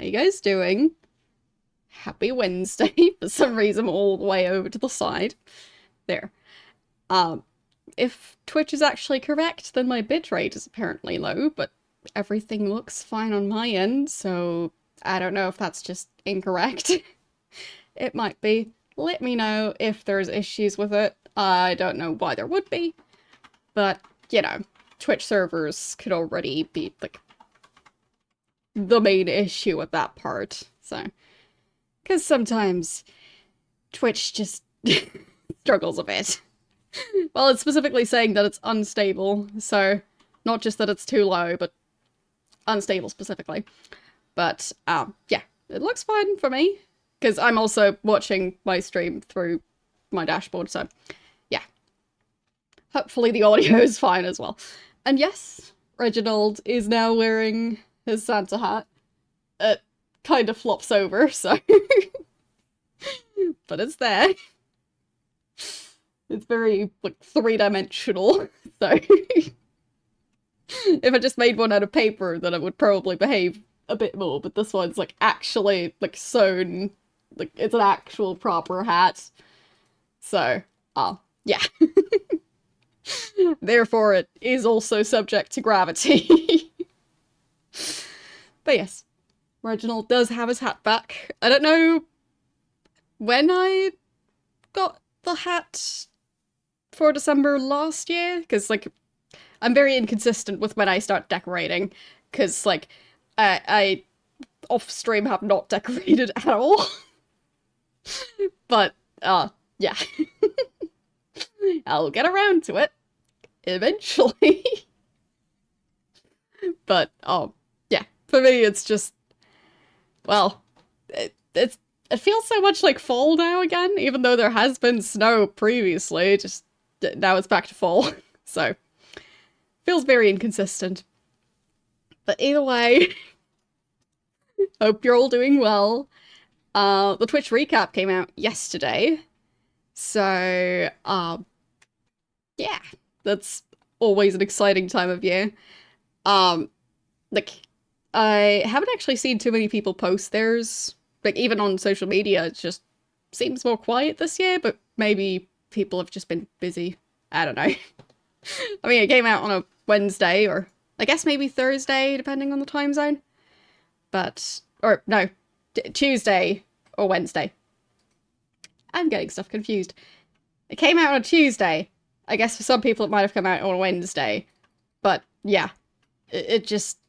How you guys doing? Happy Wednesday. For some reason, all the way over to the side. There. Um, if Twitch is actually correct, then my bitrate is apparently low, but everything looks fine on my end, so I don't know if that's just incorrect. It might be. Let me know if there's issues with it. I don't know why there would be, but, you know, Twitch servers could already be, like, the main issue with that part, so. Because sometimes Twitch just struggles a bit. Well, it's specifically saying that it's unstable, so not just that it's too low, but unstable specifically. But, yeah, it looks fine for me, because I'm also watching my stream through my dashboard, so yeah. Hopefully the audio is fine as well. And yes, Reginald is now wearing his Santa hat. It kind of flops over, so... but it's there. It's very, like, three-dimensional, so... if I just made one out of paper, then it would probably behave a bit more, but this one's, like, actually, like, sewn. Like, it's an actual proper hat. So, yeah. Therefore, it is also subject to gravity. But yes, Reginald does have his hat back. I don't know when I got the hat for December last year, because, like, I'm very inconsistent with when I start decorating, because, like, I off-stream have not decorated at all. But, yeah. I'll get around to it. Eventually. But, yeah. For me, it's just... well, it feels so much like fall now again, even though there has been snow previously, just now it's back to fall. So, feels very inconsistent. But either way, hope you're all doing well. The Twitch recap came out yesterday. So, yeah, that's always an exciting time of year. Like, I haven't actually seen too many people post theirs. Like, even on social media, it just seems more quiet this year, but maybe people have just been busy. I don't know. I mean, it came out on a Wednesday, or I guess maybe Thursday, depending on the time zone. But, or no, Tuesday or Wednesday. I'm getting stuff confused. It came out on a Tuesday. I guess for some people it might have come out on a Wednesday. But, yeah. It just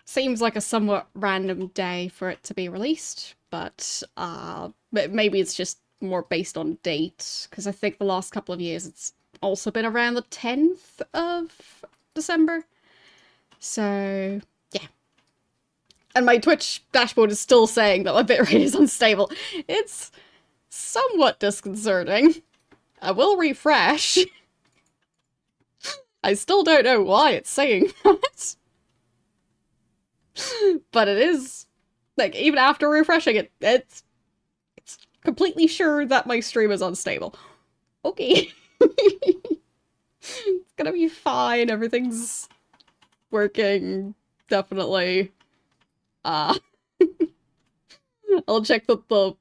seems like a somewhat random day for it to be released. But, maybe it's just more based on date. Because I think the last couple of years it's also been around the 10th of December. So, yeah. And my Twitch dashboard is still saying that my bitrate is unstable. It's somewhat disconcerting. I will refresh. I still don't know why it's saying that. But it is, like, even after refreshing it, it's completely sure that my stream is unstable. Okay. It's gonna be fine. Everything's working. Definitely. I'll check that the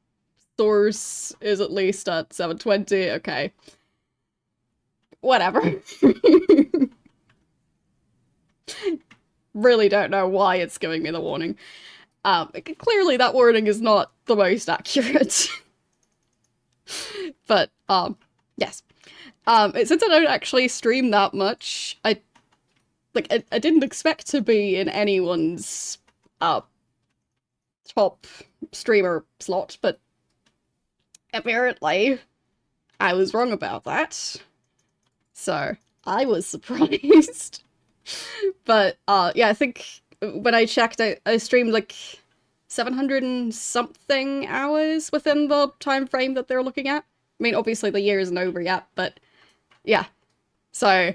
source is at least at 720. Okay. Whatever. Really don't know why it's giving me the warning. Clearly that warning is not the most accurate. But, yes. Since I don't actually stream that much, I didn't expect to be in anyone's, top streamer slot, but apparently I was wrong about that. So, I was surprised. But, yeah, I think when I checked, I streamed, like, 700 and something hours within the time frame that they're looking at. I mean, obviously the year isn't over yet, but, yeah. So,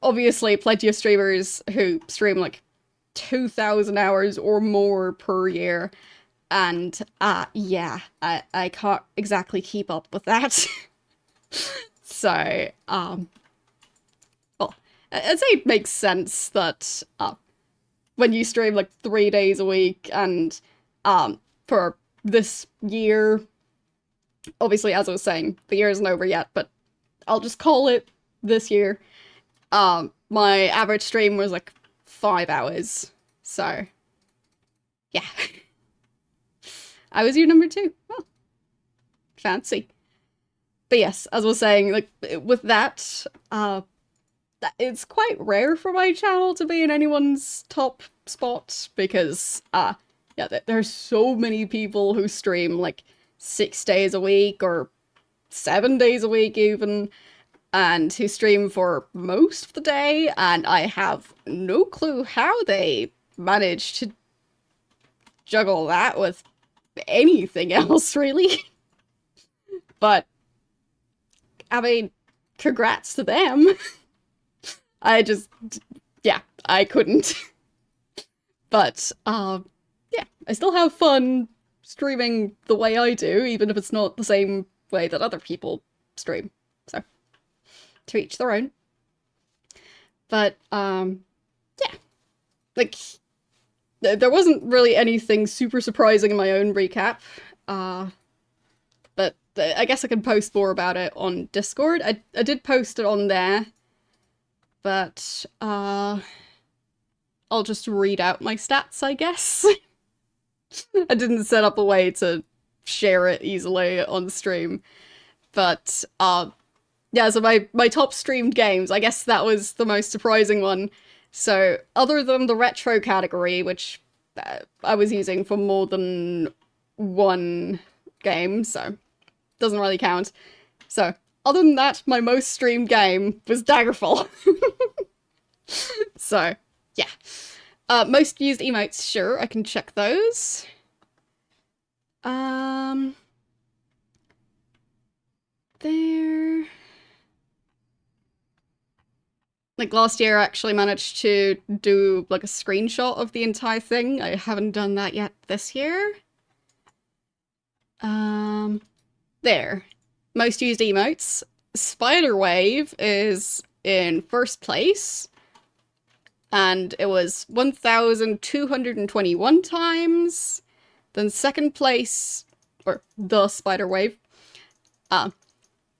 obviously, plenty of streamers who stream, like, 2,000 hours or more per year. And, yeah, I can't exactly keep up with that. So, well, I'd say it makes sense that, when you stream, like, 3 days a week, and for this year. Obviously, as I was saying, the year isn't over yet, but I'll just call it this year. My average stream was like 5 hours. So, yeah. I was your number 2. Well, fancy. But yes, as I was saying, like, with that, it's quite rare for my channel to be in anyone's top spot because, yeah, there's so many people who stream, like, 6 days a week or 7 days a week even, and who stream for most of the day, and I have no clue how they manage to juggle that with anything else, really. But, I mean, congrats to them. I just, yeah, I couldn't. But, yeah, I still have fun streaming the way I do, even if it's not the same way that other people stream. So, to each their own. But, yeah. Like, there wasn't really anything super surprising in my own recap. But I guess I can post more about it on Discord. I did post it on there. But, I'll just read out my stats, I guess. I didn't set up a way to share it easily on stream. But, yeah, so my top streamed games, I guess that was the most surprising one. So, other than the retro category, which I was using for more than one game, so doesn't really count. So, other than that, my most streamed game was Daggerfall. So, yeah. Most used emotes, sure, I can check those. There. Like, last year I actually managed to do, like, a screenshot of the entire thing. I haven't done that yet this year. There. Most used emotes. Spiderwave is in first place. And it was 1,221 times. Then second place, or the Spiderwave.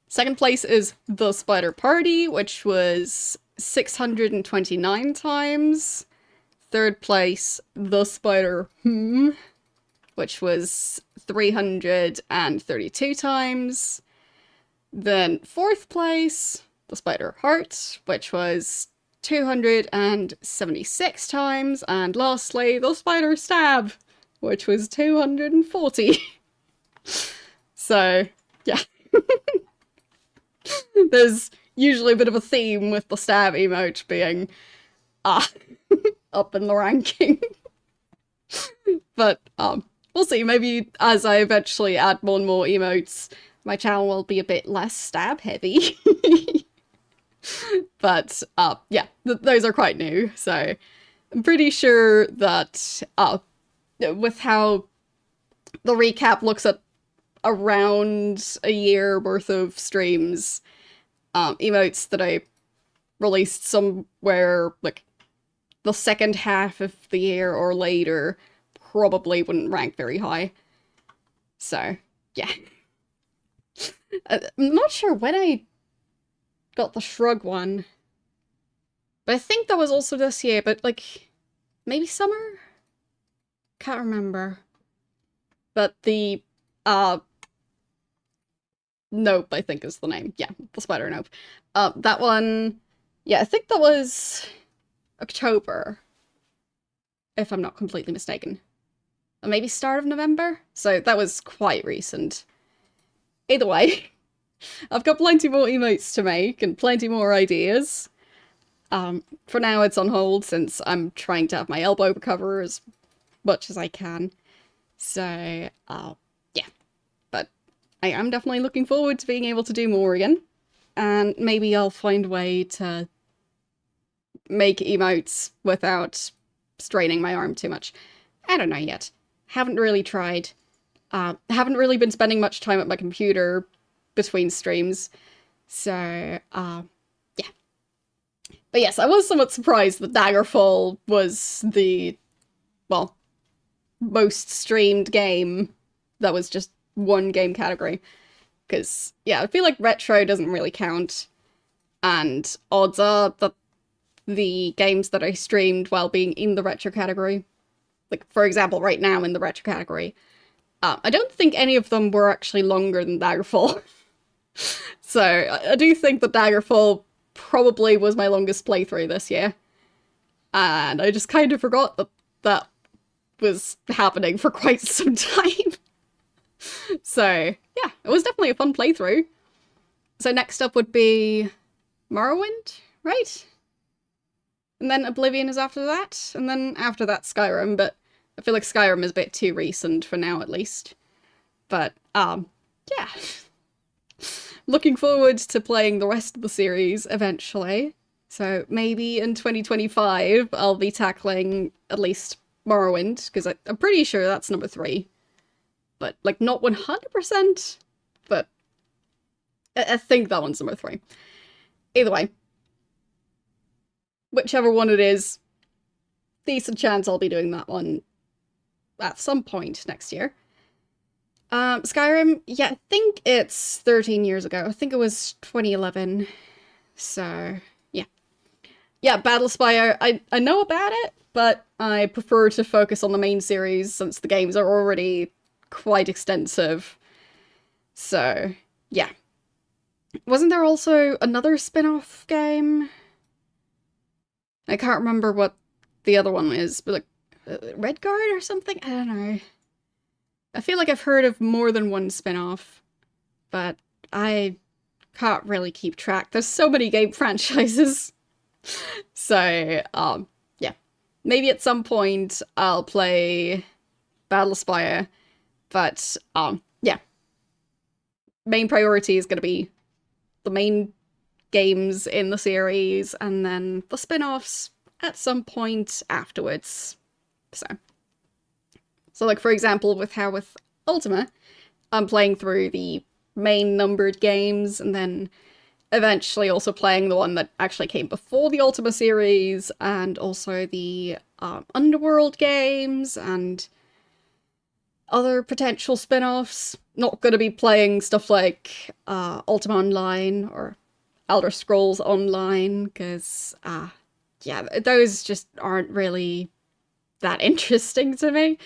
Second place is the Spider Party, which was 629 times. Third place, the Spider which was 332 times. Then fourth place, the Spider Heart, which was 276 times. And lastly, the Spider Stab, which was 240. So, yeah. There's usually a bit of a theme with the stab emote being, up in the ranking. But, we'll see. Maybe as I eventually add more and more emotes, my channel will be a bit less stab heavy. But, yeah, those are quite new, so I'm pretty sure that, with how the recap looks at around a year worth of streams, emotes that I released somewhere, like, the second half of the year or later probably wouldn't rank very high. So, yeah. I'm not sure when I got the Shrug one. But I think that was also this year, but, like, maybe summer? Can't remember. But the, Nope, I think is the name. Yeah, the Spider Nope. That one, yeah, I think that was October, if I'm not completely mistaken. Or maybe start of November? So that was quite recent. Either way, I've got plenty more emotes to make and plenty more ideas. For now it's on hold since I'm trying to have my elbow recover as much as I can. So, yeah. But I am definitely looking forward to being able to do more again. And maybe I'll find a way to make emotes without straining my arm too much. I don't know yet. Haven't really tried. Haven't really been spending much time at my computer between streams. So, yeah. But yes, I was somewhat surprised that Daggerfall was the, well, most streamed game that was just one game category. Because, yeah, I feel like retro doesn't really count. And odds are that the games that I streamed while being in the retro category, like, for example, right now in the retro category, I don't think any of them were actually longer than Daggerfall. So, I do think that Daggerfall probably was my longest playthrough this year. And I just kind of forgot that that was happening for quite some time. So, yeah, it was definitely a fun playthrough. So next up would be Morrowind, right? And then Oblivion is after that, and then after that Skyrim, but I feel like Skyrim is a bit too recent for now, at least. But, yeah. Looking forward to playing the rest of the series eventually. So maybe in 2025 I'll be tackling at least Morrowind, because I'm pretty sure that's number 3. But, like, not 100%, but I think that one's number 3. Either way. Whichever one it is, decent chance I'll be doing that one at some point next year. Skyrim, yeah, I think it's 13 years ago. I think it was 2011. So, yeah. Yeah, Battlespire, I know about it, but I prefer to focus on the main series since the games are already quite extensive. So, yeah. Wasn't there also another spin-off game? I can't remember what the other one is, but like, Redguard or something? I don't know. I feel like I've heard of more than one spin-off, but I can't really keep track. There's so many game franchises. So, yeah. Maybe at some point I'll play Battlespire, but, yeah. Main priority is going to be the main games in the series, and then the spin-offs at some point afterwards. So like, for example, with Ultima, I'm playing through the main numbered games, and then eventually also playing the one that actually came before the Ultima series, and also the Underworld games, and other potential spin-offs. Not gonna be playing stuff like Ultima Online or Elder Scrolls Online, because, yeah, those just aren't really that interesting to me.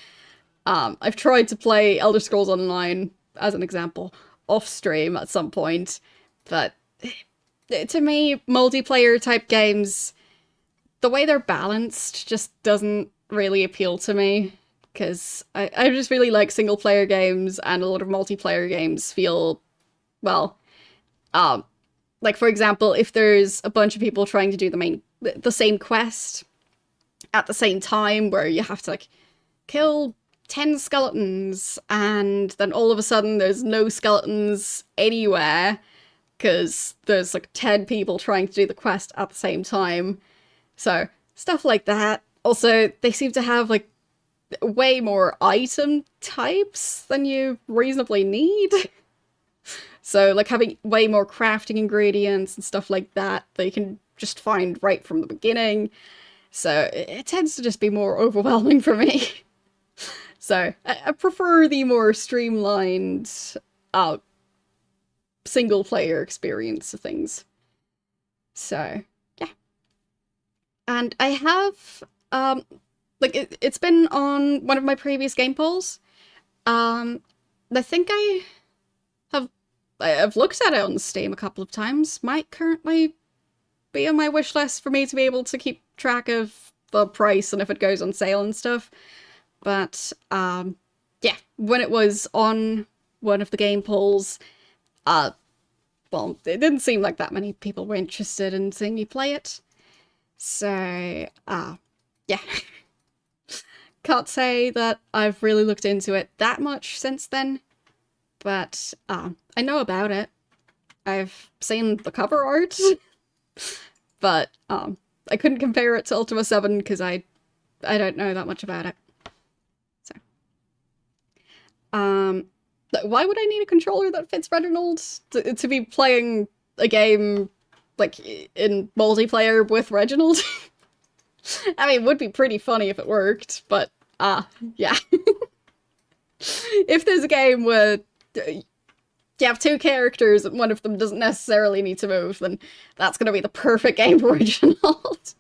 I've tried to play Elder Scrolls Online, as an example, off-stream at some point, but to me, multiplayer type games, the way they're balanced just doesn't really appeal to me, because I just really like single-player games, and a lot of multiplayer games feel, well, like, for example, if there's a bunch of people trying to do the same quest at the same time, where you have to, like, kill 10 skeletons, and then all of a sudden there's no skeletons anywhere, because there's, like, 10 people trying to do the quest at the same time. So, stuff like that. Also, they seem to have, like, way more item types than you reasonably need. So, like, having way more crafting ingredients and stuff like that you can just find right from the beginning. So, it tends to just be more overwhelming for me. So, I prefer the more streamlined, single-player experience of things. So, yeah. And I have, like, it's been on one of my previous game polls. I think I've looked at it on Steam a couple of times. Might currently be on my wish list for me to be able to keep track of the price and if it goes on sale and stuff. But, yeah, when it was on one of the game polls, well, it didn't seem like that many people were interested in seeing me play it. So, yeah. Can't say that I've really looked into it that much since then, but, I know about it. I've seen the cover art, but, I couldn't compare it to Ultima 7 because I don't know that much about it. Why would I need a controller that fits Reginald to be playing a game, like, in multiplayer with Reginald? I mean, it would be pretty funny if it worked, but Yeah. If there's a game where you have two characters and one of them doesn't necessarily need to move, then that's gonna be the perfect game for Reginald.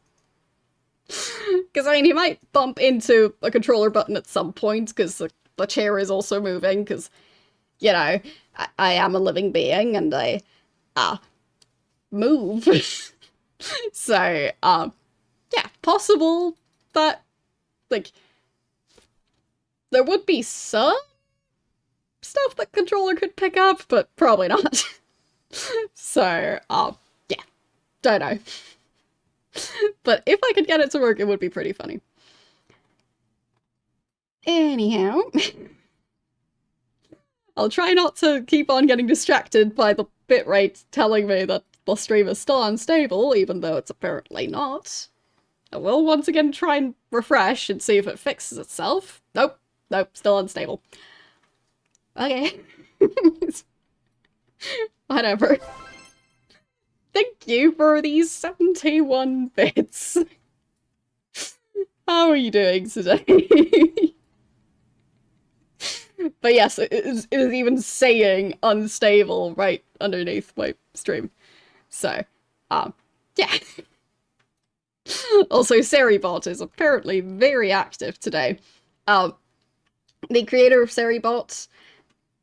Because, I mean, he might bump into a controller button at some point, because the chair is also moving, because, you know, I am a living being, and I, move. So, yeah, possible that, like, there would be some stuff that controller could pick up, but probably not. So, yeah, don't know. But if I could get it to work, it would be pretty funny. Anyhow, I'll try not to keep on getting distracted by the bitrate telling me that the stream is still unstable, even though it's apparently not. I will once again try and refresh and see if it fixes itself. Nope, still unstable. Okay. Whatever. Thank you for these 71 bits. How are you doing today? But yes, it is even saying unstable right underneath my stream. So, yeah. Also, Seribot is apparently very active today. The creator of Seribot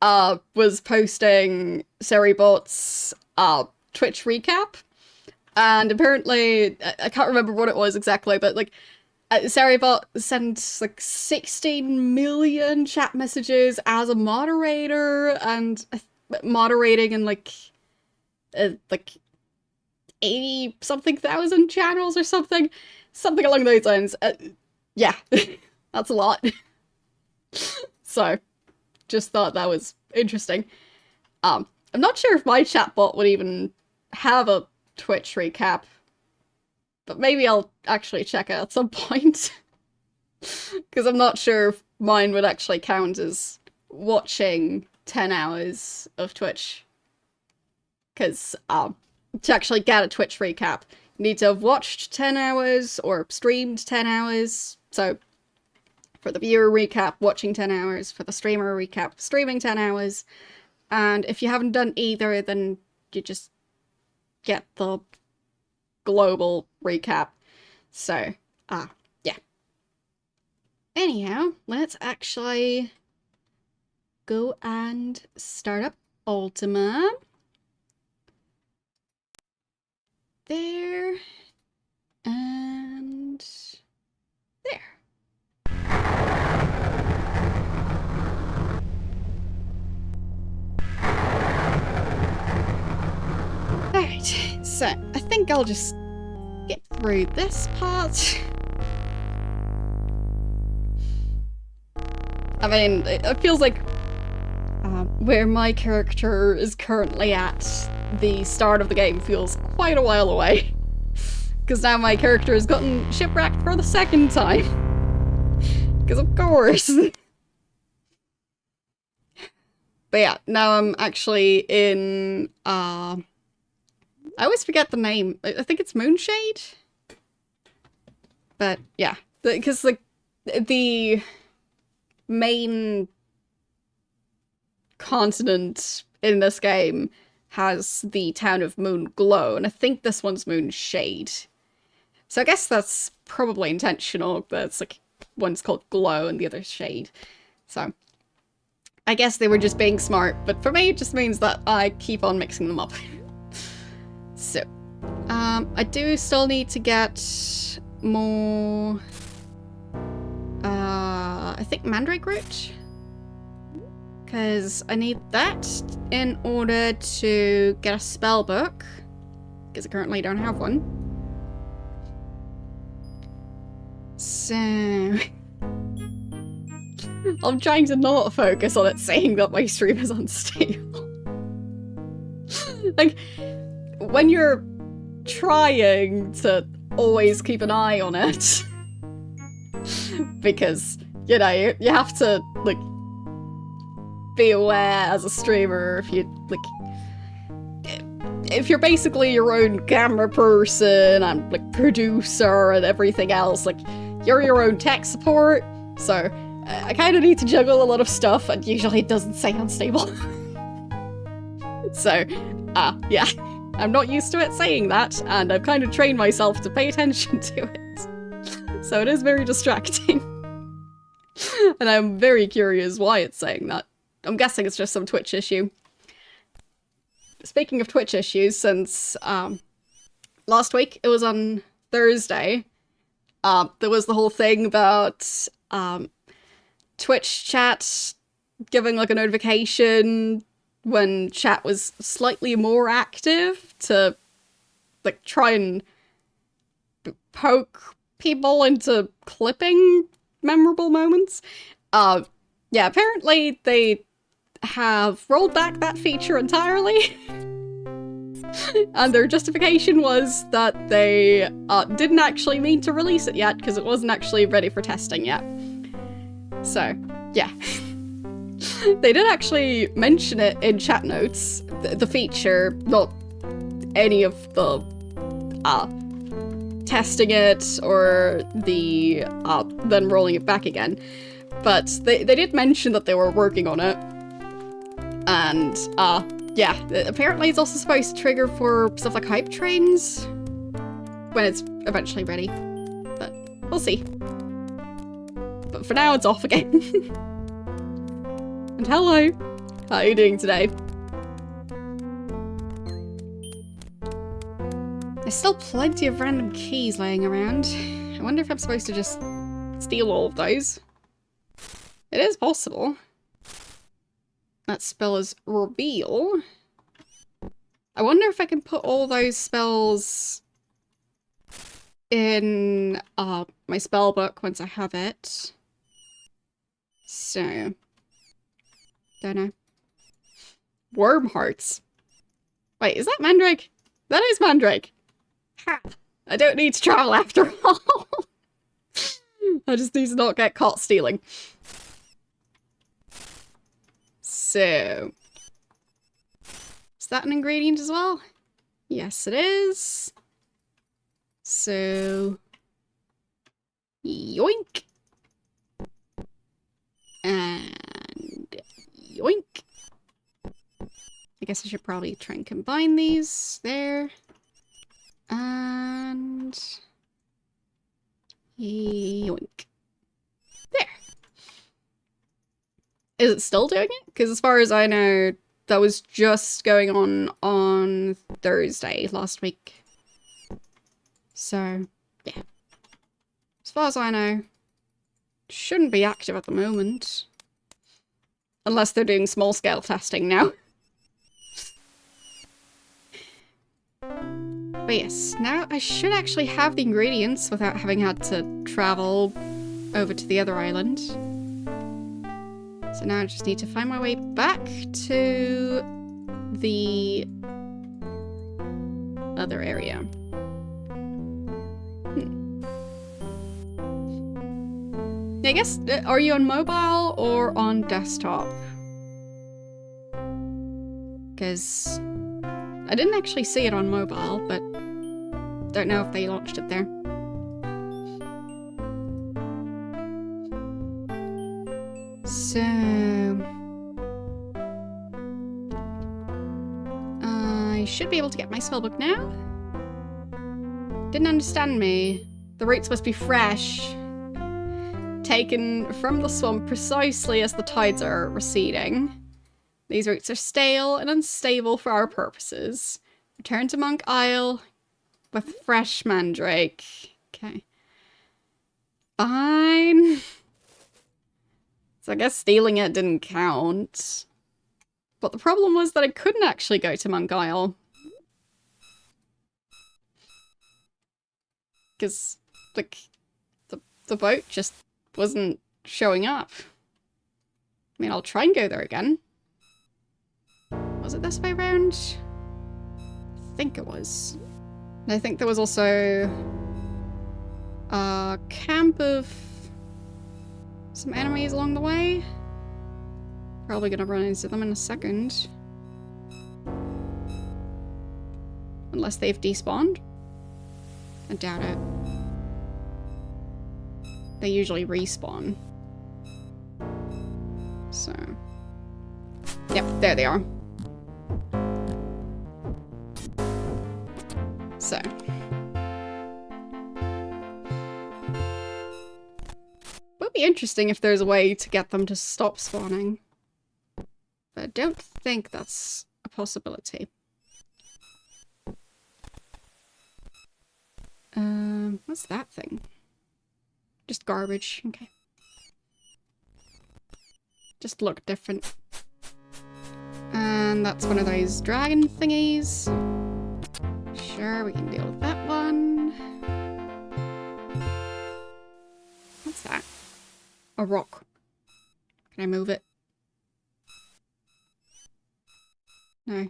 was posting Seribot's Twitch recap, and apparently, I can't remember what it was exactly, but like, Seribot sent like 16 million chat messages as a moderator, and moderating in like 80-something thousand channels or something along those lines. Yeah, that's a lot. So, just thought that was interesting. I'm not sure if my chatbot would even have a Twitch recap, but maybe I'll actually check it at some point. Because I'm not sure if mine would actually count as watching 10 hours of Twitch. Because, to actually get a Twitch recap, you need to have watched 10 hours or streamed 10 hours. So, for the viewer recap, watching 10 hours. For the streamer recap, streaming 10 hours. And if you haven't done either, then you just get the global recap. So, yeah. Anyhow, let's actually go and start up Ultima. There. And there. Alright, so I think I'll just get through this part. I mean, it feels like where my character is currently at, the start of the game feels quite a while away. Because now my character has gotten shipwrecked for the second time. Because of course. But yeah, now I'm actually in, I always forget the name. I think it's Moonshade? But yeah, because like, the main continent in this game has the town of Moonglow, and I think this one's Moonshade. So I guess that's probably intentional, but it's like, one's called Glow and the other's Shade. So I guess they were just being smart, but for me it just means that I keep on mixing them up. So, I do still need to get more, I think Mandrake Root? Because I need that in order to get a spell book, because I currently don't have one. So, I'm trying to not focus on it saying that my stream is unstable. Like, when you're trying to always keep an eye on it, because, you know, you have to, like, be aware as a streamer if you, like, if you're basically your own camera person and, like, producer and everything else, like, you're your own tech support, So I kind of need to juggle a lot of stuff, and usually it doesn't say unstable. So, yeah. I'm not used to it saying that, and I've kind of trained myself to pay attention to it. So it is very distracting. And I'm very curious why it's saying that. I'm guessing it's just some Twitch issue. Speaking of Twitch issues, since last week, it was on Thursday, there was the whole thing about Twitch chat giving like a notification when chat was slightly more active to like try and poke people into clipping memorable moments. Yeah, apparently they have rolled back that feature entirely. And their justification was that they didn't actually mean to release it yet because it wasn't actually ready for testing yet. So, yeah. They did actually mention it in chat notes, the feature, not any of the testing it or the then rolling it back again. But they did mention that they were working on it. And yeah, apparently it's also supposed to trigger for stuff like hype trains when it's eventually ready. But we'll see. But for now, it's off again. And hello! How are you doing today? There's still plenty of random keys laying around. I wonder if I'm supposed to just steal all of those. It is possible. That spell is Reveal. I wonder if I can put all those spells in my spell book once I have it. So, don't know. Worm hearts. Wait, is that Mandrake? That is Mandrake. Ha! I don't need to travel after all. I just need to not get caught stealing. So, is that an ingredient as well? Yes, it is. So, yoink. And yoink. I guess I should probably try and combine these there. And yoink. There. Is it still doing it? Because as far as I know, that was just going on Thursday last week. So, yeah. As far as I know, shouldn't be active at the moment. Unless they're doing small-scale testing now. But yes, now I should actually have the ingredients without having had to travel over to the other island. So now I just need to find my way back to the other area. I guess, are you on mobile or on desktop? Because I didn't actually see it on mobile, but don't know if they launched it there. So, I should be able to get my spellbook now. Didn't understand me. The roots must be fresh. Taken from the swamp precisely as the tides are receding. These roots are stale and unstable for our purposes. Return to Monk Isle with fresh mandrake. Okay. Fine. So I guess stealing it didn't count. But the problem was that I couldn't actually go to Monk Isle. Because, like, the boat just wasn't showing up. I mean, I'll try and go there again. Was it this way round? I think it was. And I think there was also a camp of some enemies along the way. Probably gonna run into them in a second. Unless they've despawned. I doubt it. They usually respawn. So, yep, there they are. So. Would be interesting if there's a way to get them to stop spawning. But I don't think that's a possibility. What's that thing? Just garbage, okay. Just look different. And that's one of those dragon thingies. Sure, we can deal with that one. What's that? A rock. Can I move it? No.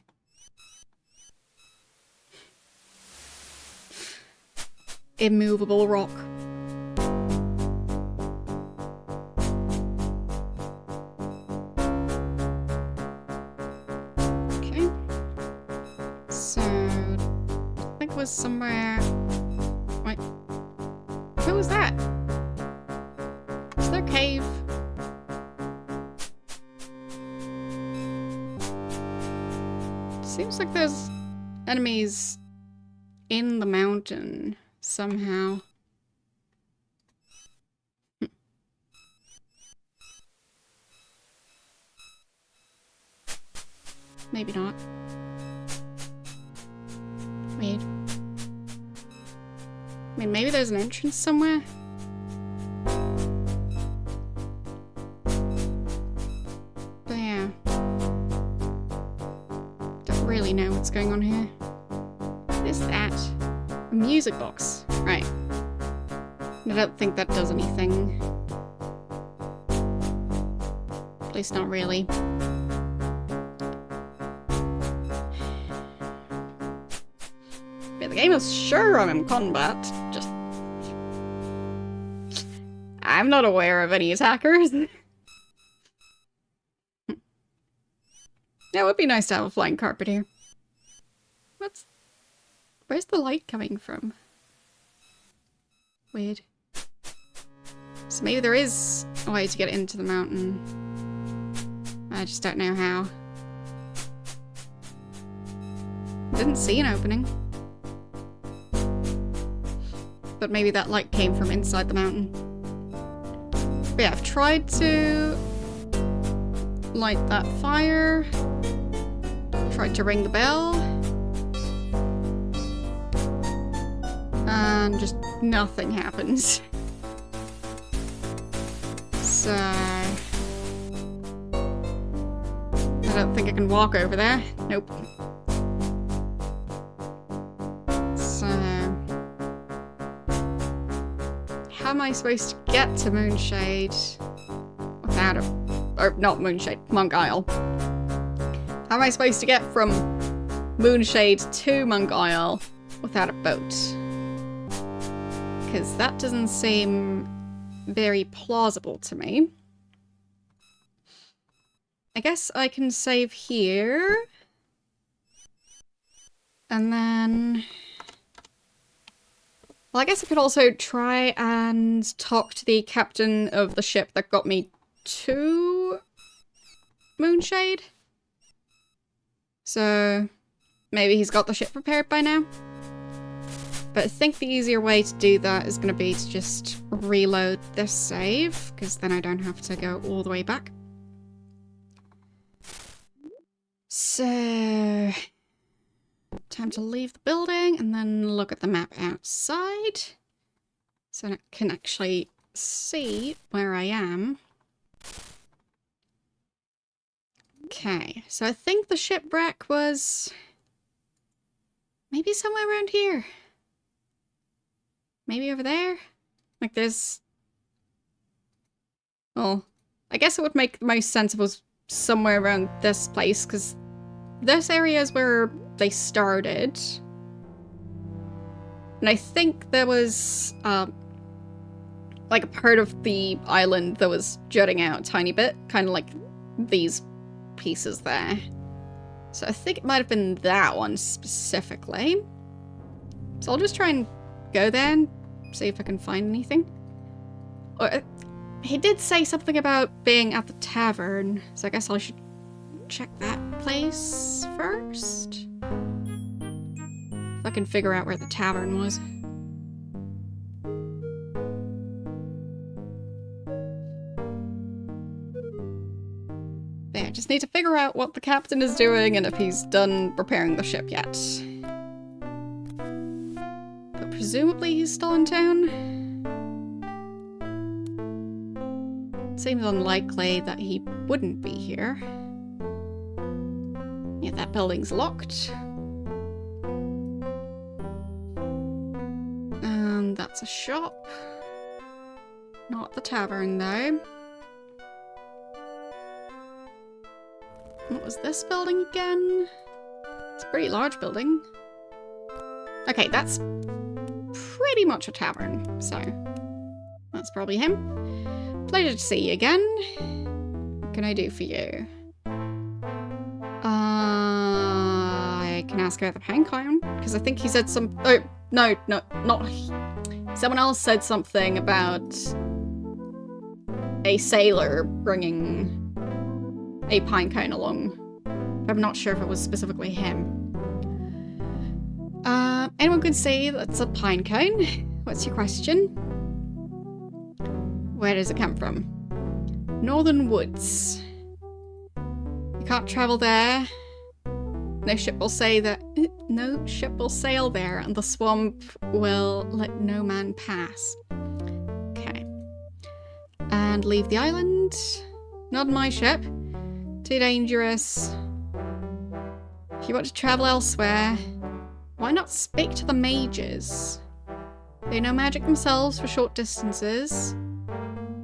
Immovable rock. Okay. So, I think it was somewhere... Wait. Who was that? Is there a cave? Seems like there's enemies in the mountain somehow. Maybe not. Wait. I mean, maybe there's an entrance somewhere? But yeah. Don't really know what's going on here. What is that? A music box. Right. I don't think that does anything. At least not really. But the game is sure I'm in combat. Just... I'm not aware of any attackers. Yeah, it would be nice to have a flying carpet here. Where's the light coming from? Weird. So maybe there is a way to get into the mountain. I just don't know how. Didn't see an opening. But maybe that light came from inside the mountain. But yeah, I've tried to light that fire. Tried to ring the bell. And just nothing happens. So... I don't think I can walk over there. Nope. So... how am I supposed to get to Moonshade without a... or not Moonshade, Monk Isle. How am I supposed to get from Moonshade to Monk Isle without a boat? Because that doesn't seem very plausible to me. I guess I can save here. And then... well, I guess I could also try and talk to the captain of the ship that got me to Moonshade. So, maybe he's got the ship prepared by now. But I think the easier way to do that is going to be to just reload this save, because then I don't have to go all the way back. So, time to leave the building and then look at the map outside. So I can actually see where I am. Okay, so I think the shipwreck was maybe somewhere around here. Maybe over there? Like there's... well, I guess it would make the most sense if it was somewhere around this place, because this area is where they started. And I think there was, like a part of the island that was jutting out a tiny bit, kind of like these pieces there. So I think it might have been that one specifically. So I'll just try and go there and see if I can find anything. Or, he did say something about being at the tavern, so I guess I should check that place first. If I can figure out where the tavern was. Yeah, just need to figure out what the captain is doing and if he's done repairing the ship yet. But presumably he's still in town. Seems unlikely that he wouldn't be here. Yeah, that building's locked. And that's a shop. Not the tavern, though. What was this building again? It's a pretty large building. Okay, that's pretty much a tavern, so that's probably him. Pleasure to see you again. What can I do for you? I can ask about the Pinecone, because I think he said some... Oh, no, not... Someone else said something about a sailor bringing a pinecone along. I'm not sure if it was specifically him. Anyone could say that's a pinecone. What's your question? Where does it come from? Northern woods. You can't travel there. No ship will say that. No ship will sail there, and the swamp will let no man pass. Okay. And leave the island. Not my ship. Too dangerous. If you want to travel elsewhere, why not speak to the mages? They know magic themselves for short distances.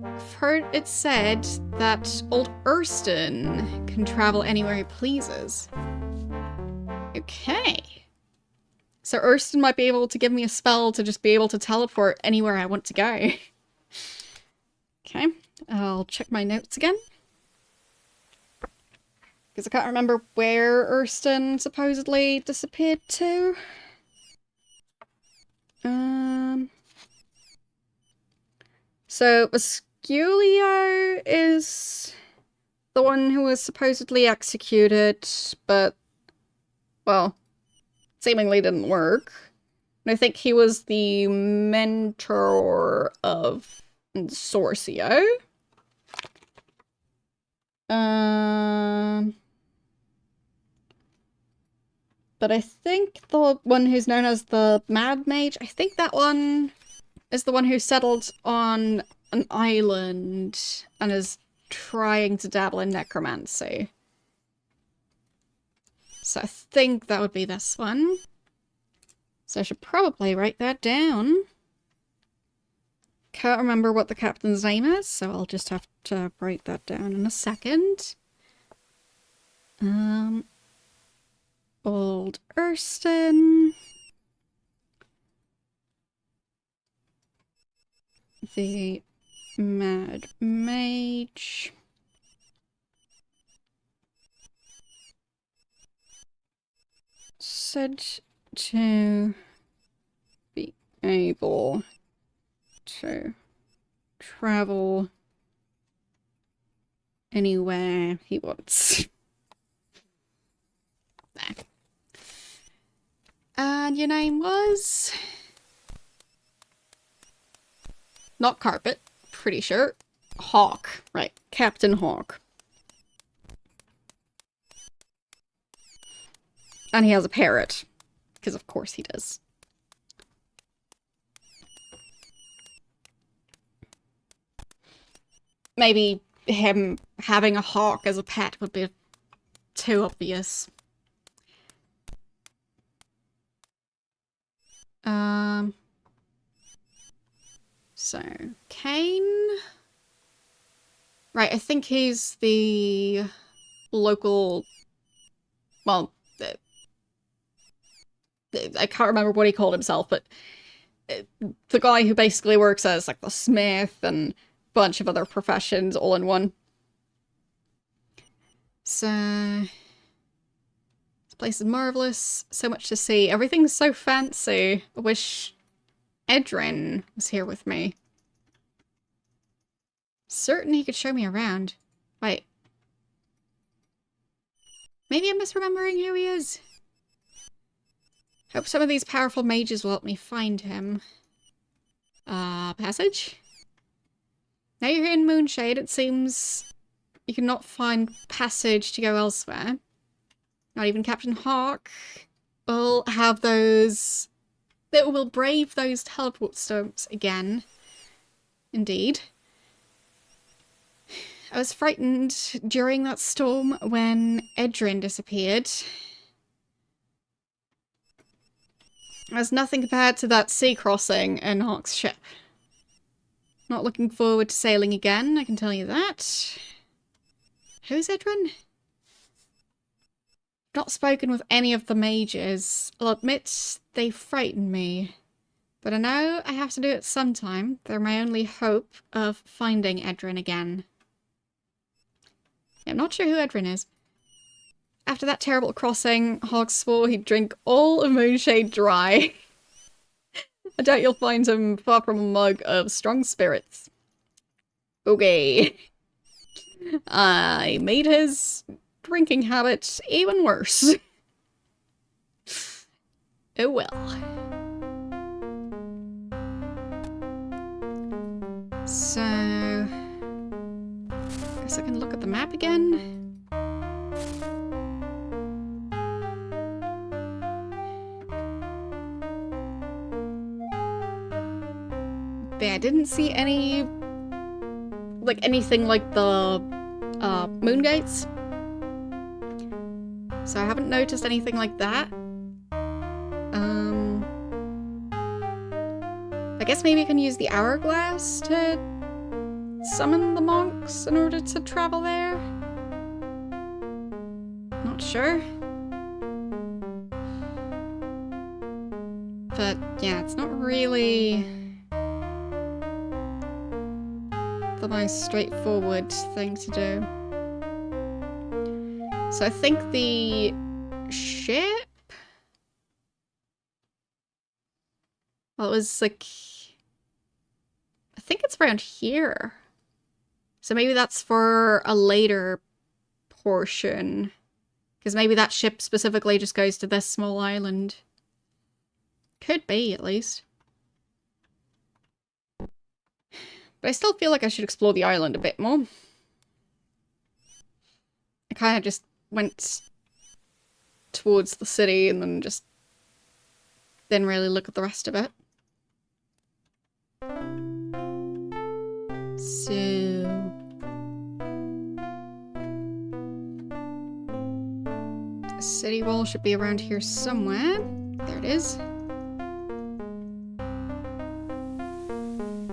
I've heard it said that old Urston can travel anywhere he pleases. Okay. So Urston might be able to give me a spell to just be able to teleport anywhere I want to go. Okay, I'll check my notes again. Because I can't remember where Urston supposedly disappeared to. So Vesculio is the one who was supposedly executed, but, well, seemingly didn't work. And I think he was the mentor of Sorcio. But I think the one who's known as the Mad Mage, I think that one is the one who settled on an island and is trying to dabble in necromancy. So I think that would be this one. So I should probably write that down. Can't remember what the captain's name is, so I'll just have to write that down in a second. Old Urston. The Mad Mage. Said to be able to travel anywhere he wants. There. And your name was? Not Carpet, pretty sure. Hawk, right, Captain Hawk. And he has a parrot, because of course he does. Maybe him having a hawk as a pet would be too obvious. So, Kane. Right, I think he's the local, well, I can't remember what he called himself, but the guy who basically works as like the smith and a bunch of other professions all in one. So, this place is marvelous. So much to see. Everything's so fancy. I wish Edrin was here with me. certain he could show me around. Wait. Maybe I'm misremembering who he is. Hope some of these powerful mages will help me find him. Passage? Now you're here in Moonshade, it seems you cannot find passage to go elsewhere. Not even Captain Hawk will have those... that will brave those teleport storms again. Indeed. I was frightened during that storm when Edrin disappeared. There's nothing compared to that sea crossing in Hawk's ship. Not looking forward to sailing again, I can tell you that. Who's Edrin? Not spoken with any of the mages. I'll admit they frighten me. But I know I have to do it sometime. They're my only hope of finding Edrin again. I'm not sure who Edrin is. After that terrible crossing, Hawk swore he'd drink all of Moonshade dry. I doubt you'll find him far from a mug of strong spirits. Okay. I made his drinking habit even worse. Oh well. So... guess I can look at the map again. Yeah, I didn't see any... like, anything like the, moon gates. So I haven't noticed anything like that. I guess maybe I can use the hourglass to summon the monks in order to travel there? Not sure. But, yeah, it's not really... the most straightforward thing to do. So I think the ship? Well, it was like... I think it's around here. So maybe that's for a later portion. Because maybe that ship specifically just goes to this small island. Could be, at least. But I still feel like I should explore the island a bit more. I kind of just went towards the city and then just didn't really look at the rest of it. So... the city wall should be around here somewhere. There it is.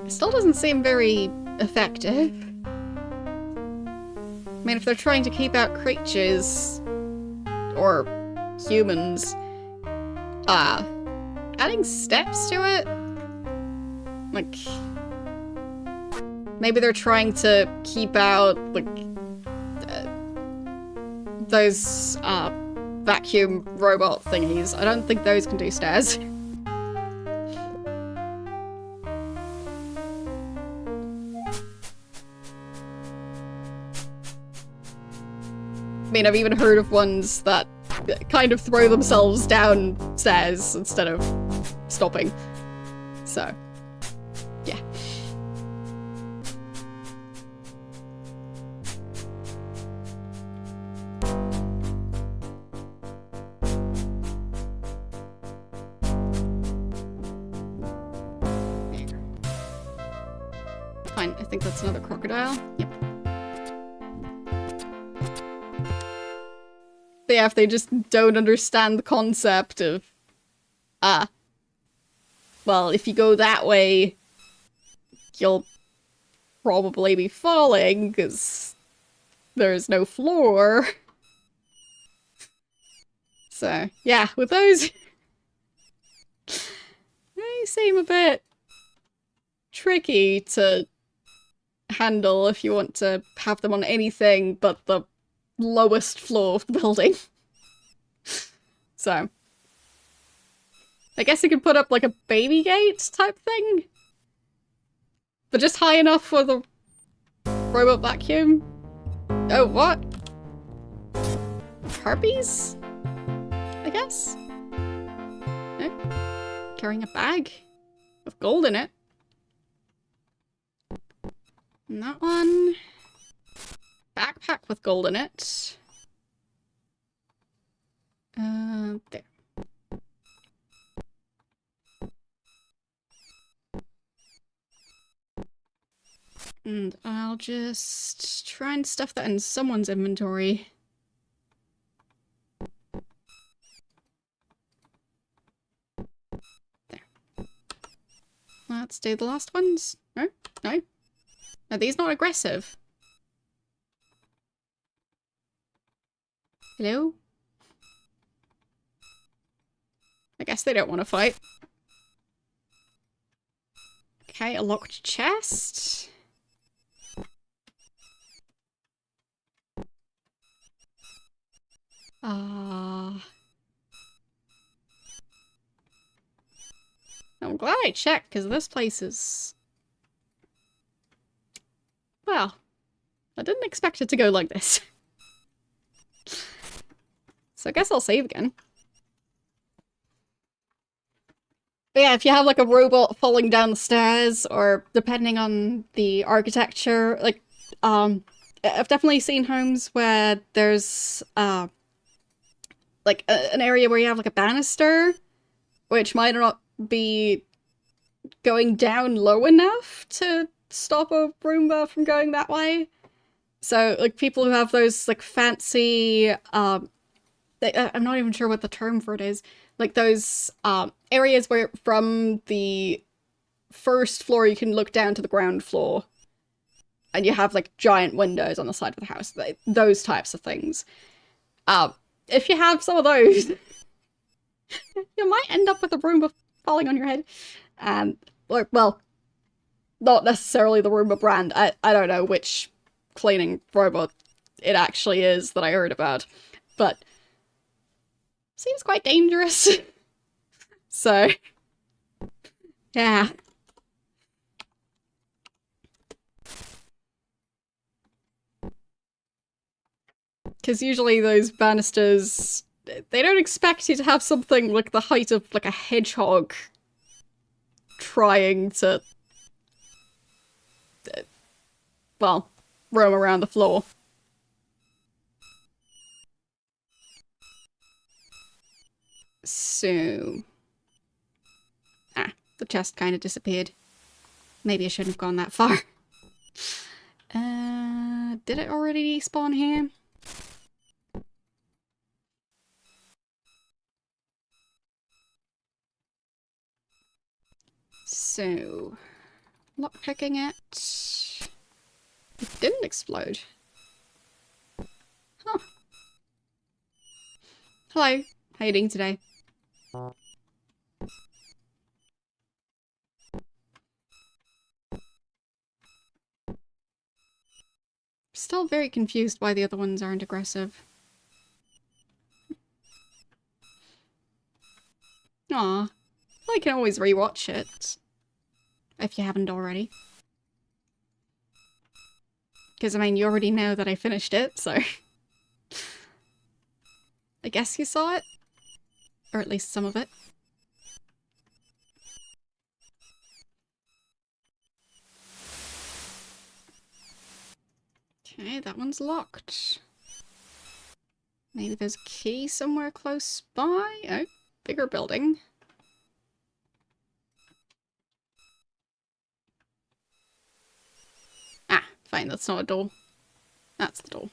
It still doesn't seem very effective. I mean, if they're trying to keep out creatures, or humans, adding steps to it? Like, maybe they're trying to keep out, like, those, vacuum robot thingies. I don't think those can do stairs. I mean, I've even heard of ones that kind of throw themselves down stairs instead of stopping. So, yeah. Fine, I think that's another crocodile. Yep. But yeah, if they just don't understand the concept of, well, if you go that way, you'll probably be falling, because there's no floor. So, yeah, with those, they seem a bit tricky to handle if you want to have them on anything but the lowest floor of the building. So, I guess you could put up like a baby gate type thing, but just high enough for the Robot vacuum? Oh, what? Herpes? I guess? No? Carrying a bag with gold in it. And that one. Backpack with gold in it. There. And I'll just try and stuff that in someone's inventory. There. Let's do the last ones. No? No? Are these not aggressive? Hello? I guess they don't want to fight. Okay, a locked chest. I'm glad I checked, because this place is... Well, I didn't expect it to go like this. So I guess I'll save again. But yeah, if you have like a robot falling down the stairs, or depending on the architecture, like, I've definitely seen homes where there's, like, an area where you have like a banister, which might not be going down low enough to stop a Roomba from going that way. So, like, people who have those, like, fancy, I'm not even sure what the term for it is, like, those, areas where from the first floor you can look down to the ground floor, and you have, like, giant windows on the side of the house, those types of things. If you have some of those, you might end up with a Roomba falling on your head. Or, well, not necessarily the Roomba brand. I don't know which cleaning robot it actually is that I heard about, but seems quite dangerous. So, yeah. Because usually those banisters, they don't expect you to have something like the height of like a hedgehog trying to, well, roam around the floor. So... the chest kind of disappeared. Maybe I shouldn't have gone that far. Did it already spawn here? So... lockpicking it... It didn't explode. Huh. Hello. How are you doing today? Still very confused why the other ones aren't aggressive. Aw. Well, you can always rewatch it. If you haven't already. Because, I mean, you already know that I finished it, so... I guess you saw it? Or at least some of it. Okay, that one's locked. Maybe there's a key somewhere close by? Oh, bigger building. Ah, fine, that's not a door. That's the door.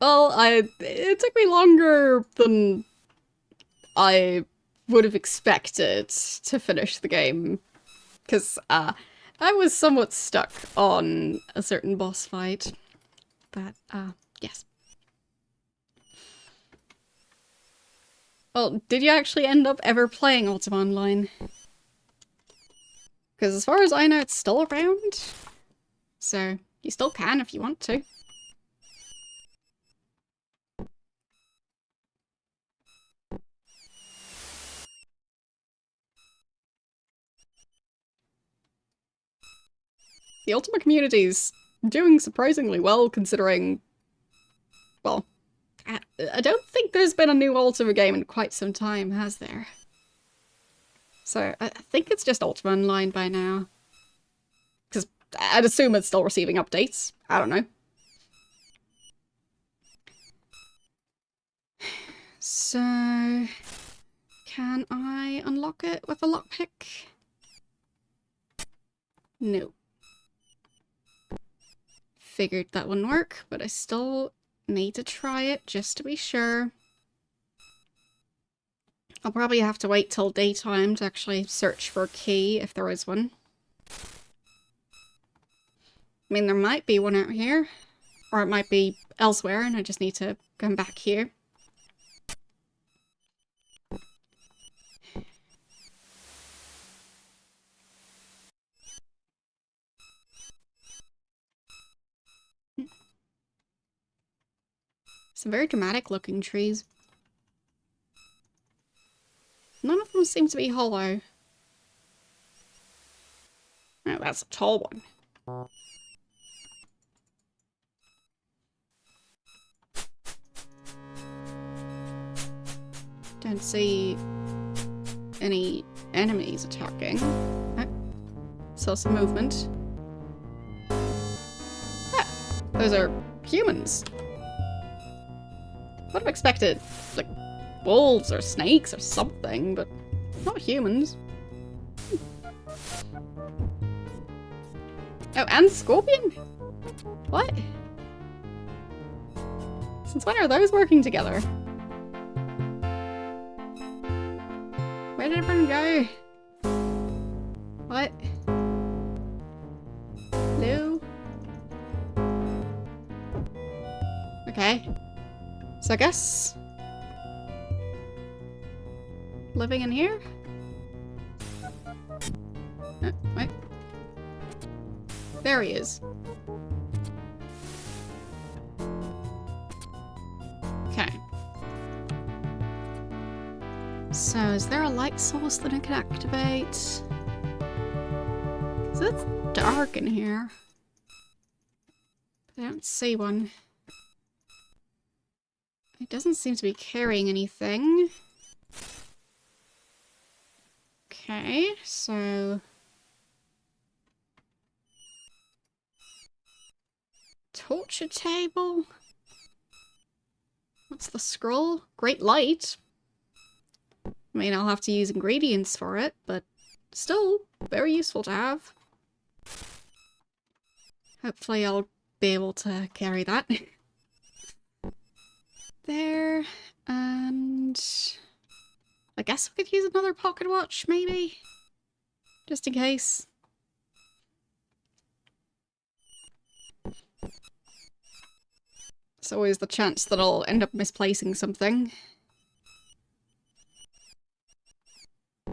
Well, it took me longer than I would have expected to finish the game. Because, I was somewhat stuck on a certain boss fight. But, yes. Well, did you actually end up ever playing Ultima Online? Because as far as I know, it's still around. So you still can if you want to. The Ultima community's doing surprisingly well considering, well, I don't think there's been a new Ultima game in quite some time, has there? So I think it's just Ultima Online by now. Because I'd assume it's still receiving updates. I don't know. So, can I unlock it with a lockpick? No. Figured that wouldn't work, but I still need to try it just to be sure. I'll probably have to wait till daytime to actually search for a key if there is one. I mean, there might be one out here, or it might be elsewhere and I just need to come back here. Some very dramatic looking trees. None of them seem to be hollow. Oh, that's a tall one. Don't see any enemies attacking. Oh, saw some movement. Ah, those are humans. Would have expected, like, wolves or snakes or something, but not humans. Oh, and scorpion? What? Since when are those working together? Where did everyone go? What? Hello? Okay. So I guess... living in here? Oh, wait. There he is. Okay. So is there a light source that I can activate? 'Cause it's dark in here. I don't see one. It doesn't seem to be carrying anything. Okay, so... torture table? What's the scroll? Great light. I mean, I'll have to use ingredients for it, but still, very useful to have. Hopefully I'll be able to carry that. There, and... I guess we could use another pocket watch, maybe? Just in case. There's always the chance that I'll end up misplacing something.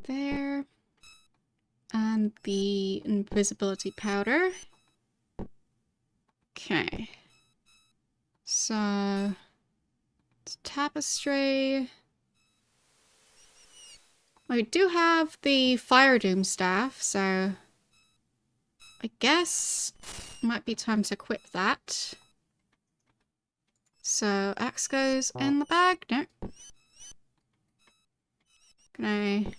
There. And the invisibility powder. Okay. So... it's tapestry. I do have the Fire Doom staff, so I guess it might be time to equip that. So axe goes in the bag. No. Can I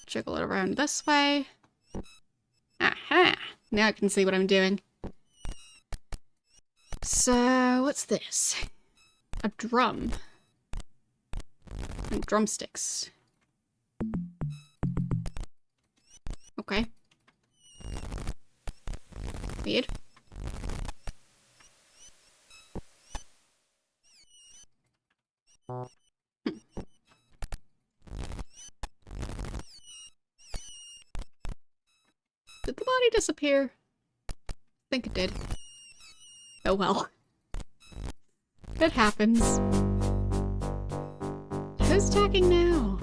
jiggle it around this way? Aha! Now I can see what I'm doing. So what's this? A drum. And drumsticks. Okay. Weird. Did the body disappear? I think it did. Oh well. It happens. Who's attacking now?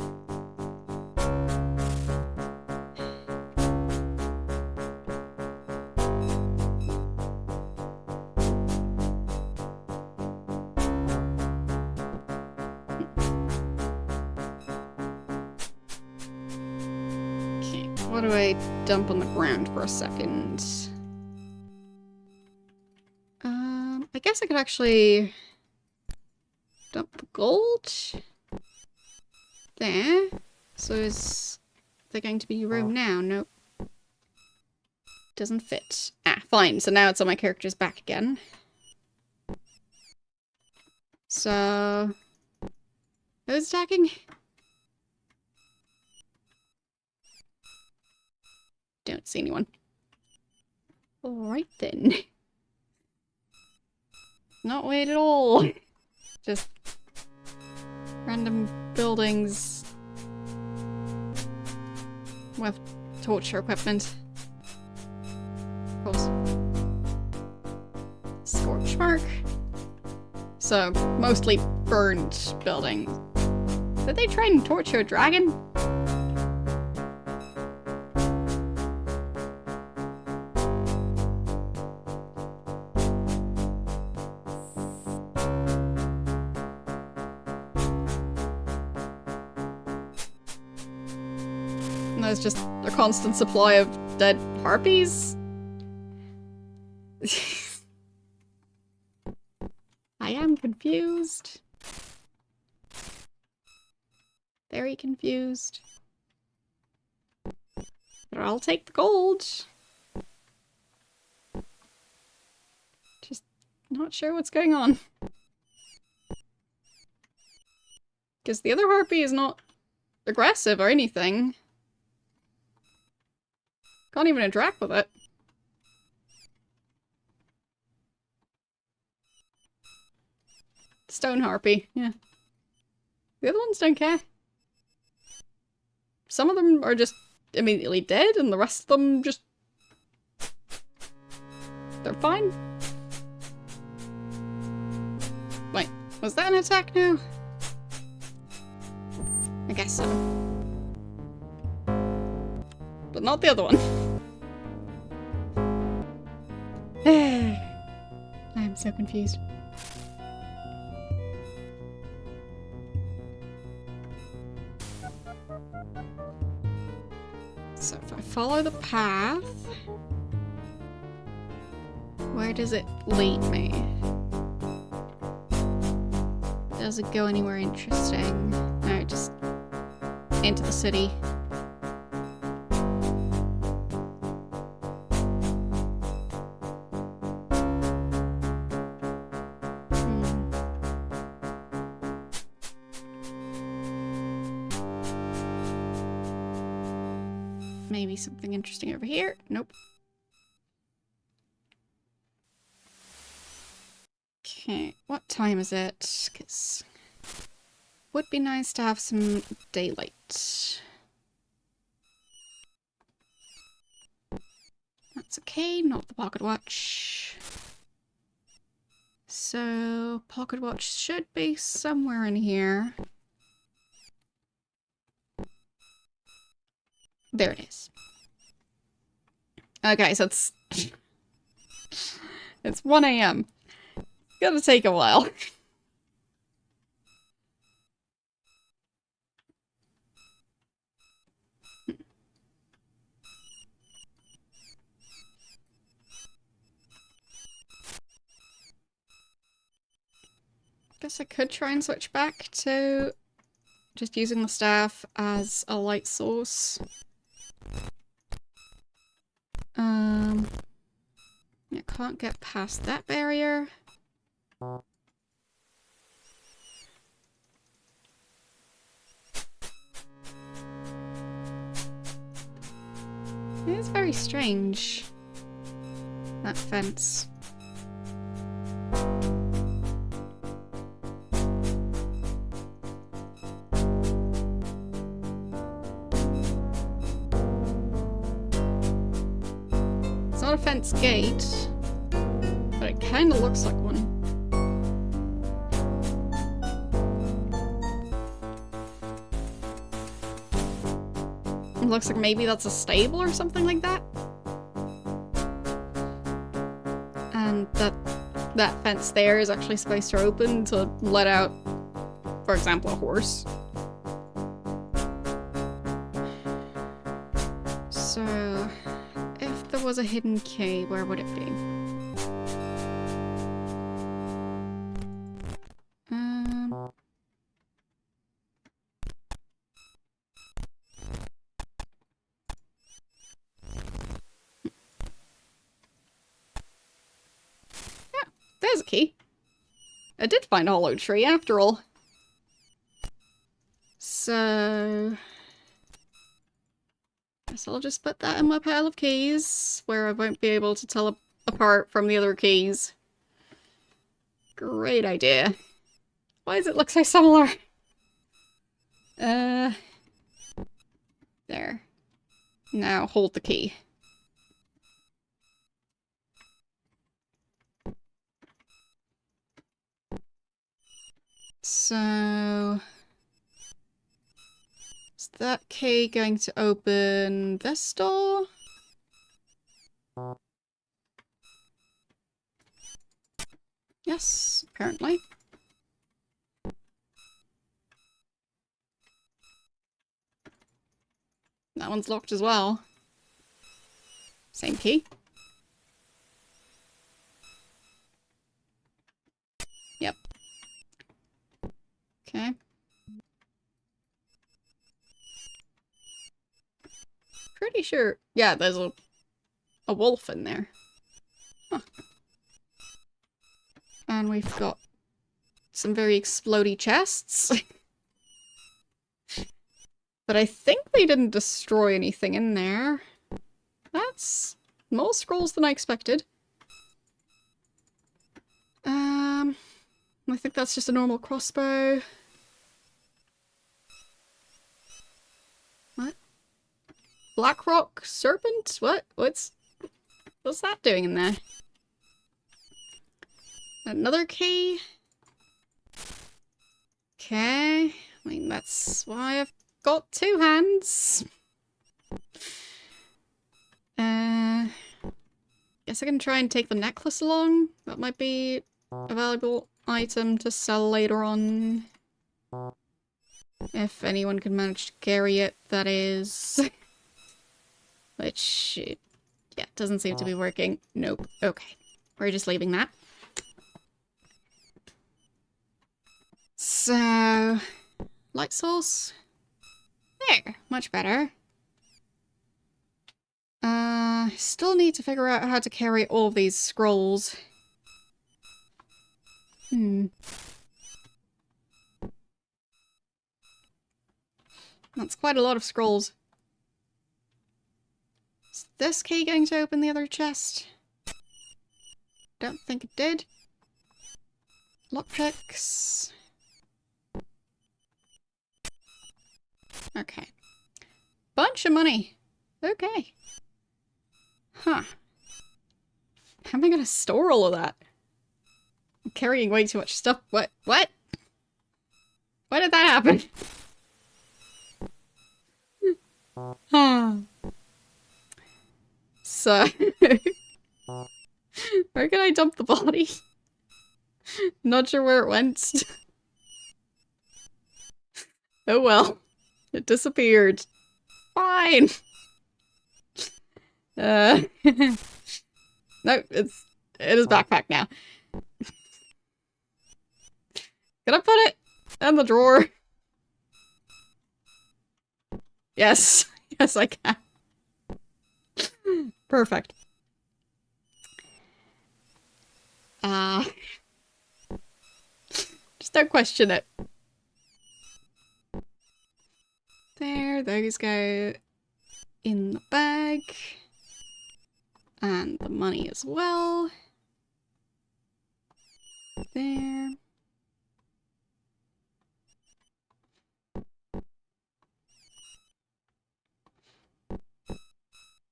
what do I dump on the ground for a second? I guess I could actually dump the gold there. So is there going to be room now? Nope. Doesn't fit. Ah, fine. So now it's on my character's back again. So who's attacking? Don't see anyone. Alright then. Not wait at all. Just random buildings with torture equipment. Of course. Scorch mark. So, mostly burned buildings. Did they try and torture a dragon? And there's just a constant supply of dead harpies? I am confused. Very confused. But I'll take the gold. Just not sure what's going on. Because the other harpy is not aggressive or anything. Can't even interact with it. Stone harpy, yeah. The other ones don't care. Some of them are just immediately dead, and the rest of them just... they're fine. Wait, was that an attack now? I guess so. But not the other one. I am so confused. So if I follow the path, where does it lead me? Does it go anywhere interesting? No, just into the city. Maybe something interesting over here. Nope. Okay, what time is it? Because would be nice to have some daylight. That's okay, not the pocket watch. So, pocket watch should be somewhere in here. There it is. Okay, so it's... it's 1 AM. Gonna take a while. Guess I could try and switch back to just using the staff as a light source. I can't get past that barrier. It is very strange, that fence. It's not a fence gate, but it kind of looks like one. It looks like maybe that's a stable or something like that. And that fence there is actually supposed to open to let out, for example, a horse. was a hidden key, where would it be? Yeah, there's a key. I did find a hollow tree after all. So... guess I'll just put that in my pile of keys, where I won't be able to tell apart from the other keys. Great idea. Why does it look so similar? There. Now hold the key. So... is that key going to open this door? Yes, apparently. That one's locked as well. Same key. Yep. Okay. Pretty sure. Yeah, there's a wolf in there. Huh. And we've got some very explodey chests. But I think they didn't destroy anything in there. That's more scrolls than I expected. I think that's just a normal crossbow. What? Blackrock Serpent? What? What's that doing in there? Another key? Okay. I mean, that's why I've got two hands. Guess I can try and take the necklace along. That might be a valuable item to sell later on. If anyone can manage to carry it, that is. Which, yeah, doesn't seem to be working. Nope. Okay. We're just leaving that. So, light source. There, much better. Still need to figure out how to carry all of these scrolls. That's quite a lot of scrolls. Is this key going to open the other chest? Don't think it did. Lockpicks. Okay. Bunch of money. Okay. Huh. How am I gonna store all of that? I'm carrying way too much stuff. What? What? Why did that happen? Huh. So... where can I dump the body? Not sure where it went. Oh well. It disappeared. Fine. No, it's in his backpack now. Can I put it in the drawer? Yes. Yes, I can. Perfect. Just don't question it. There, those go in the bag. And the money as well. There.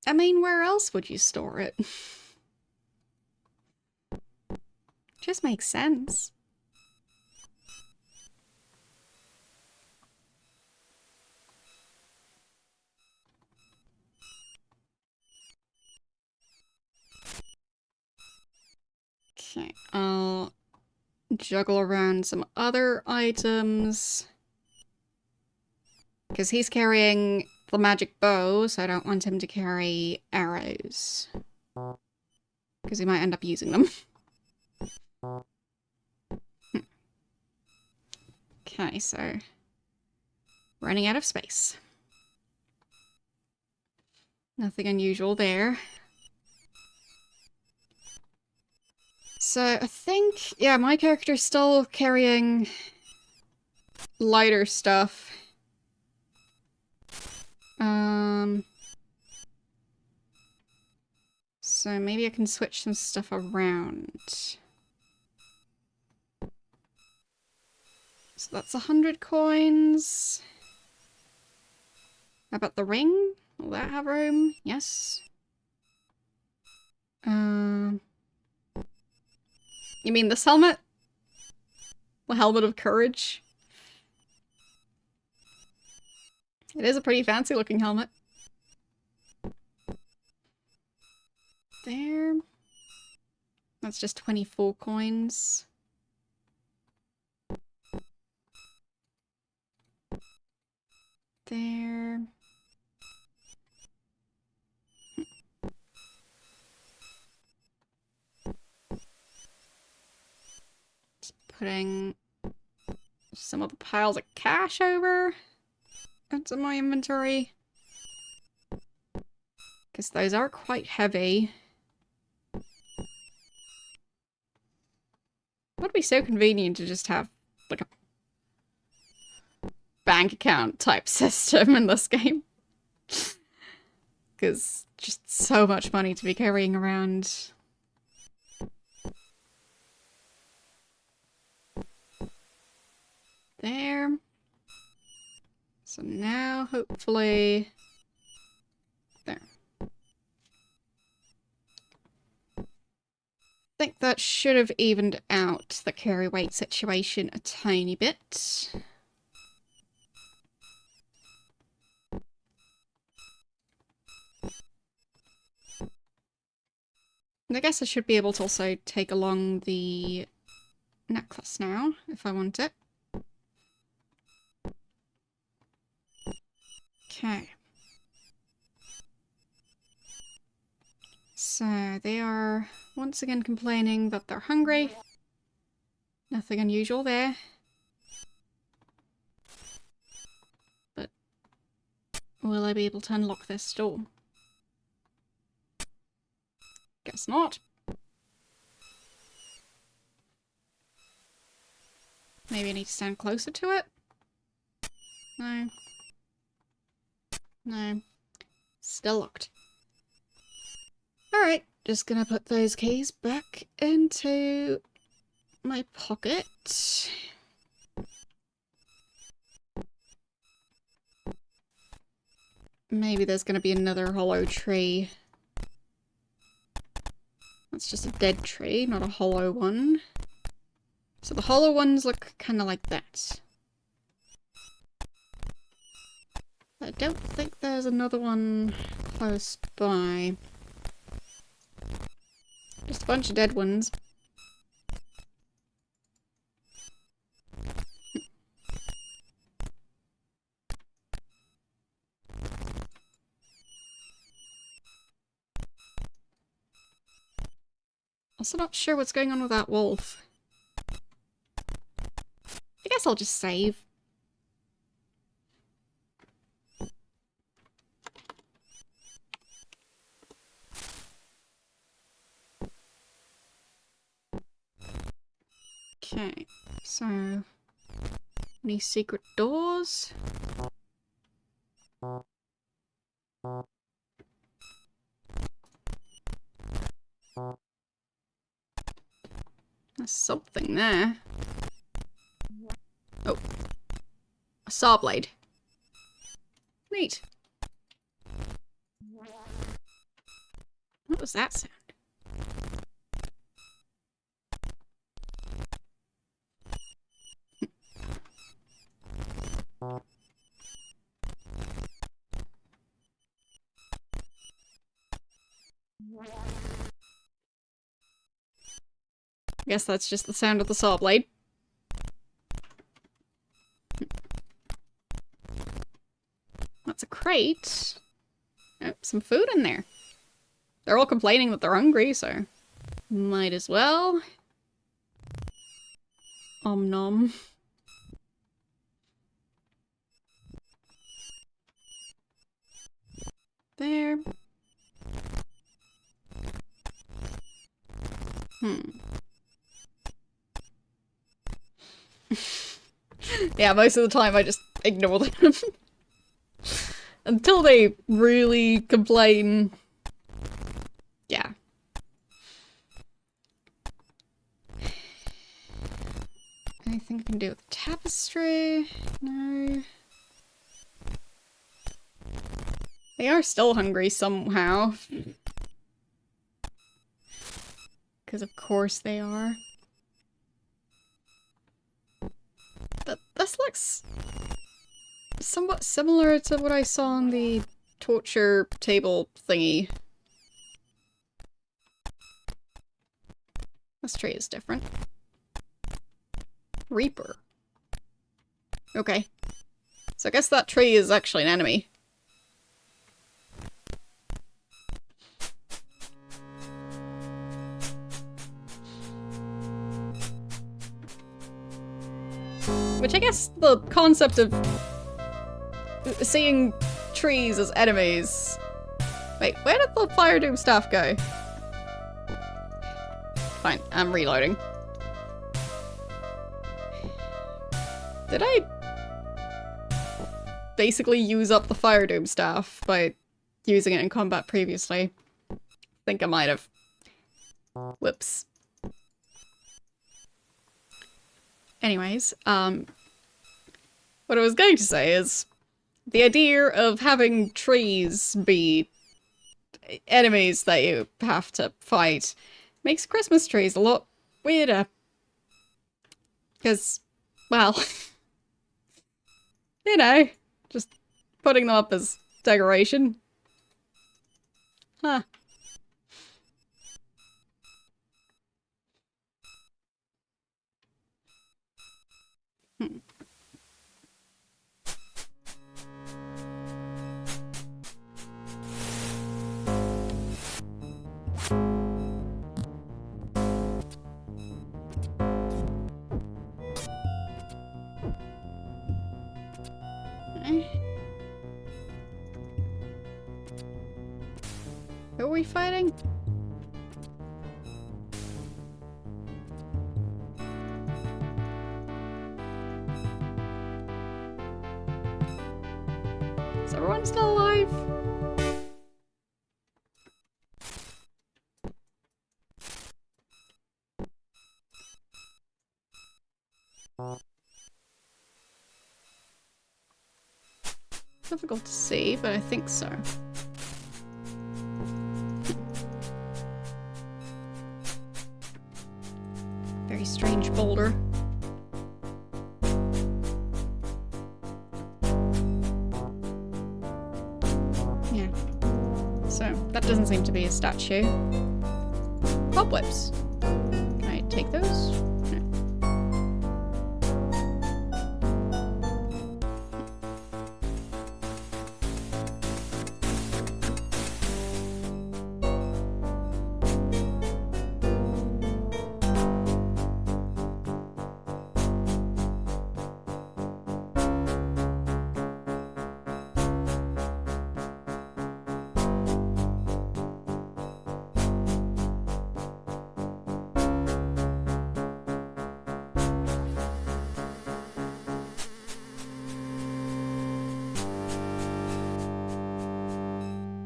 I mean, where else would you store it? Just makes sense. Okay, I'll juggle around some other items. Because he's carrying the magic bow, so I don't want him to carry arrows. Because he might end up using them. Okay, so... running out of space. Nothing unusual there. So, I think... yeah, my character's still carrying... lighter stuff. So maybe I can switch some stuff around. So that's 100 coins. How about the ring? Will that have room? Yes. You mean this helmet? The helmet of courage? It is a pretty fancy looking helmet. There. That's just 24 coins. There. Just putting some of the piles of cash over into my inventory. Because those are quite heavy. It would be so convenient to just have, like, a bank account type system in this game. Because just so much money to be carrying around. There. So now, hopefully... there. I think that should have evened out the carry weight situation a tiny bit. And I guess I should be able to also take along the necklace now, if I want it. Okay. So they are once again complaining that they're hungry. Nothing unusual there. But will I be able to unlock this door? Guess not. Maybe I need to stand closer to it? No. No. Still locked. Alright, just gonna put those keys back into my pocket. Maybe there's gonna be another hollow tree. That's just a dead tree, not a hollow one. So the hollow ones look kinda like that. I don't think there's another one close by. Just a bunch of dead ones. Also not sure what's going on with that wolf. I guess I'll just save. Okay, so any secret doors? There's something there. Oh, a saw blade. Neat. What was that sound? I guess that's just the sound of the saw blade. That's a crate. Oh, some food in there. they're all complaining that they're hungry, so might as well. Om nom. There. Yeah, most of the time I just ignore them. Until they really complain. Yeah. Anything I can do with the tapestry? No. They are still hungry somehow. Because of course they are. But this looks somewhat similar to what I saw on the torture table thingy. This tree is different. Reaper. Okay. So I guess that tree is actually an enemy. Which I guess the concept of seeing trees as enemies... Wait, where did the Fire Doom staff go? Fine, I'm reloading. Did I basically use up the Fire Doom staff by using it in combat previously? I think I might have. Whoops. Anyways, what I was going to say is the idea of having trees be enemies that you have to fight makes Christmas trees a lot weirder. Because, well, you know, just putting them up as decoration. Huh. Who are we fighting? Is everyone still alive? Difficult to see, but I think so. Very strange boulder. Yeah. So, that doesn't seem to be a statue. Cobwebs. Can I take those? No.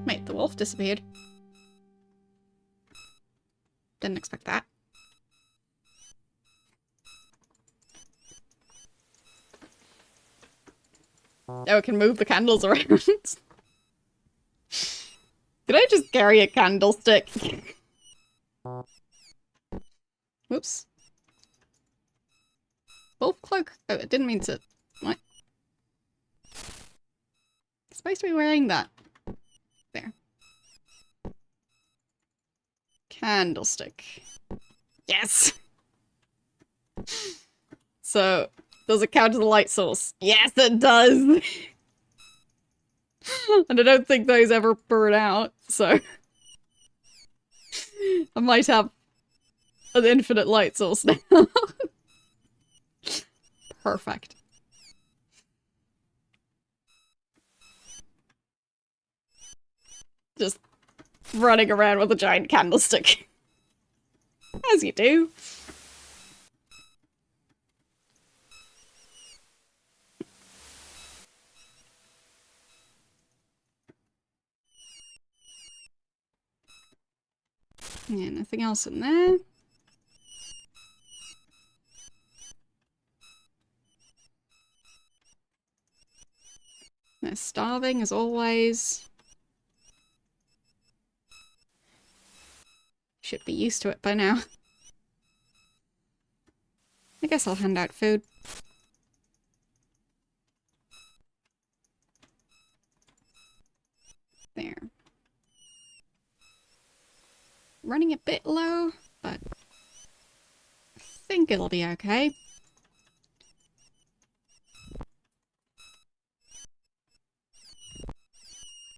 Wait, the wolf disappeared. Didn't expect that. Oh, it can move the candles around. Did I just carry a candlestick? Whoops. Wolf cloak? Oh, I didn't mean to... What? I'm supposed to be wearing that. There. Candlestick. Yes! So, does it count as a light source? Yes, it does! And I don't think those ever burn out, so... I might have an infinite light source now. Perfect. Just running around with a giant candlestick. As you do. Yeah, nothing else in there. They're starving as always. Should be used to it by now. I guess I'll hand out food. There. Running a bit low, but I think it'll be okay.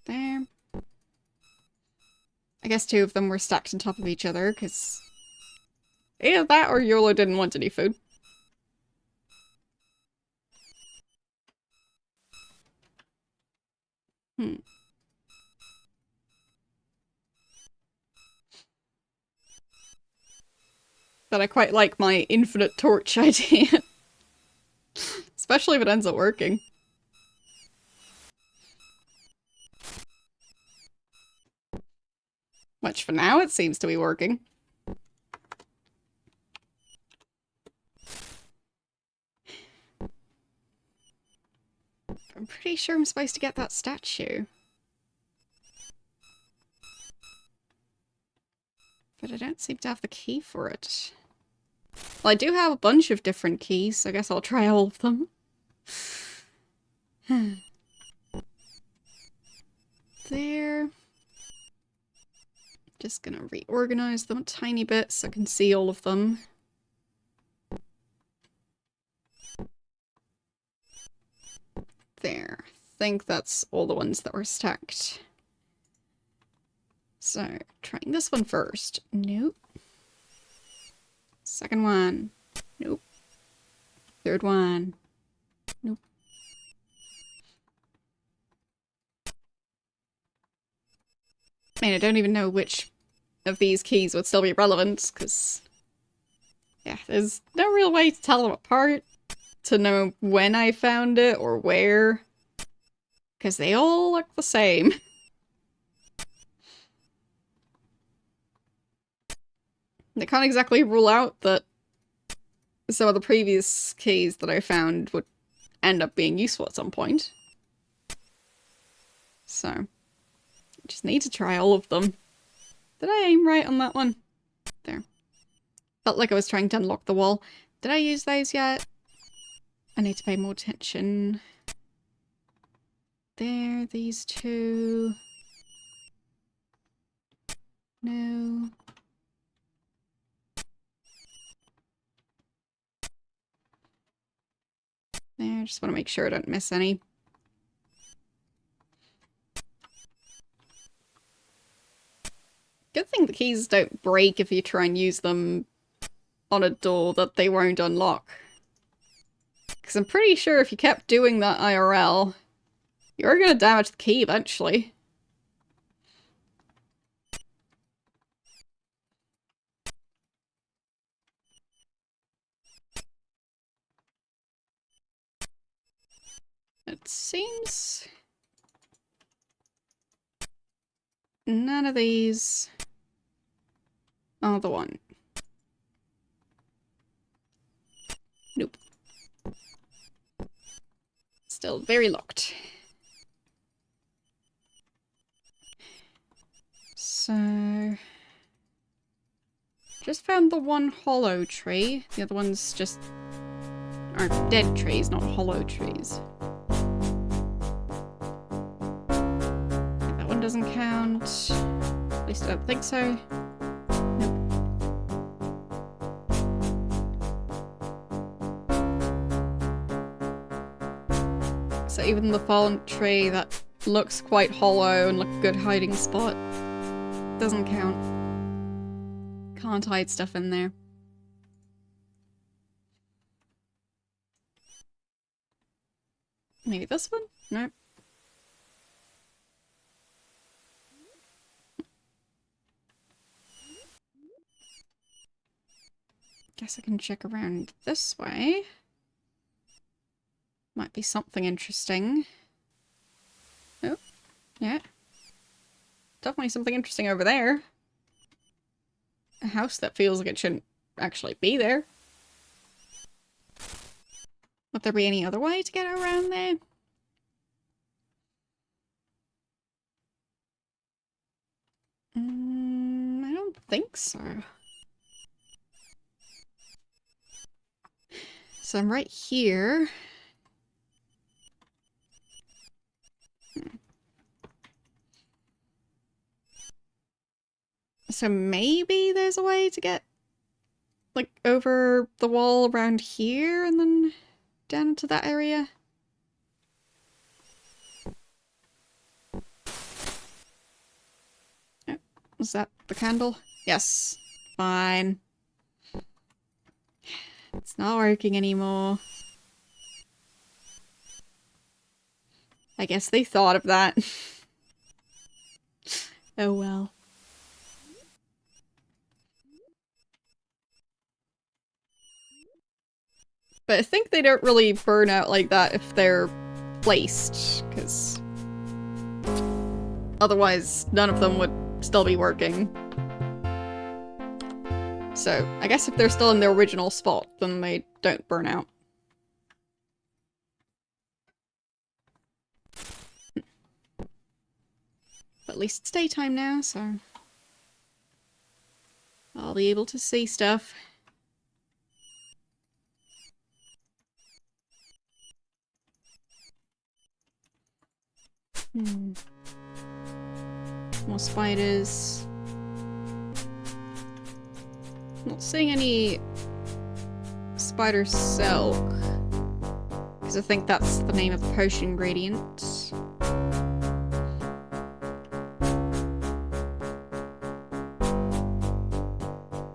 There. I guess two of them were stacked on top of each other, because either that or YOLO didn't want any food. But I quite like my infinite torch idea. Especially if it ends up working. Which for now it seems to be working. I'm pretty sure I'm supposed to get that statue. But I don't seem to have the key for it. Well, I do have a bunch of different keys, so I guess I'll try all of them. There. Just gonna reorganize them a tiny bit so I can see all of them. There. I think that's all the ones that were stacked. So, trying this one first. Nope. Second one. Nope. Third one. Nope. Man, I don't even know which of these keys would still be relevant, because yeah, there's no real way to tell them apart, to know when I found it or where, because they all look the same. They can't exactly rule out that some of the previous keys that I found would end up being useful at some point. So, I just need to try all of them. Did I aim right on that one? There. Felt like I was trying to unlock the wall. Did I use those yet? I need to pay more attention. There, these two. No. There, just want to make sure I don't miss any. Good thing the keys don't break if you try and use them on a door that they won't unlock. Because I'm pretty sure if you kept doing that IRL, you're going to damage the key eventually. It seems none of these are the one. Nope. Still very locked. So, just found the one hollow tree. The other ones just are dead trees, not hollow trees. That one doesn't count. At least I don't think so. Nope. So even the fallen tree that looks quite hollow and like a good hiding spot doesn't count. can't hide stuff in there. Maybe this one? Nope. Guess I can check around this way. Might be something interesting. Oh, yeah. Definitely something interesting over there. A house that feels like it shouldn't actually be there. Would there be any other way to get around there? I don't think so. So I'm right here. So maybe there's a way to get, like, over the wall around here and then down to that area? Oh, was that the candle? Yes. Fine. It's not working anymore. I guess they thought of that. Oh well. But I think they don't really burn out like that if they're placed, because otherwise none of them would still be working. So I guess if they're still in their original spot, then they don't burn out. But at least it's daytime now, so I'll be able to see stuff. More spiders. Not seeing any spider silk, because I think that's the name of the potion ingredient.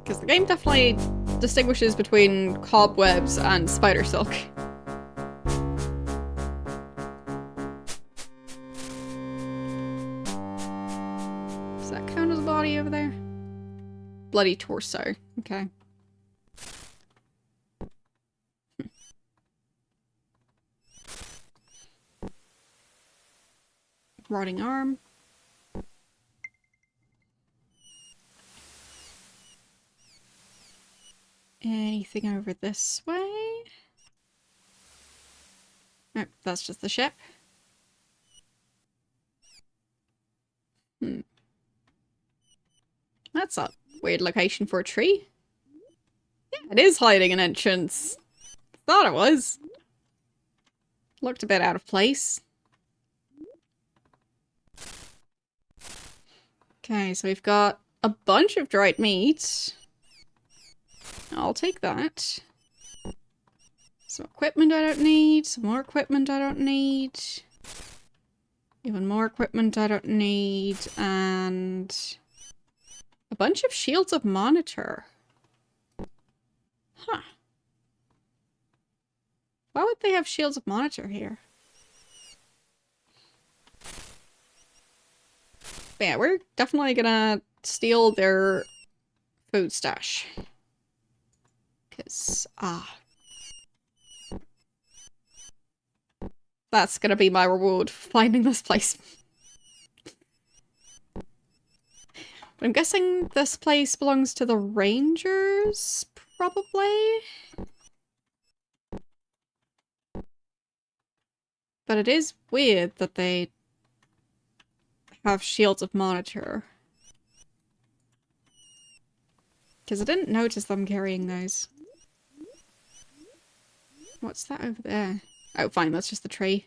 Because the game definitely distinguishes between cobwebs and spider silk. Does that count as a body over there? Bloody torso. Okay. Rotting arm. Anything over this way? Nope, that's just the ship. That's a weird location for a tree. Yeah, it is hiding an entrance. Thought it was. Looked a bit out of place. Okay, so we've got a bunch of dried meat. I'll take that. Some equipment I don't need. Some more equipment I don't need. Even more equipment I don't need. And a bunch of shields of monitor. Huh. Why would they have shields of monitor here? But yeah, we're definitely gonna steal their food stash. Because, that's gonna be my reward for finding this place. I'm guessing this place belongs to the Rangers, probably? But it is weird that they have shields of monitor. Because I didn't notice them carrying those. What's that over there? Oh, fine, that's just the tree.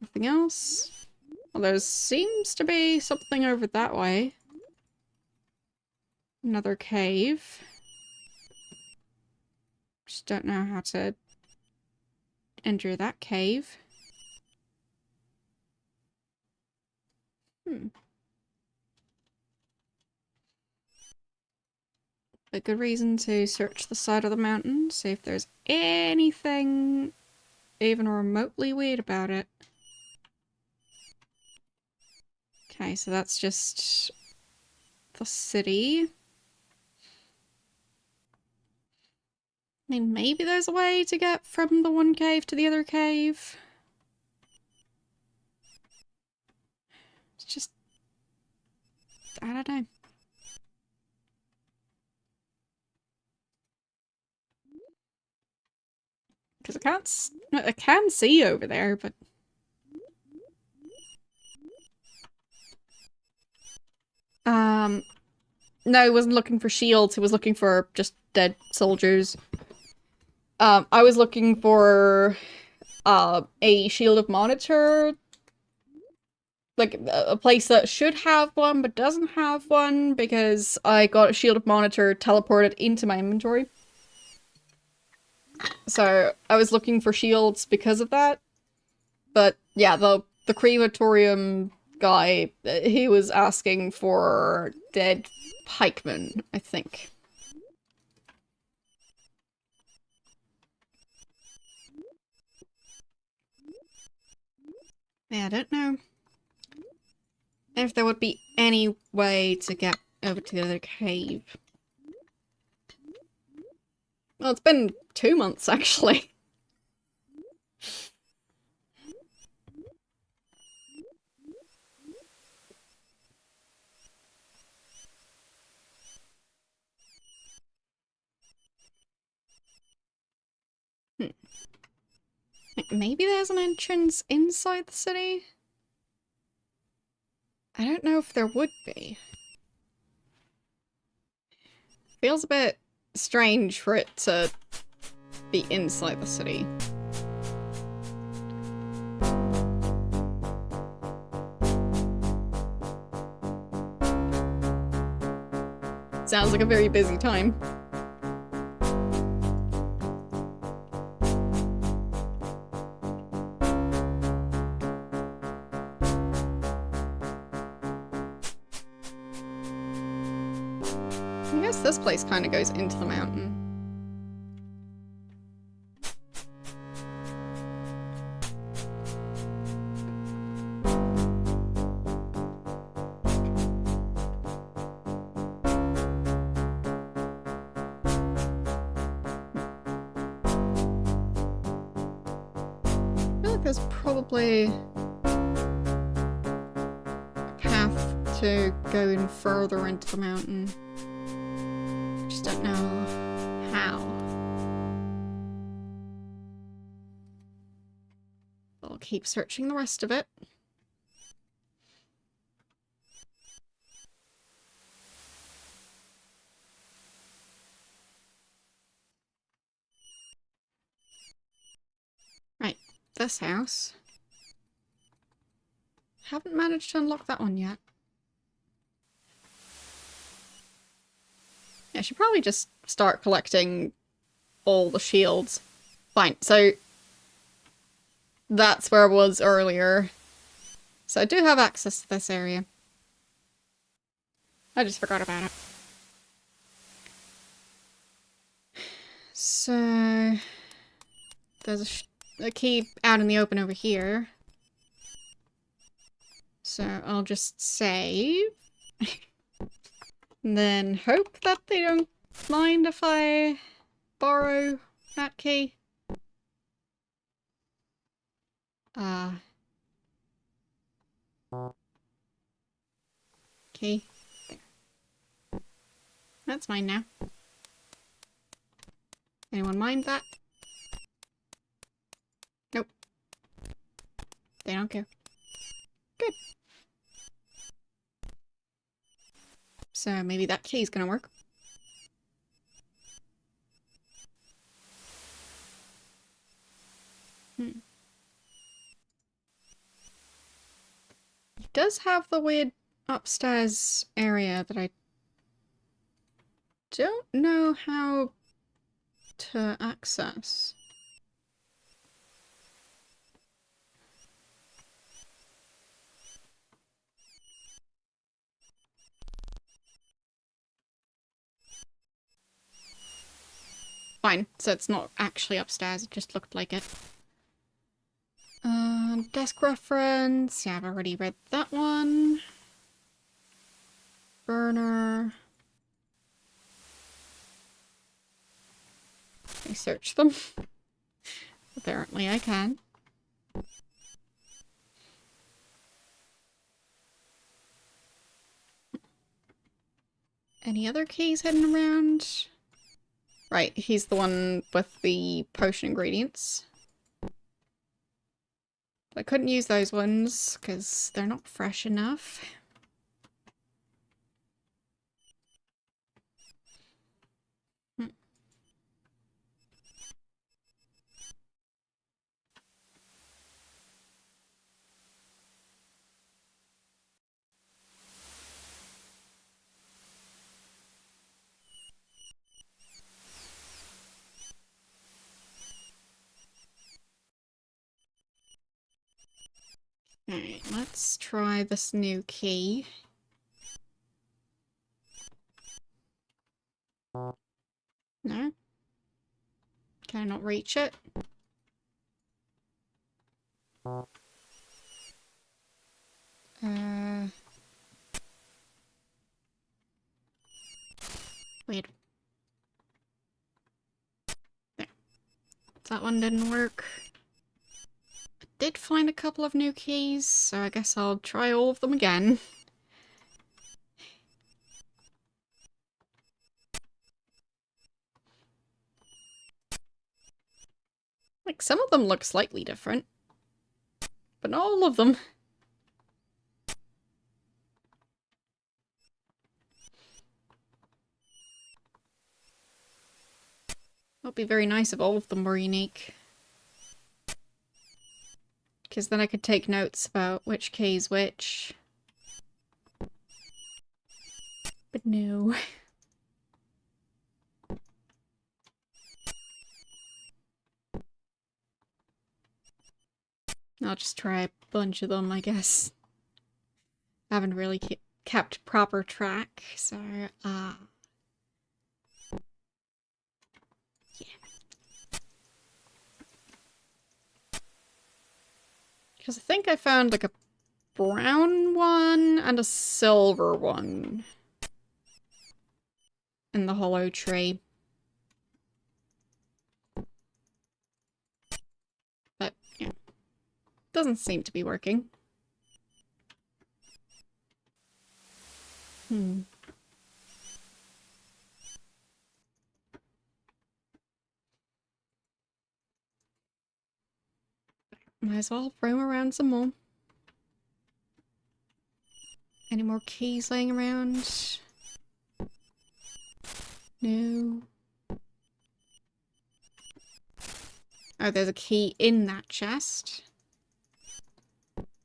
Nothing else? Well, there seems to be something over that way. Another cave. Just don't know how to enter that cave. a good reason to search the side of the mountain, see if there's anything even remotely weird about it. Okay, so that's just the city. I mean, maybe there's a way to get from the one cave to the other cave. It's just... I don't know. Because I can see over there, but... No, he wasn't looking for shields, he was looking for just dead soldiers. I was looking for a shield of monitor, like a place that should have one but doesn't have one, because I got a shield of monitor teleported into my inventory. So I was looking for shields because of that. But yeah, the crematorium guy, he was asking for dead pikemen, I think. Yeah, I don't know if there would be any way to get over to the other cave. Well, it's been 2 months, actually. Maybe there's an entrance inside the city? I don't know if there would be. Feels a bit strange for it to be inside the city. Sounds like a very busy time. I guess this place kind of goes into the mountain. I feel like there's probably a path to going further into the mountain. Just don't know how. I'll keep searching the rest of it. Right, this house. Haven't managed to unlock that one yet. Yeah, I should probably just start collecting all the shields. Fine, so that's where I was earlier. So I do have access to this area. I just forgot about it. So there's a key out in the open over here. So I'll just save. And then hope that they don't mind if I borrow that key. Key. There. That's mine now. Anyone mind that? Nope. They don't care. Good. So maybe that key's gonna work. It does have the weird upstairs area that I don't know how to access. fine. So it's not actually upstairs, it just looked like it. Desk reference. Yeah, I've already read that one. Burner. Can I search them? Apparently I can. Any other keys hidden around? Right, he's the one with the potion ingredients. I couldn't use those ones because they're not fresh enough. Alright, let's try this new key. No? Can I not reach it? Weird. There. That one didn't work. I did find a couple of new keys, so I guess I'll try all of them again. Like, some of them look slightly different. But not all of them. It would be very nice if all of them were unique. Because then I could take notes about which key is which. But no. I'll just try a bunch of them, I guess. I haven't really kept proper track, so, yeah. Because I think I found, like, a brown one and a silver one in the hollow tree. But, yeah. Doesn't seem to be working. Might as well roam around some more. Any more keys laying around? No. Oh, there's a key in that chest.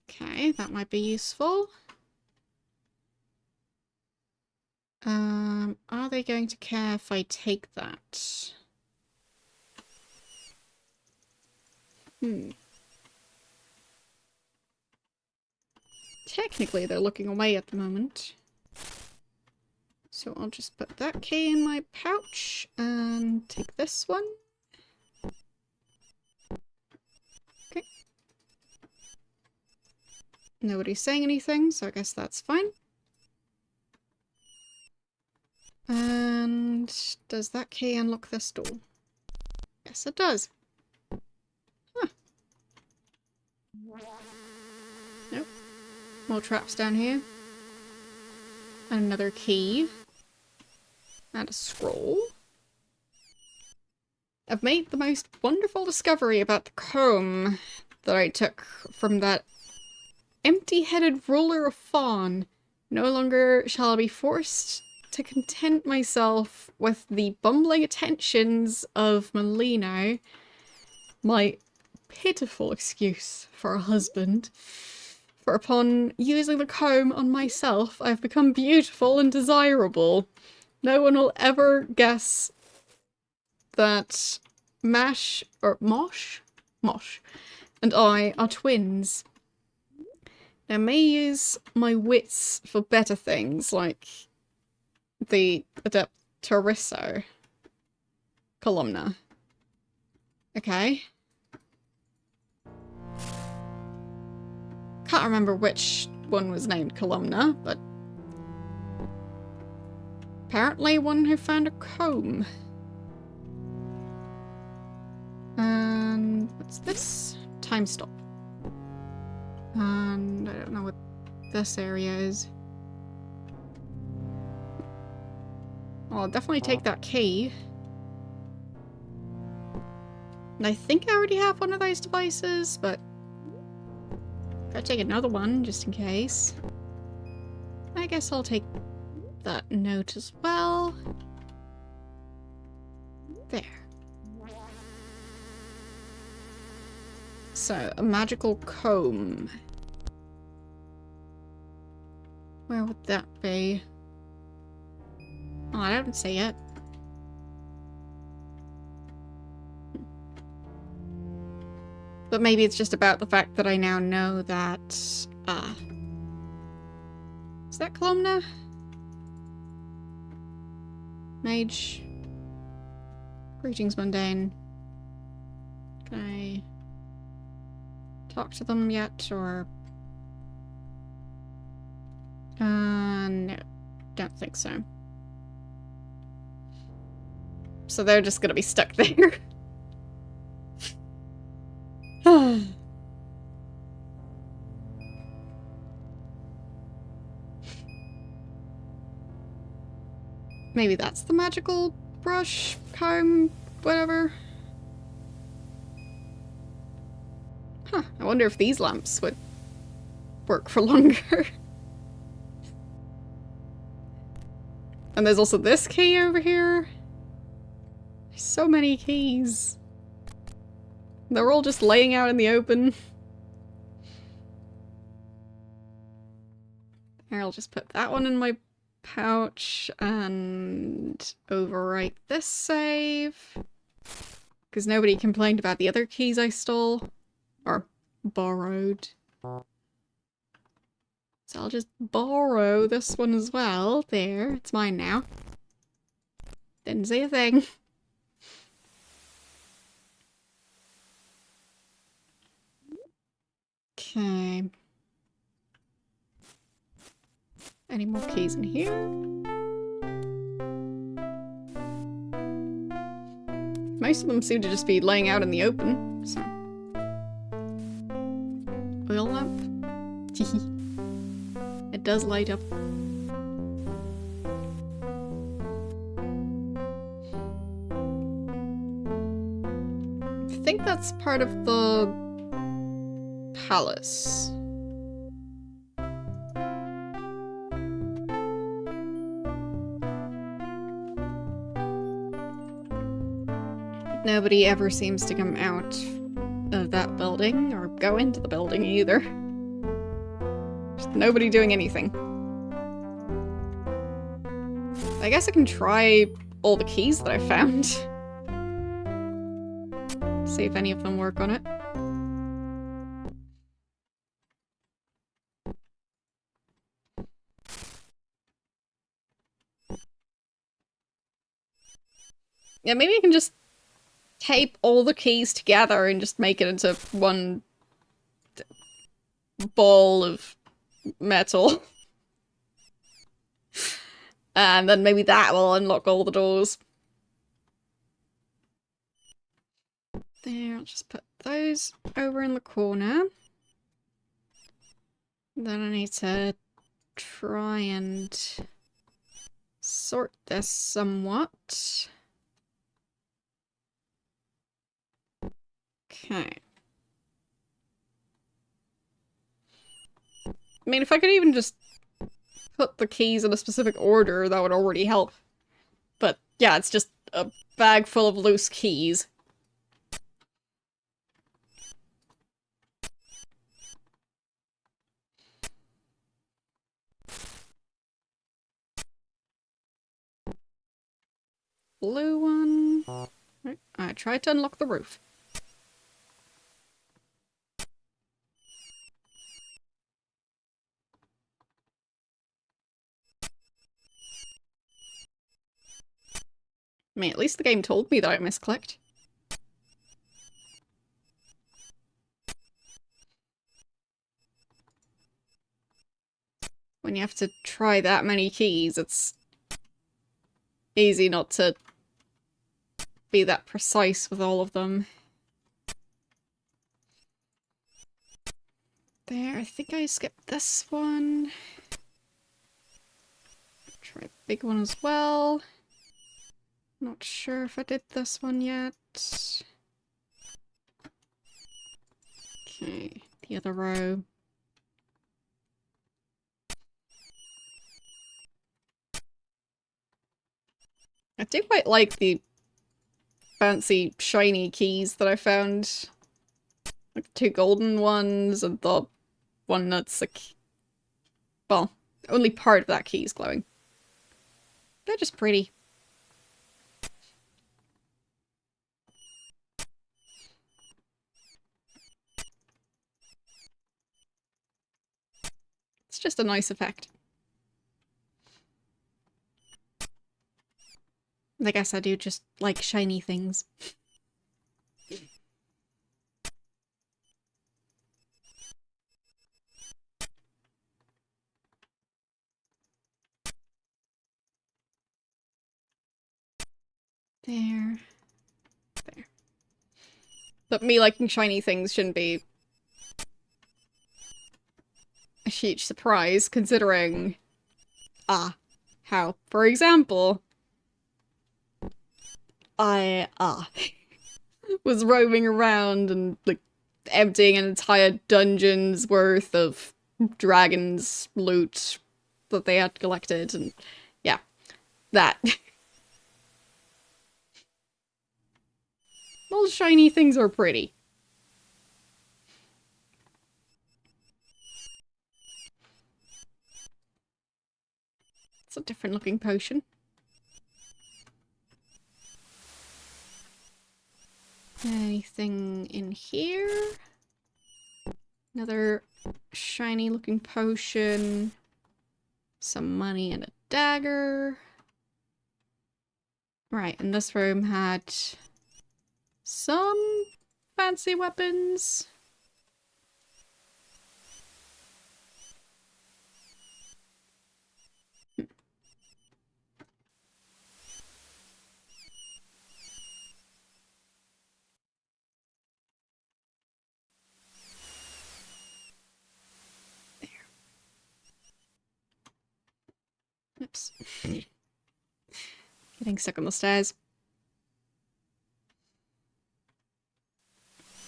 Okay, that might be useful. Are they going to care if I take that? Technically, they're looking away at the moment. So I'll just put that key in my pouch and take this one. Okay. Nobody's saying anything, so I guess that's fine. And does that key unlock this door? Yes, it does. Huh. Nope. More traps down here. And another key. And a scroll. I've made the most wonderful discovery about the comb that I took from that empty-headed ruler of Fawn. No longer shall I be forced to content myself with the bumbling attentions of Molino, my pitiful excuse for a husband. For upon using the comb on myself, I have become beautiful and desirable. No one will ever guess that Mosh and I are twins. I may use my wits for better things, like the Adeptorisso. columna. Okay. Can't remember which one was named columna, but apparently one who found a comb. And what's this? Time stop. And I don't know what this area is. Well, I'll definitely take that key. And I think I already have one of those devices, but gotta take another one just in case. I guess I'll take that note as well. There. So, a magical comb. Where would that be? Oh, I don't see it. But maybe it's just about the fact that I now know that... Is that columna? Mage. Greetings, mundane. Can I talk to them yet, or... no. Don't think so. So they're just gonna be stuck there. Maybe that's the magical brush, comb, whatever. Huh, I wonder if these lamps would work for longer. And there's also this key over here. There's so many keys. They're all just laying out in the open. Here, I'll just put that one in my pouch and overwrite this save. Because nobody complained about the other keys I stole. Or borrowed. So I'll just borrow this one as well. There, it's mine now. Didn't say a thing. Okay. Any more keys in here? Most of them seem to just be laying out in the open, so. Oil lamp? It does light up. I think that's part of the palace. Nobody ever seems to come out of that building, or go into the building either. Just nobody doing anything. I guess I can try all the keys that I found. See if any of them work on it. Yeah, maybe I can just tape all the keys together and just make it into one ball of metal. And then maybe that will unlock all the doors. There, I'll just put those over in the corner. Then I need to try and sort this somewhat. Okay. I mean, if I could even just put the keys in a specific order, that would already help. But yeah, it's just a bag full of loose keys. Blue one. Right, I tried to unlock the roof. I mean, at least the game told me that I misclicked. When you have to try that many keys, it's easy not to be that precise with all of them. There, I think I skipped this one. Try the big one as well. Not sure if I did this one yet. Okay, the other row. I do quite like the fancy shiny keys that I found. Like the 2 golden ones and the one that's like... Well, only part of that key is glowing. They're just pretty. It's just a nice effect. I guess I do just like shiny things. There. There. But me liking shiny things shouldn't be a huge surprise, considering... how, for example... I, was roaming around and, like, emptying an entire dungeon's worth of dragons' loot that they had collected, and yeah, that. Those shiny things are pretty. It's a different looking potion. Anything in here? Another shiny looking potion. Some money and a dagger. Right, and this room had some fancy weapons. Oops. Getting stuck on the stairs.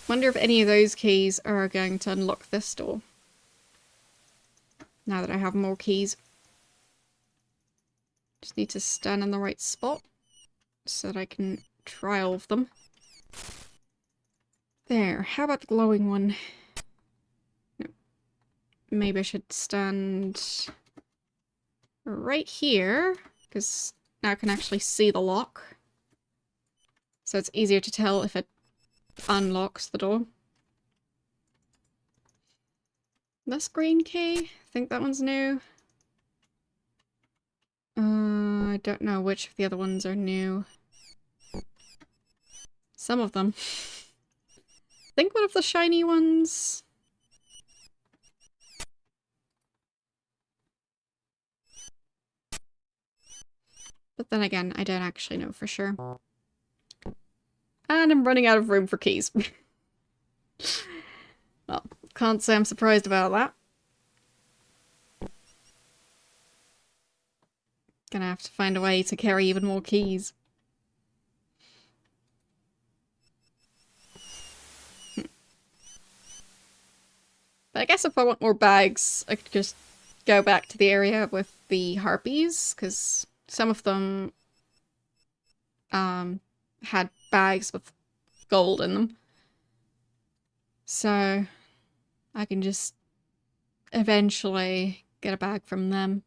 Wonder if any of those keys are going to unlock this door. Now that I have more keys. Just need to stand in the right spot so that I can try all of them. There, how about the glowing one? No. Maybe I should stand right here, because now I can actually see the lock. So it's easier to tell if it unlocks the door. This green key? I think that one's new. I don't know which of the other ones are new. Some of them. I think one of the shiny ones. But then again, I don't actually know for sure. And I'm running out of room for keys. Well, can't say I'm surprised about that. Gonna have to find a way to carry even more keys. But I guess if I want more bags, I could just go back to the area with the harpies, because some of them had bags with gold in them. So I can just eventually get a bag from them.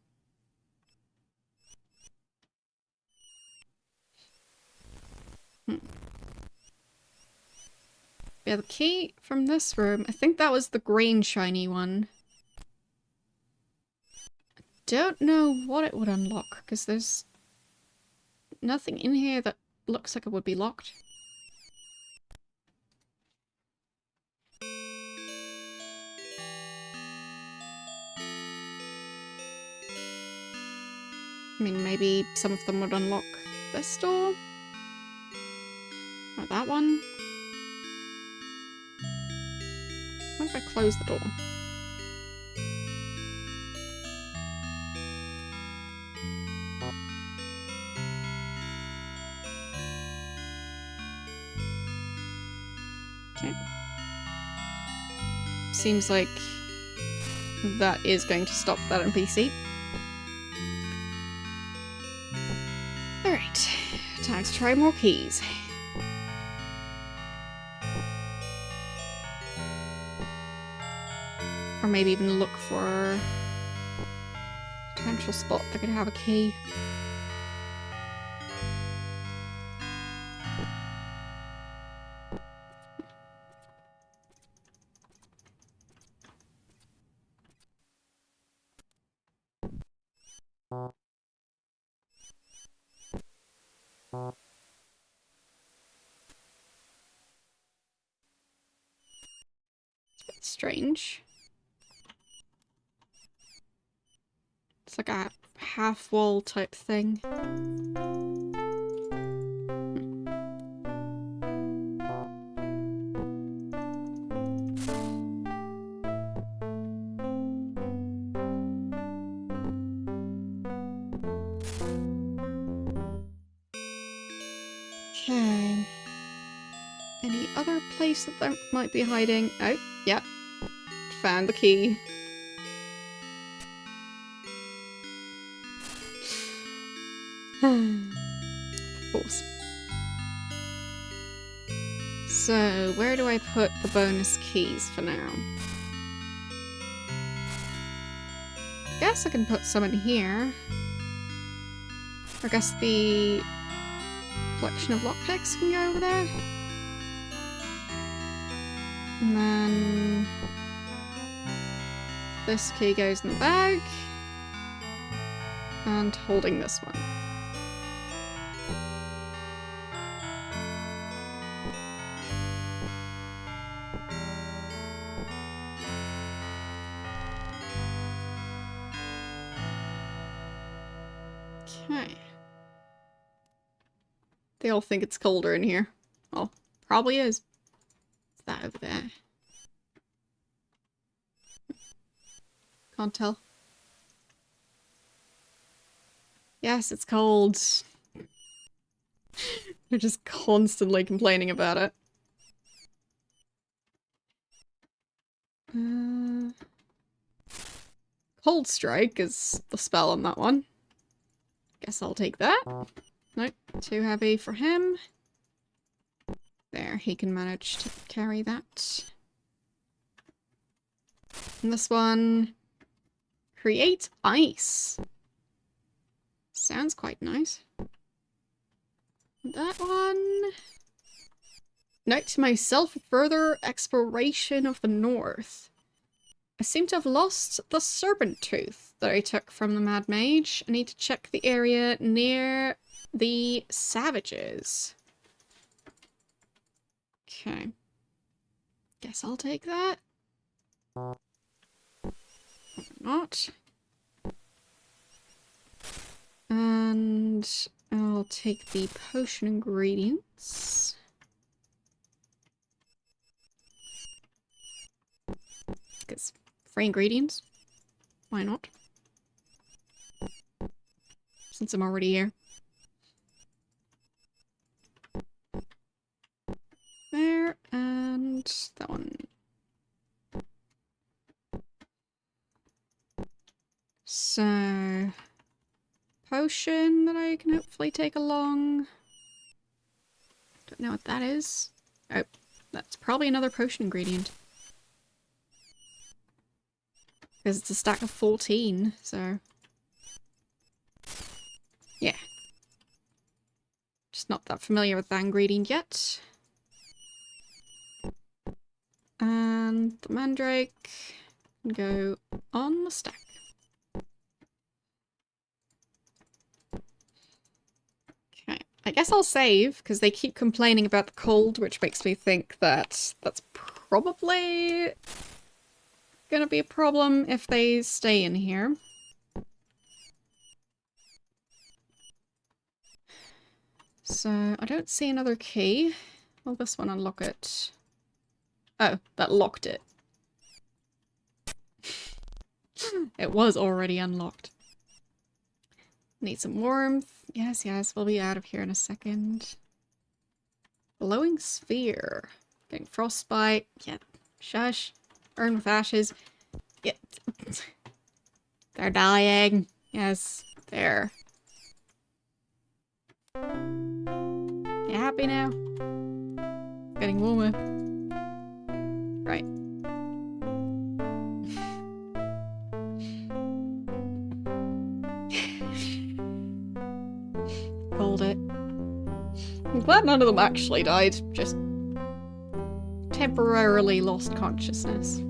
Yeah, the key from this room, I think that was the green shiny one. Don't know what it would unlock, because there's nothing in here that looks like it would be locked. I mean, maybe some of them would unlock this door? Or that one? What if I close the door? Okay. Seems like that is going to stop that NPC. Alright, time to try more keys. Or maybe even look for a potential spot that could have a key. Strange. It's like a half-wall type thing. Okay. Any other place that they might be hiding? Oh, yep. Found the key. Of course. So, where do I put the bonus keys for now? I guess I can put some in here. I guess the collection of lockpicks can go over there. And then this key goes in the bag. And holding this one. Okay. They all think it's colder in here. Well, probably is. What's that over there? Can't tell. Yes, it's cold. They're just constantly complaining about it. Cold Strike is the spell on that one. Guess I'll take that. Nope, too heavy for him. There, he can manage to carry that. And this one... Create ice. Sounds quite nice. That one... Note to myself, further exploration of the north. I seem to have lost the Serpent tooth that I took from the Mad Mage. I need to check the area near the savages. Okay. Guess I'll take that. Or not. And I'll take the potion ingredients. Because free ingredients. Why not? Since I'm already here. There, and that one. So, potion that I can hopefully take along. Don't know what that is. Oh, that's probably another potion ingredient. Because it's a stack of 14, so... Yeah. Just not that familiar with that ingredient yet. And the mandrake can go on the stack. Okay, I guess I'll save, because they keep complaining about the cold, which makes me think that that's probably gonna be a problem if they stay in here. So, I don't see another key. Will this one unlock it? Oh, that locked it. It was already unlocked. Need some warmth. Yes, yes, we'll be out of here in a second. Glowing sphere. Getting frostbite. Yeah, shush. Burn with ashes. Yeah. They're dying. Yes, there. You happy now? Getting warmer. Right. Hold it. I'm glad none of them actually died. Just temporarily lost consciousness.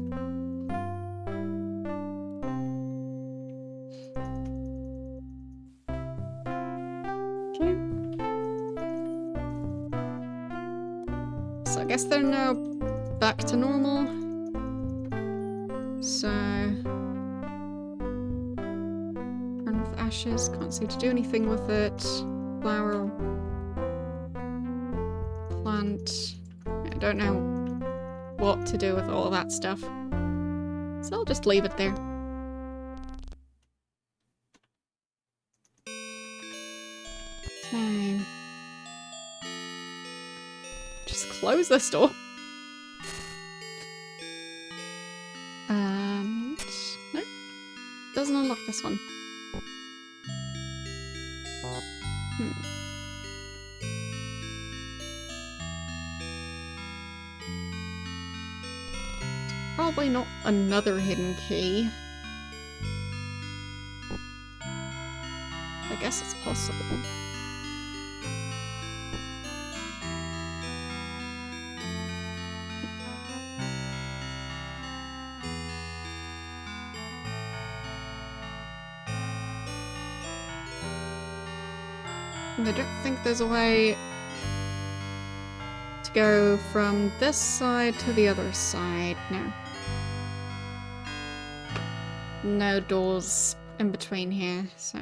Okay. So I guess they're now back to normal. So... burn with ashes. Can't seem to do anything with it. Flower. Plant. I don't know what to do with all of that stuff. So I'll just leave it there. Okay. Just close this door. And... nope. Doesn't unlock this one. Probably not another hidden key. I guess it's possible. And I don't think there's a way to go from this side to the other side. No. No doors in between here, so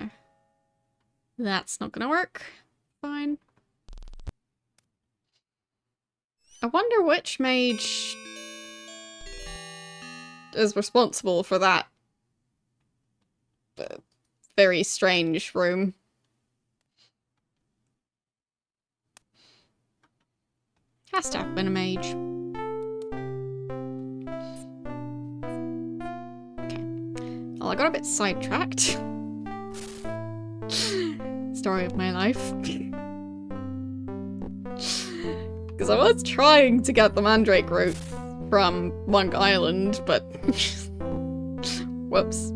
that's not gonna work. Fine. I wonder which mage is responsible for that very strange room. Has to have been a mage. Well, I got a bit sidetracked. Story of my life. Because I was trying to get the Mandrake route from Monk Island, but... whoops.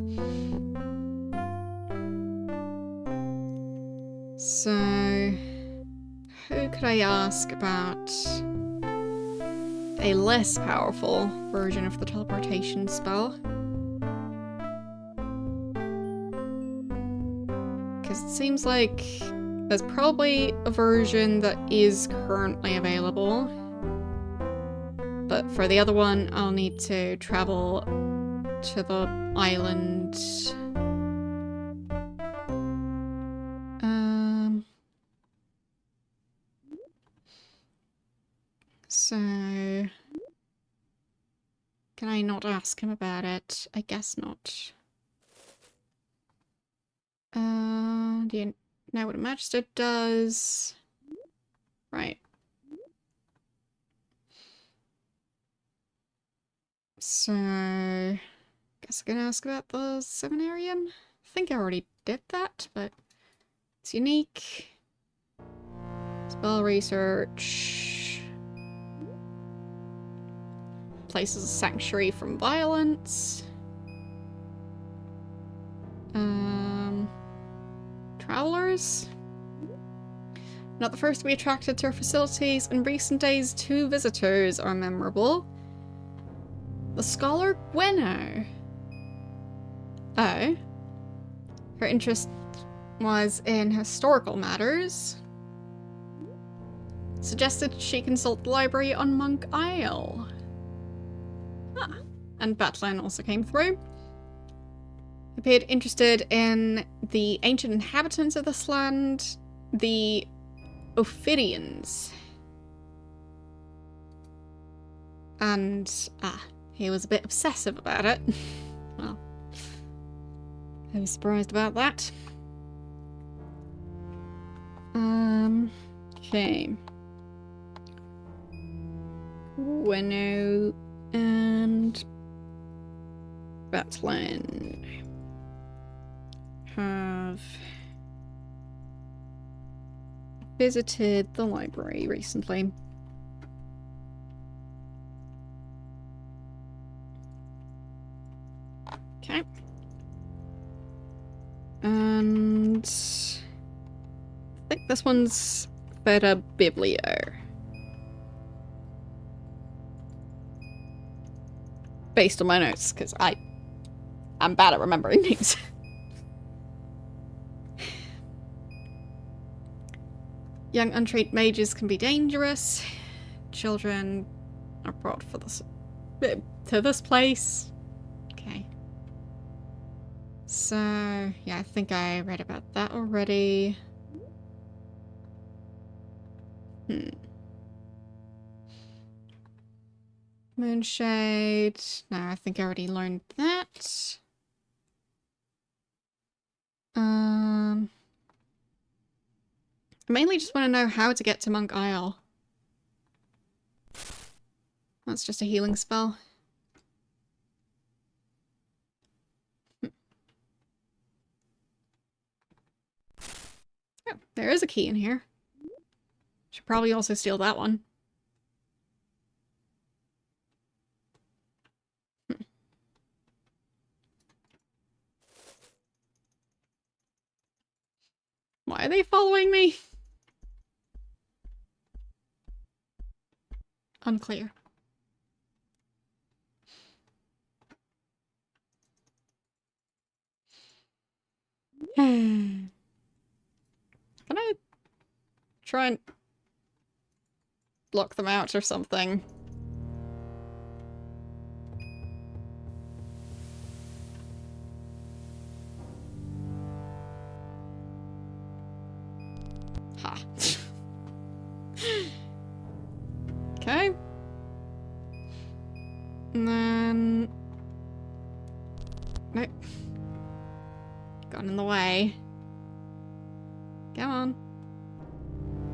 So... who could I ask about a less powerful version of the teleportation spell? It seems like there's probably a version that is currently available, but for the other one I'll need to travel to the island. So can I not ask him about it? I guess not. Do you know what a magister does? Right. So, guess I'm gonna ask about the seminarium. I think I already did that, but it's unique. Spell research. Places a sanctuary from violence. Travelers? Not the first to be attracted to our facilities. In recent days, 2 visitors are memorable. The scholar Gwenno. Oh. Her interest was in historical matters. Suggested she consult the library on Monk Isle. Ah. And Battleline also came through. Appeared interested in the ancient inhabitants of this land, the Ophidians. And, he was a bit obsessive about it. Well, I was surprised about that. Okay. Winnow and Battleline have visited the library recently. Okay. And I think this one's Feta Biblio. Based on my notes, because I'm bad at remembering names. Young untrained mages can be dangerous. Children are brought for this to this place. Okay. So, yeah, I think I read about that already. Moonshade. No, I think I already learned that. I mainly just want to know how to get to Monk Isle. That's just a healing spell. Oh, there is a key in here. Should probably also steal that one. Why are they following me? Unclear. Can I try and block them out or something? Ha. Okay. And then... Nope. Gone in the way. Come on.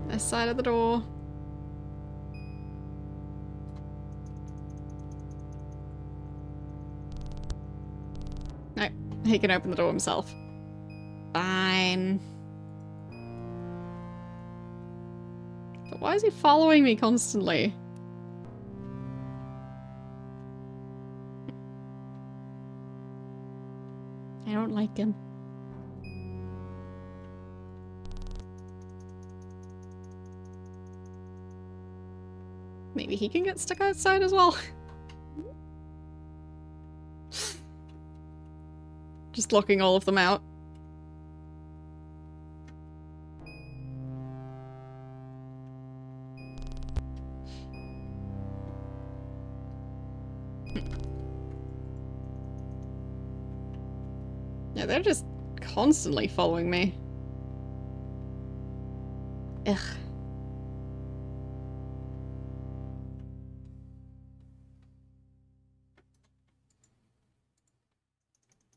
This side of the door. Nope. He can open the door himself. Fine. But why is he following me constantly? I don't like him. Maybe he can get stuck outside as well. Just locking all of them out. Yeah, they're just constantly following me. Ugh.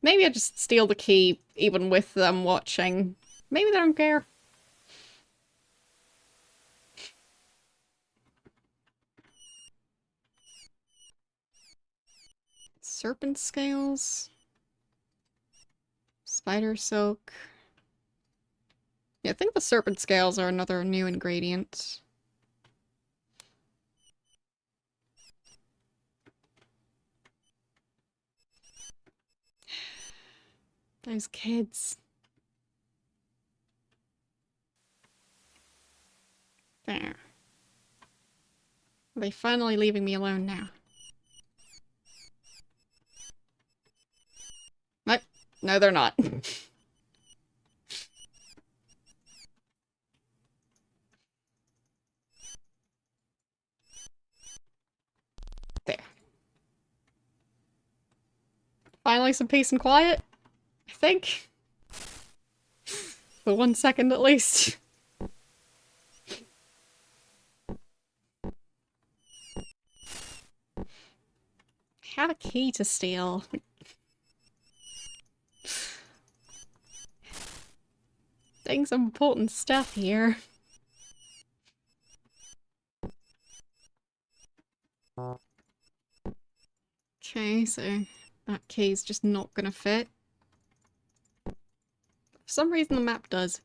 Maybe I just steal the key even with them watching. Maybe they don't care. Serpent scales. Spider silk. Yeah, I think the serpent scales are another new ingredient. Those kids. There. Are they finally leaving me alone now? Nope. No, they're not. finally some peace and quiet. I think. For 1 second at least. I have a key to steal. Doing some important stuff here. Okay, so that key's just not gonna fit. For some reason the map does.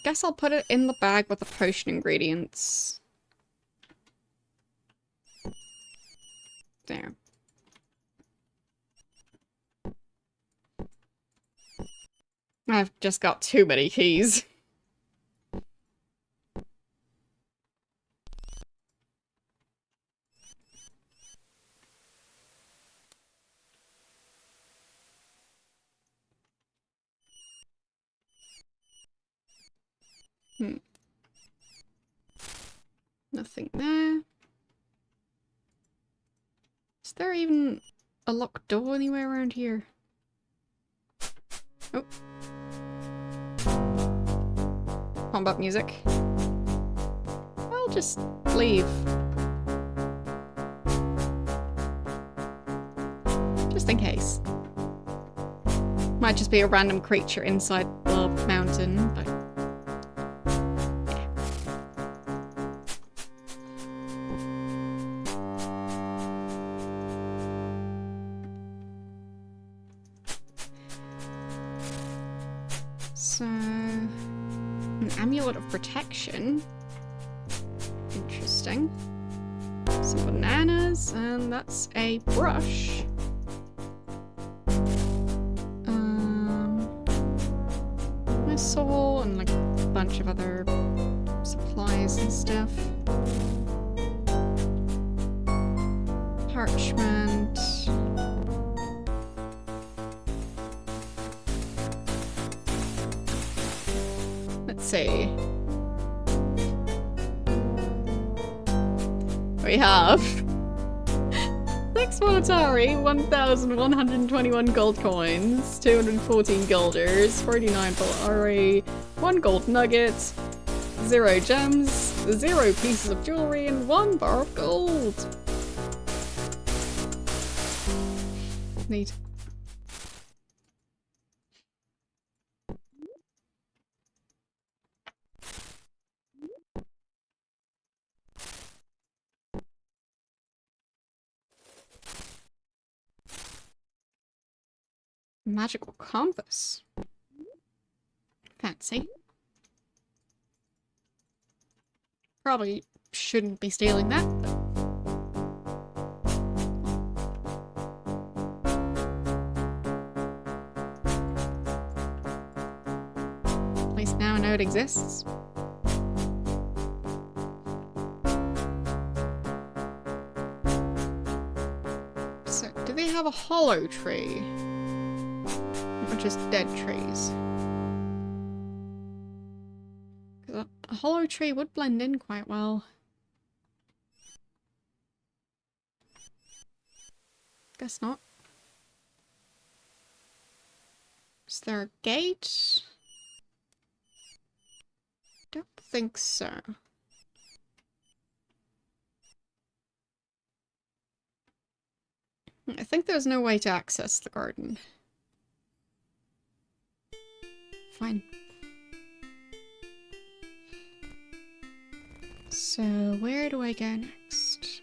Guess I'll put it in the bag with the potion ingredients. There. I've just got too many keys. Nothing there. Is there even a locked door anywhere around here? Oh. Combat music. I'll just leave. Just in case. Might just be a random creature inside the mountain, but... So, an amulet of protection. Interesting. Some bananas, and that's a brush. Whistle, and like a bunch of other supplies and stuff. Parchment. Let's see. We have 6 monetary, 1,121 gold coins, 214 guilders, 49 polari, 1 gold nugget, 0 gems, 0 pieces of jewelry, and 1 bar of gold. Neat. Magical compass. Fancy. Probably shouldn't be stealing that, but... At least now I know it exists. So, do they have a hollow tree? Or just dead trees? Because a hollow tree would blend in quite well. Guess not. Is there a gate? Don't think so. I think there's no way to access the garden. Fine. So, where do I go next?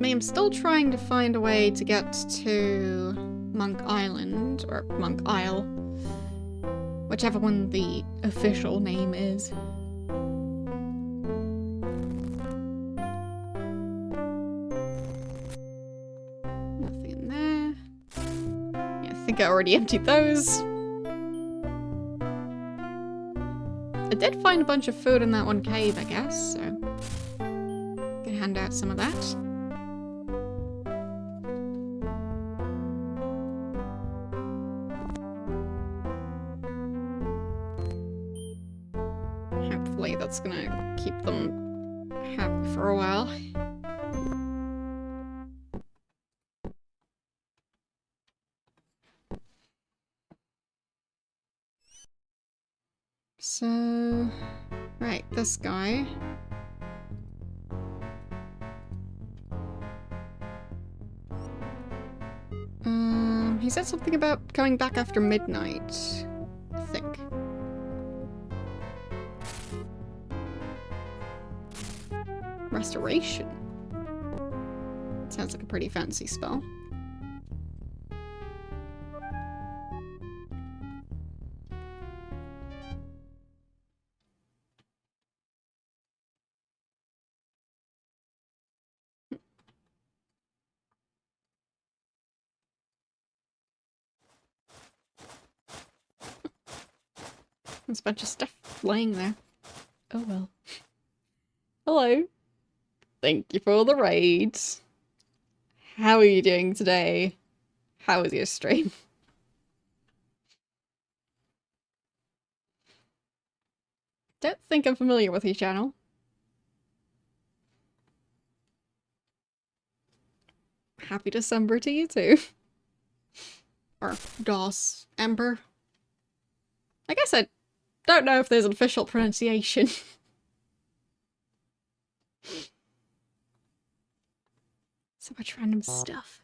I'm still trying to find a way to get to Monk Island, or Monk Isle. Whichever one the official name is. Nothing in there. think I already emptied those. I did find a bunch of food in that one cave, I guess, so can hand out some of that. Hopefully that's gonna keep them happy for a while. So, right, this guy. He said something about coming back after midnight, I think. Restoration. Sounds like a pretty fancy spell. There's a bunch of stuff laying there. Oh well. Hello. Thank you for the raid. How are you doing today? How was your stream? Don't think I'm familiar with your channel. Happy December to you too. Or DOS Ember. I guess I don't know if there's an official pronunciation. So much random stuff.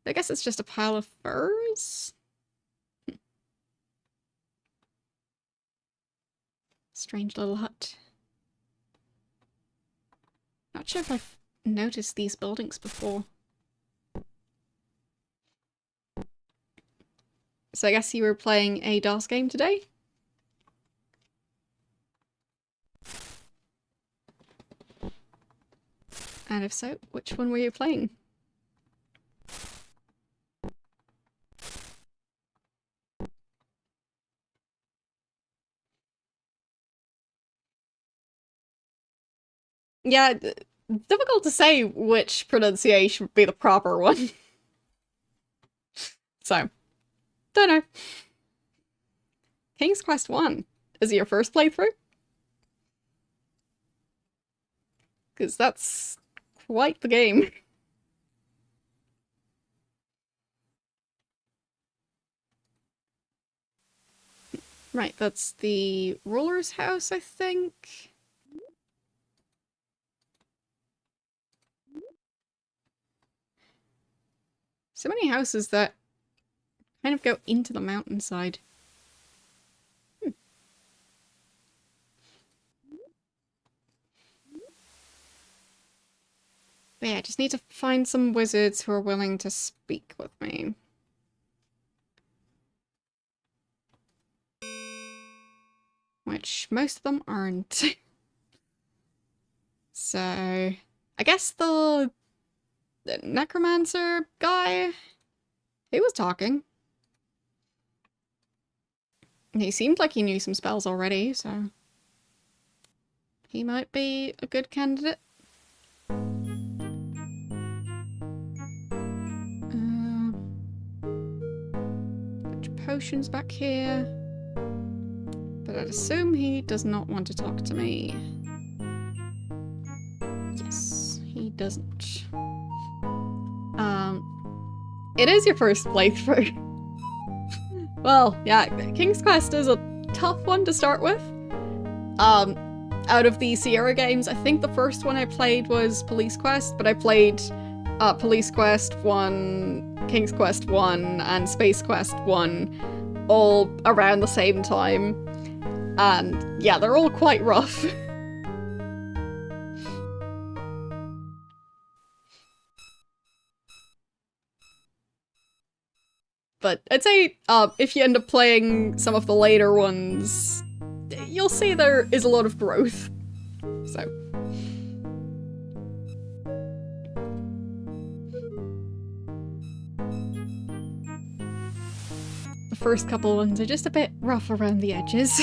I guess it's just a pile of furs? Strange little hut. Not sure if I've noticed these buildings before. So I guess you were playing a DOS game today? And if so, which one were you playing? Yeah, difficult to say which pronunciation would be the proper one. So, don't know. King's Quest 1. Is it your first playthrough? Because that's quite the game. Right, that's the ruler's house, I think. So many houses that kind of go into the mountainside. But yeah, I just need to find some wizards who are willing to speak with me. Which most of them aren't. So, I guess the necromancer guy, he was talking. He seemed like he knew some spells already, so he might be a good candidate. Bunch of potions back here. But I'd assume he does not want to talk to me. Yes, he doesn't. It is your first playthrough. Well, yeah, King's Quest is a tough one to start with. Out of the Sierra games, I think the first one I played was Police Quest, but I played Police Quest 1, King's Quest 1, and Space Quest 1 all around the same time. And yeah, they're all quite rough. But I'd say if you end up playing some of the later ones, you'll see there is a lot of growth. So. first couple ones are just a bit rough around the edges.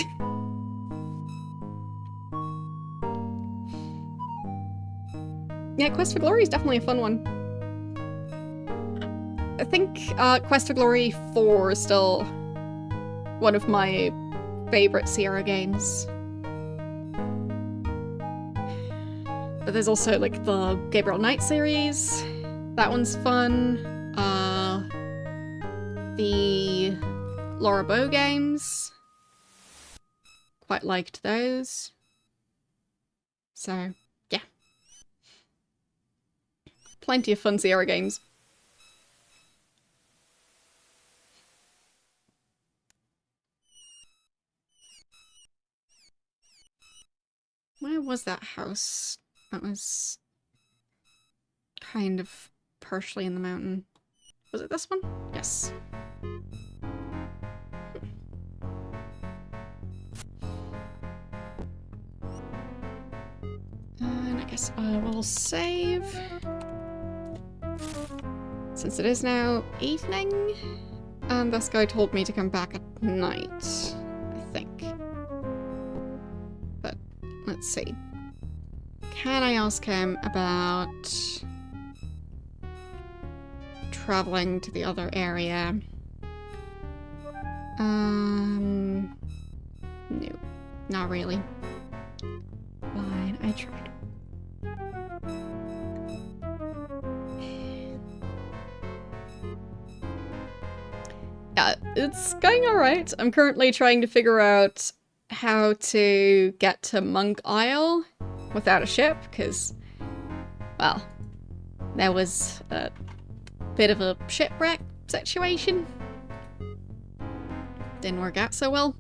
Yeah, Quest for Glory is definitely a fun one. I think Quest for Glory 4 is still one of my favorite Sierra games. But there's also like the Gabriel Knight series. That one's fun. The Laura Bow games. Quite liked those. So, yeah. Plenty of fun Sierra games. Where was that house? That was kind of partially in the mountain. Was it this one? Yes. And I guess I will save. Since it is now evening, and this guy told me to come back at night, I think. But let's see. Can I ask him about traveling to the other area? No, not really. Fine, I tried. Yeah, it's going alright. I'm currently trying to figure out how to get to Monk Isle without a ship, because, well, there was a bit of a shipwreck situation. Didn't work out so well.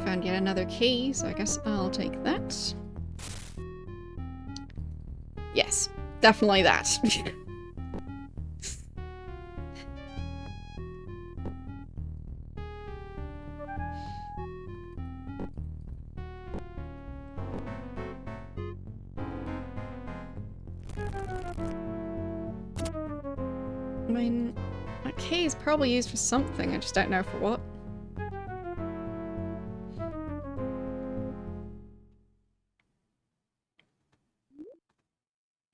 Found yet another key, so I guess I'll take that. Yes, definitely that. I mean, that key is probably used for something, I just don't know for what.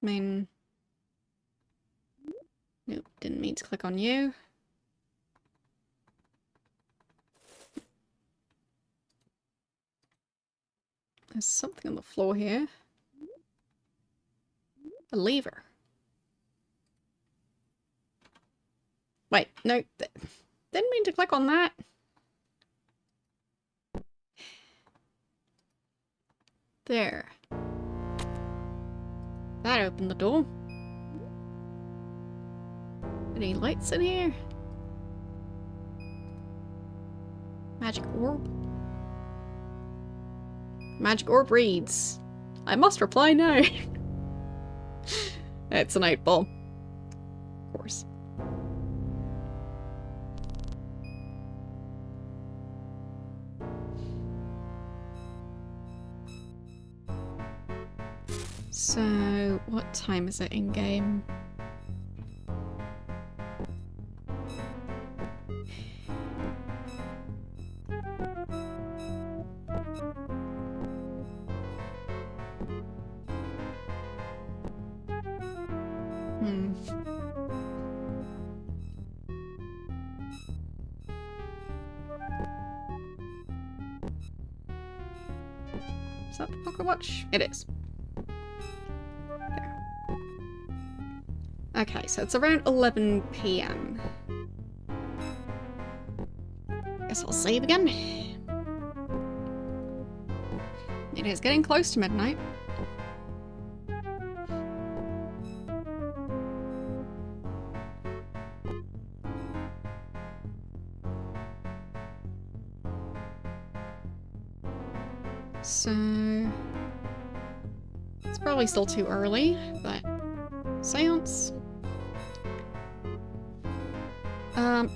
I mean... Nope, didn't mean to click on you. There's something on the floor here. A lever. Wait, no, didn't mean to click on that. There. That opened the door. Any lights in here? Magic orb? Magic orb reads, I must reply now. It's an 8-ball. Of course. So, what time is it in game? Is that the pocket watch? It is. There. Okay, so it's around 11 PM. Guess I'll save again. It is getting close to midnight. So it's probably still too early, but seance.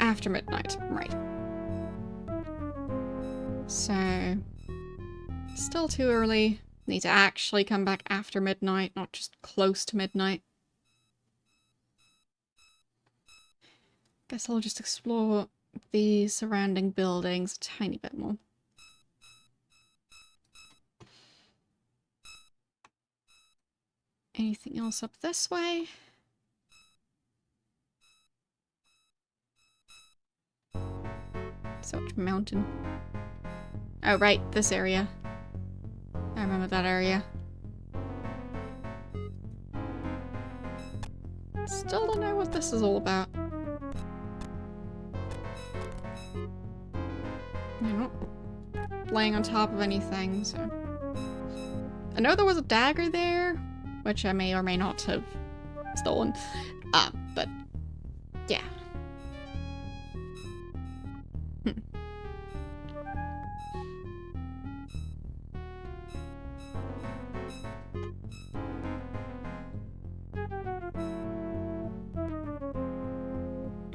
After midnight, right. So still too early, Need to actually come back after midnight, not just close to midnight. Guess I'll just explore the surrounding buildings a tiny bit more. Anything else up this way? So much mountain. Oh, right, this area. I remember that area. Still don't know what this is all about. I'm not laying on top of anything, so... I know there was a dagger there, which I may or may not have stolen. But... yeah.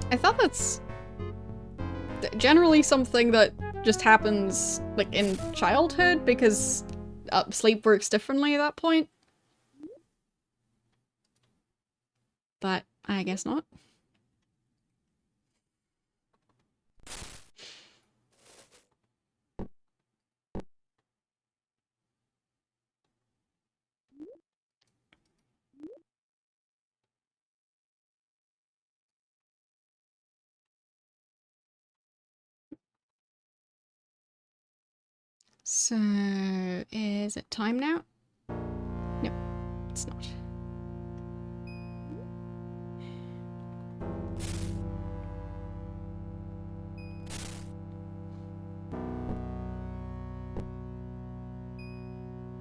I thought that's generally something that just happens, like, in childhood, because sleep works differently at that point. But I guess not. So, is it time now? No, it's not.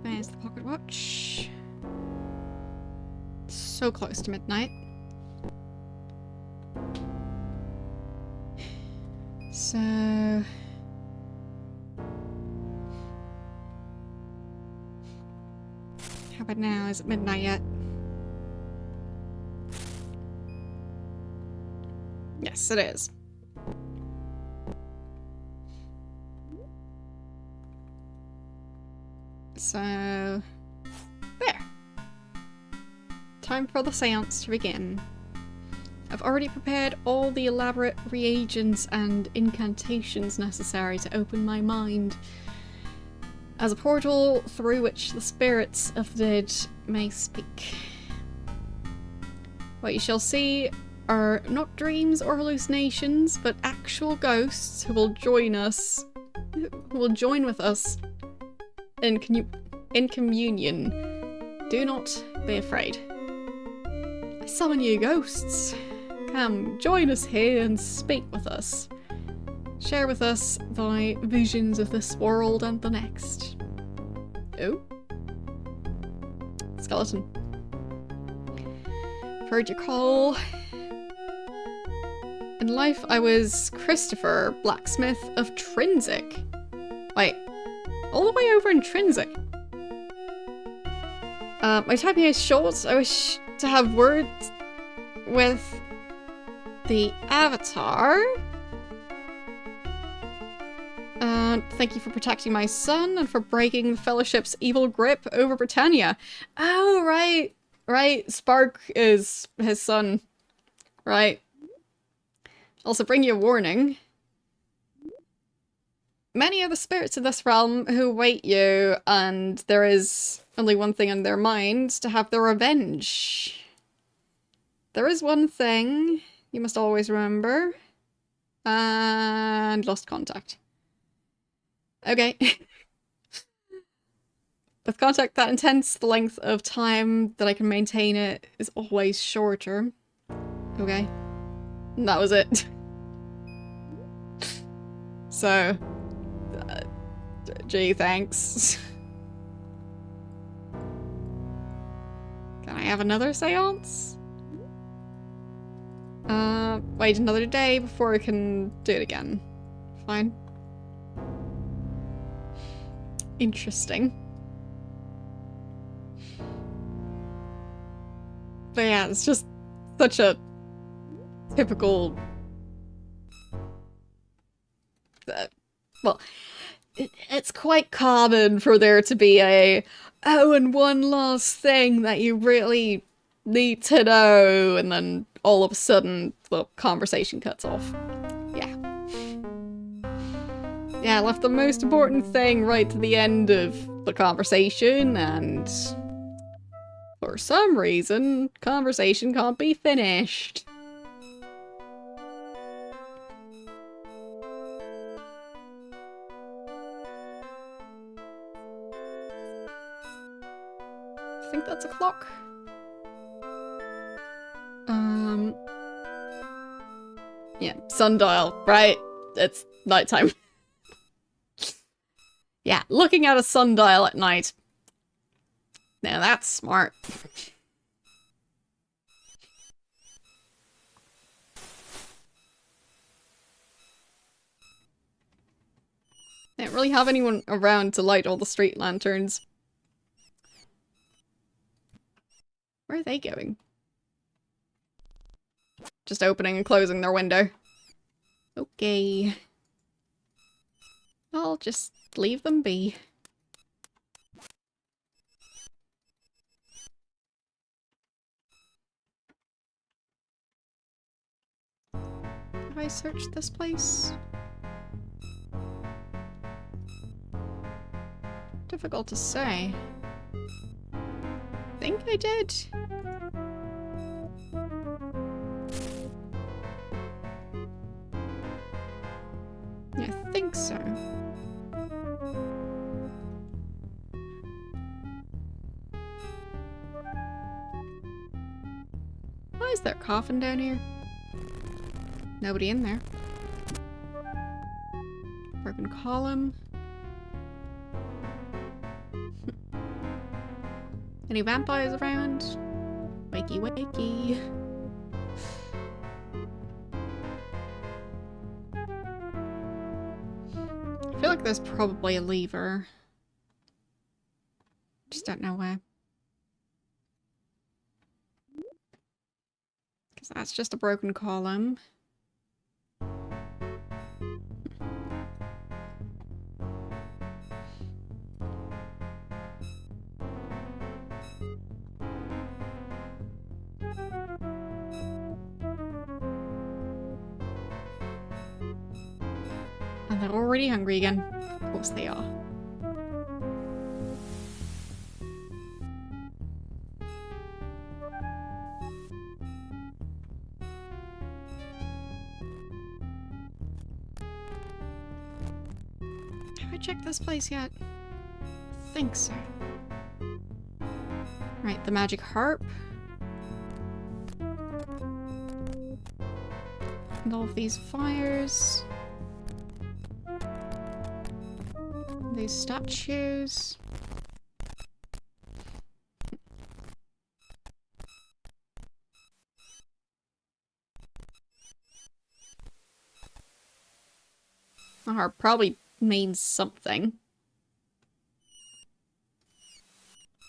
There's the pocket watch. So close to midnight. So... how about now? Is it midnight yet? Yes, it is. So... there. Time for the seance to begin. I've already prepared all the elaborate reagents and incantations necessary to open my mind as a portal through which the spirits of the dead may speak. What you shall see are not dreams or hallucinations, but actual ghosts who will join us, who will join with us in communion. Do not be afraid. I summon you, ghosts. Come, join us here and speak with us. Share with us thy visions of this world and the next. Oh? Skeleton. Heard your call. In life, I was Christopher, blacksmith of Trinsic. Wait, all the way over in Trinsic. My time here is short. I wish to have words with the Avatar. Thank you for protecting my son and for breaking the Fellowship's evil grip over Britannia. Oh, right. Right. Spark is his son. Right. Also, bring you a warning. Many are the spirits of this realm who await you, and there is only one thing on their mind, to have their revenge. There is one thing you must always remember. And lost contact. Okay. With contact that intense, the length of time that I can maintain it is always shorter. Okay. And that was it. So... gee, thanks. Can I have another seance? Wait another day before I can do it again. Fine. Interesting. But yeah, it's just such a typical... well, it's quite common for there to be a, oh, and one last thing that you really need to know, and then all of a sudden the conversation cuts off. Yeah. Yeah, I left the most important thing right to the end of the conversation, and for some reason, conversation can't be finished. I think that's a clock. Yeah, sundial, right? It's nighttime. Yeah, looking at a sundial at night. Now that's smart. They don't really have anyone around to light all the street lanterns. Where are they going? Just opening and closing their window. Okay. I'll just leave them be. Have I searched this place? Difficult to say. I think I did. Yeah, I think so. Why is there a coffin down here? Nobody in there. Broken column. Any vampires around? Wakey wakey. I feel like there's probably a lever. Just don't know where. Because that's just a broken column. And they're already hungry again. Of course they are. Have I checked this place yet? I think so. Right, the magic harp. And all of these fires. These statues. The harp probably means something.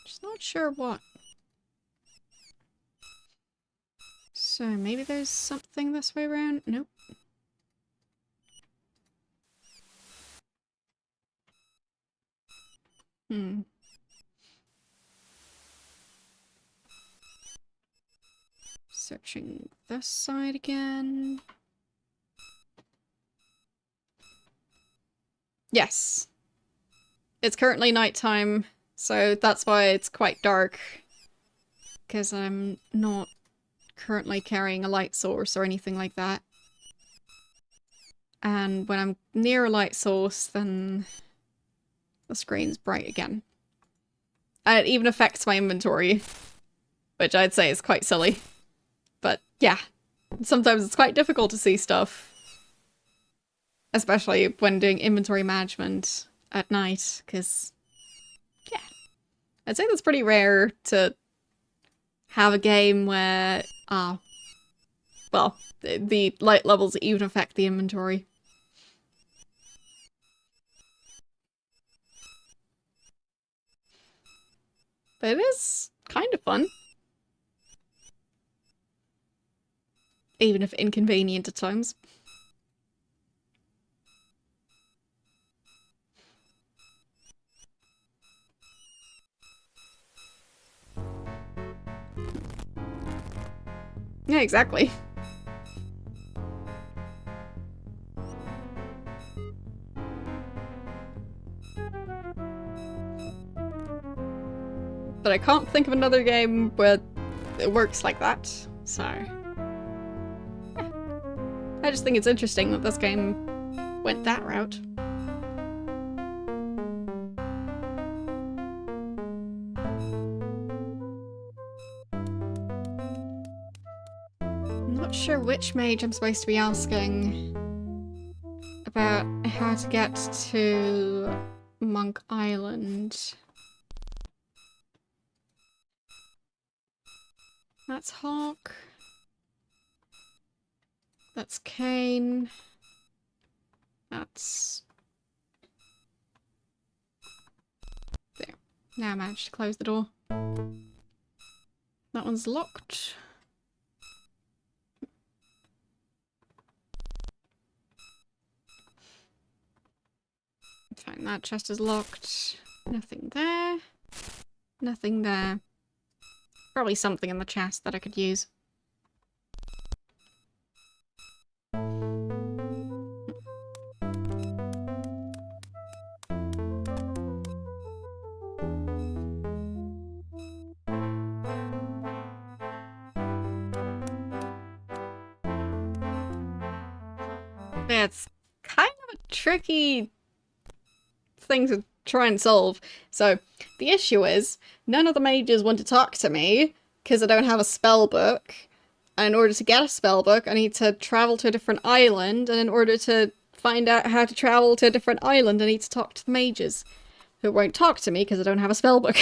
Just not sure what. So maybe there's something this way around? Nope. Searching this side again. Yes. It's currently nighttime, so that's why it's quite dark. Because I'm not currently carrying a light source or anything like that. And when I'm near a light source, then the screen's bright again. And it even affects my inventory, which I'd say is quite silly. But yeah, sometimes it's quite difficult to see stuff. Especially when doing inventory management at night, because, yeah. I'd say that's pretty rare to have a game where, well, the light levels even affect the inventory. But it is kind of fun. Even if inconvenient at times. Yeah, exactly. But I can't think of another game where it works like that, so... yeah. I just think it's interesting that this game went that route. I'm not sure which mage I'm supposed to be asking about how to get to Monk Island. That's Hawk. That's Kane. That's... there. Now I managed to close the door. That one's locked. Fine, that chest is locked. Nothing there. Nothing there. Probably something in the chest that I could use. Yeah, it's kind of a tricky thing to try and solve. So, the issue is, none of the mages want to talk to me, because I don't have a spell book. And in order to get a spell book, I need to travel to a different island, and in order to find out how to travel to a different island, I need to talk to the mages, who won't talk to me because I don't have a spell book.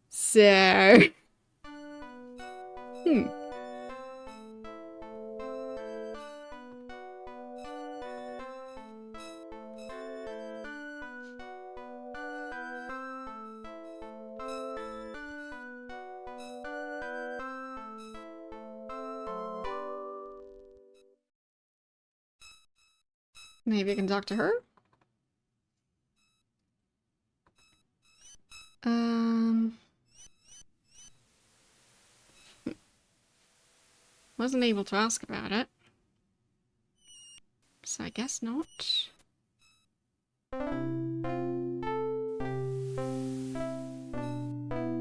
So... maybe I can talk to her? Wasn't able to ask about it. So I guess not.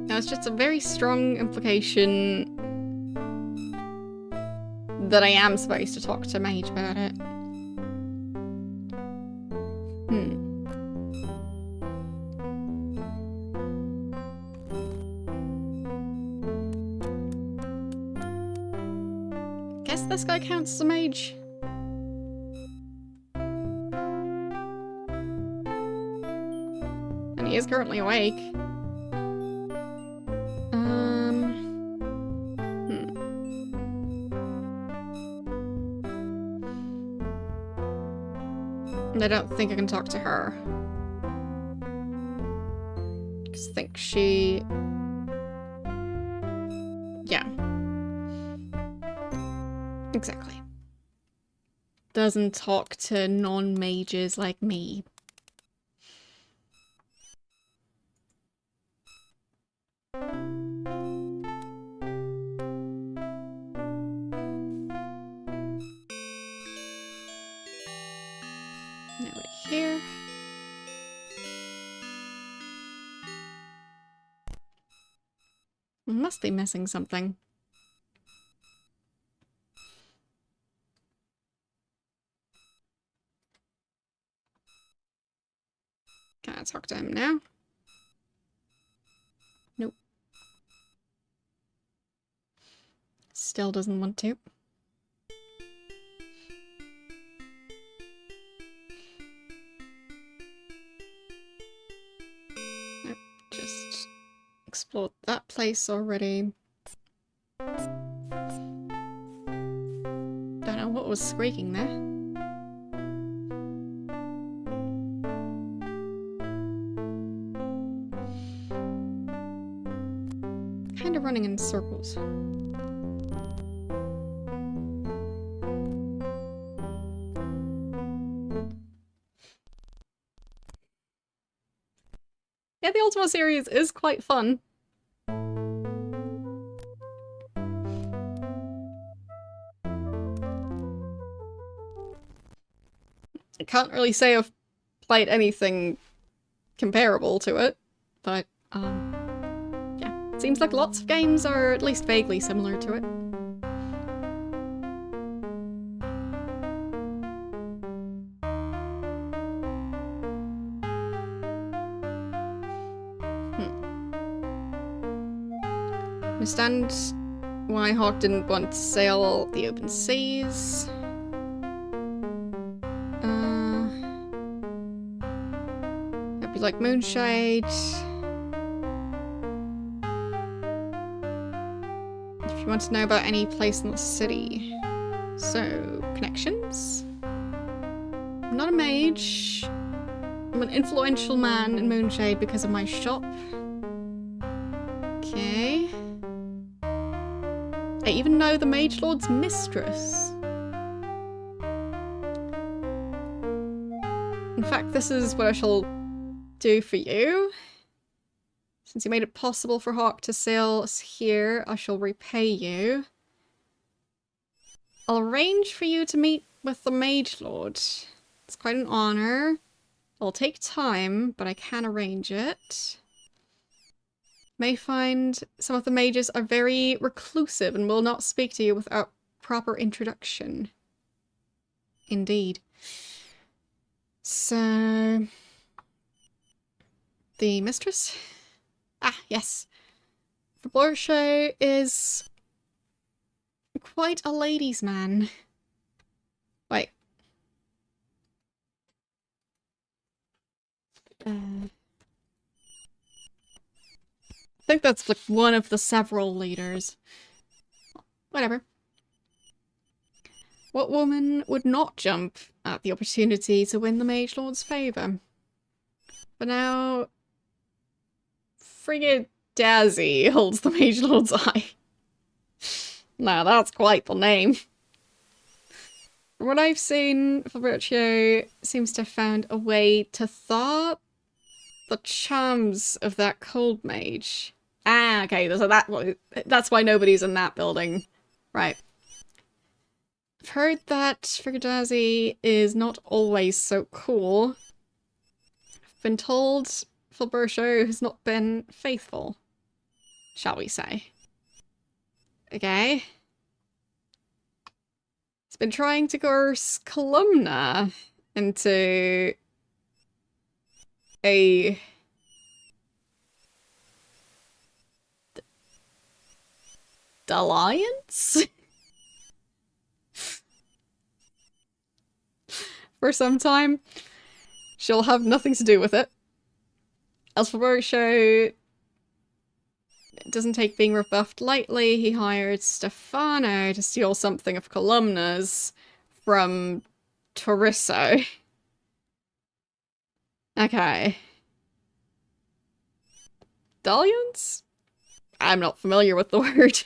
Now it's just a very strong implication that I am supposed to talk to Mage about it. Guess this guy counts as a mage. And he is currently awake. I don't think I can talk to her. Because I think she... yeah. Exactly. Doesn't talk to non-mages like me. Nobody here. I must be missing something. Can I talk to him now? Nope. Still doesn't want to. Nope. Just explored that place already. Don't know what was squeaking there. Kind of running in circles. Yeah, the Ultima series is quite fun. I can't really say I've played anything comparable to it, but, yeah. It seems like lots of games are at least vaguely similar to it. Understand why Hawk didn't want to sail the open seas. Hope you like Moonshade. If you want to know about any place in the city. So, connections? I'm not a mage. I'm an influential man in Moonshade because of my shop. Okay. I even know the Mage Lord's mistress. In fact, this is what I shall do for you. Since you made it possible for Hawk to sail us here, I shall repay you. I'll arrange for you to meet with the Mage Lord. It's quite an honor. It'll take time, but I can arrange it. May find some of the mages are very reclusive and will not speak to you without proper introduction. Indeed. So... the mistress? Ah, yes. Faberge is quite a ladies' man. Wait. I think that's like one of the several leaders. Whatever. What woman would not jump at the opportunity to win the Mage Lord's favour? But now... Frigid Dazzy holds the Mage Lord's eye. Now that's quite the name. From what I've seen, Fabricio seems to have found a way to thaw the charms of that cold mage. Ah, okay, so that's why nobody's in that building. Right. I've heard that Frigadazi is not always so cool. I've been told Faberge has not been faithful, shall we say. Okay. He's been trying to coerce Columna into a... alliance? For some time. She'll have nothing to do with it. As for Faberge, doesn't take being rebuffed lightly. He hired Stefano to steal something of Columna's from Torisso. Okay. Dalliance? I'm not familiar with the word.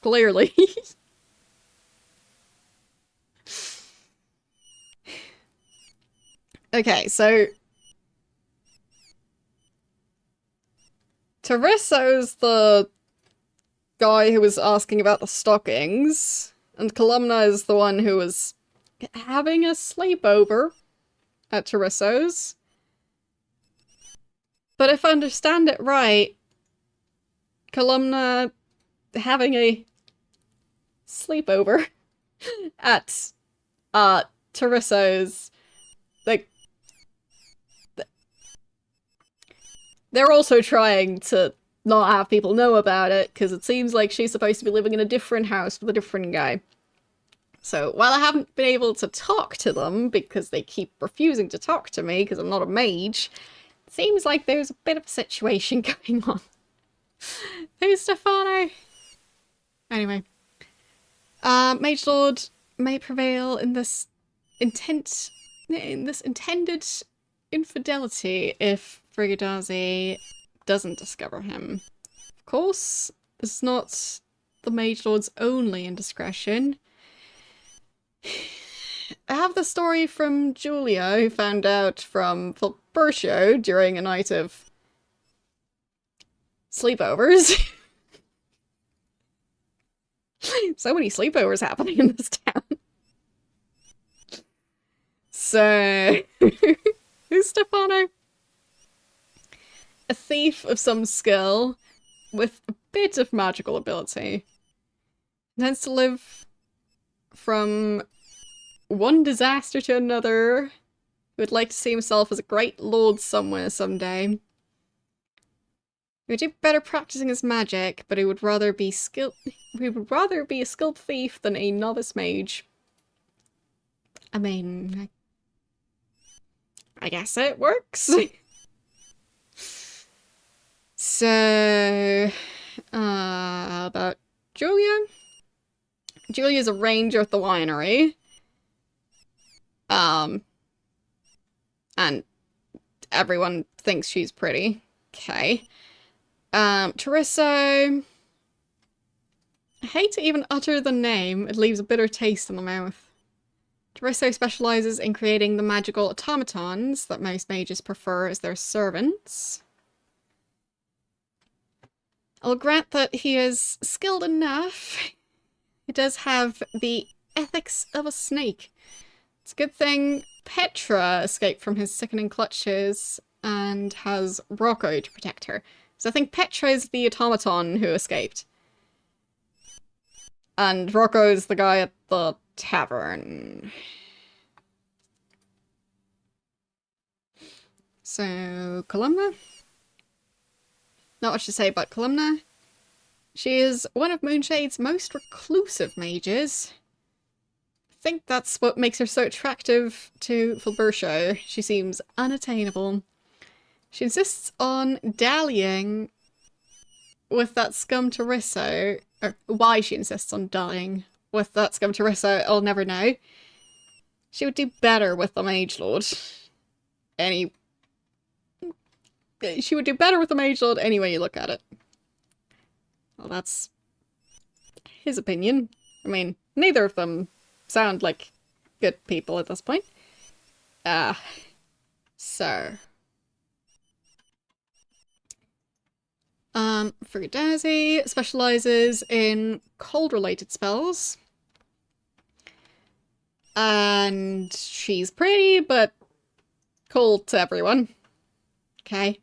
Clearly. Okay, so... Tereso's the guy who was asking about the stockings, and Columna is the one who was having a sleepover at Tereso's. But if I understand it right, Columna having a sleepover at Tereso's, like, they're also trying to not have people know about it, because it seems like she's supposed to be living in a different house with a different guy. So, while I haven't been able to talk to them, because they keep refusing to talk to me, because I'm not a mage, it seems like there's a bit of a situation going on. Who's Stefano? Anyway. Mage Lord may prevail in this intended infidelity if Frigadazi doesn't discover him. Of course, this is not the Mage Lord's only indiscretion. I have the story from Julia, who found out from Fulbercio during a night of sleepovers. So many sleepovers happening in this town. So, who's Stefano? A thief of some skill with a bit of magical ability. Tends to live from one disaster to another. He would like to see himself as a great lord somewhere someday. He would do better practicing his magic, but he would rather be a skilled thief than a novice mage. I mean, I guess it works. So, about Julia? Julia's a ranger at the winery. And everyone thinks she's pretty. Okay. Teresa... I hate to even utter the name, it leaves a bitter taste in the mouth. Teresa specializes in creating the magical automatons that most mages prefer as their servants. I'll grant that he is skilled enough. He does have the ethics of a snake. It's a good thing Petra escaped from his sickening clutches and has Rocco to protect her. So I think Petra is the automaton who escaped. And Rocco's the guy at the tavern. So, Columna? Not much to say about Columna. She is one of Moonshade's most reclusive mages. I think that's what makes her so attractive to Fulbercio. She seems unattainable. She insists on dallying with that scum Torisso. Or why she insists on dallying with that scum Torisso, I'll never know. She would do better with the Mage Lord. She would do better with the Mage Lord any way you look at it. Well, that's his opinion. I mean, neither of them sound like good people at this point. So... Frigidazi specializes in cold-related spells. And she's pretty, but cold to everyone. Okay.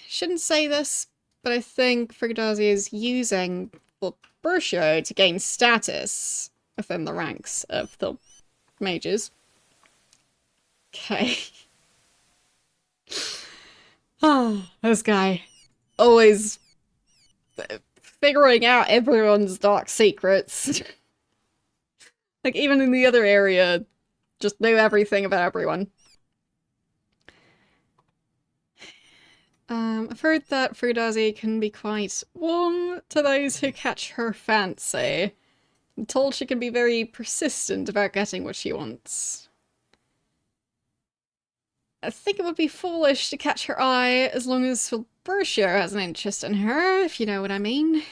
Shouldn't say this, but I think Frigidazi is using Fulbercio to gain status within the ranks of the mages. Okay. Ah, this guy. Always figuring out everyone's dark secrets. Like, even in the other area, just knew everything about everyone. I've heard that Frigidazi can be quite warm to those who catch her fancy. I'm told she can be very persistent about getting what she wants. I think it would be foolish to catch her eye as long as Fulbercio has an interest in her, if you know what I mean.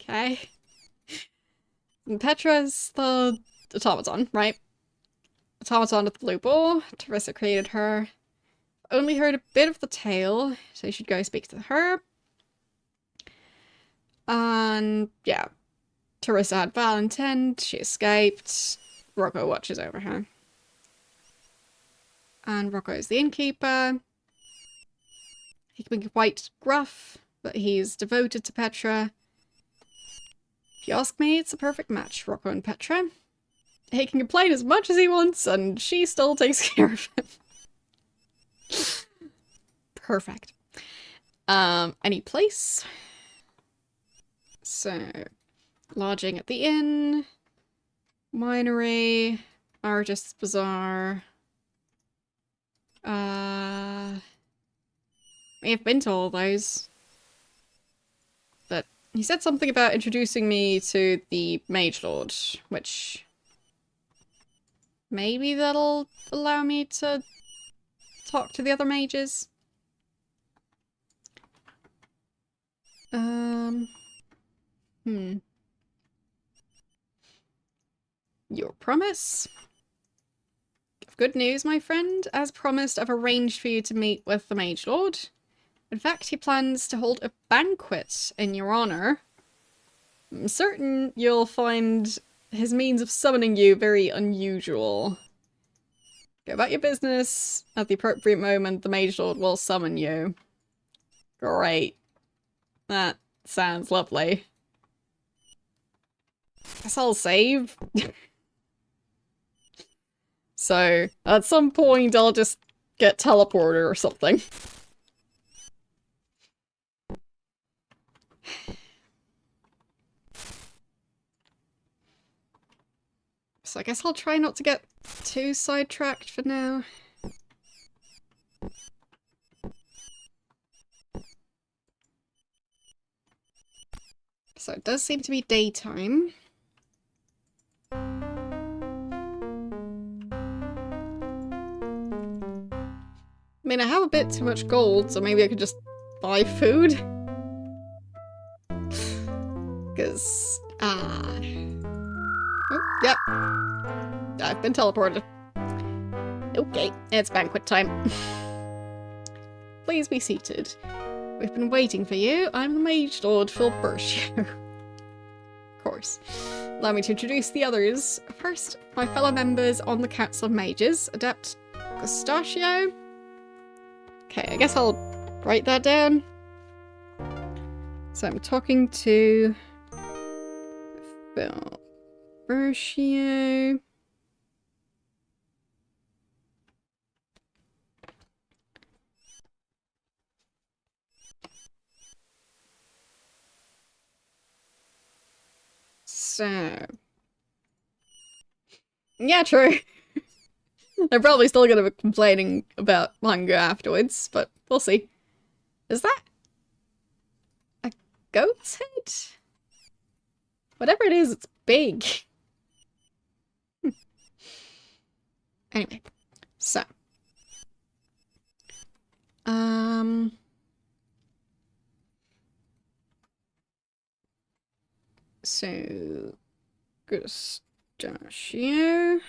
Okay. And Petra's the automaton, right? Automaton with the blue ball. Teresa created her. Only heard a bit of the tale, so you should go speak to her. And yeah, Teresa had foul intent, she escaped. Rocco watches over her. And Rocco is the innkeeper. He can be quite gruff, but he's devoted to Petra. If you ask me, it's a perfect match, Rocco and Petra. He can complain as much as he wants, and she still takes care of him. Perfect. Any place? So, lodging at the inn, winery, artist's bazaar. We have been to all those. But he said something about introducing me to the Mage Lord, which maybe that'll allow me to talk to the other mages. Your promise? Good news, my friend. As promised, I've arranged for you to meet with the Mage Lord. In fact, he plans to hold a banquet in your honor. I'm certain you'll find his means of summoning you very unusual. Go about your business. At the appropriate moment, the Mage Lord will summon you. Great. That sounds lovely. Guess I'll save. So, at some point, I'll just get teleported or something. So I guess I'll try not to get too sidetracked for now. So it does seem to be daytime. I mean, I have a bit too much gold, so maybe I could just buy food? Because, oh, yep. I've been teleported. Okay, it's banquet time. Please be seated. We've been waiting for you. I'm the Mage Lord Fulbertio. Of course. Allow me to introduce the others. First, my fellow members on the Council of Mages. Adept Gustachio. Okay, I guess I'll write that down. So I'm talking to Fulbertio. So, yeah, true. They're probably still gonna be complaining about manga afterwards, but we'll see. Is that a goat's head? Whatever it is, it's big. Anyway, so. So, Gustachio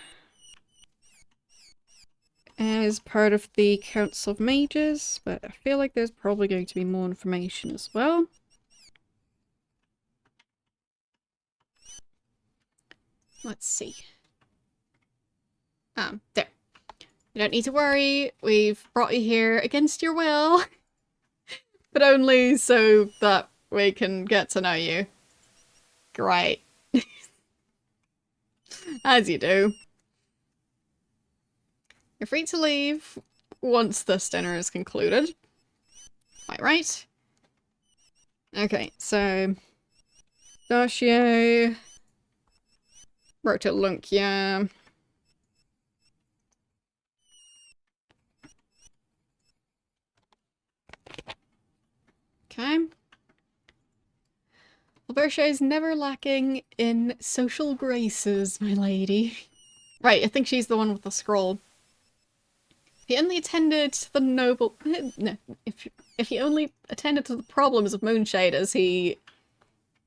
as part of the Council of Mages, but I feel like there's probably going to be more information as well. Let's see. There. You don't need to worry. We've brought you here against your will, but only so that we can get to know you. Great. As you do. You're free to leave once this dinner is concluded. Quite right. Okay, so Gustachio, Rotolunkia. Okay. Fulbertio is never lacking in social graces, my lady. Right, I think she's the one with the scroll. He only attended to the noble... No, if he only attended to the problems of Moonshaders, he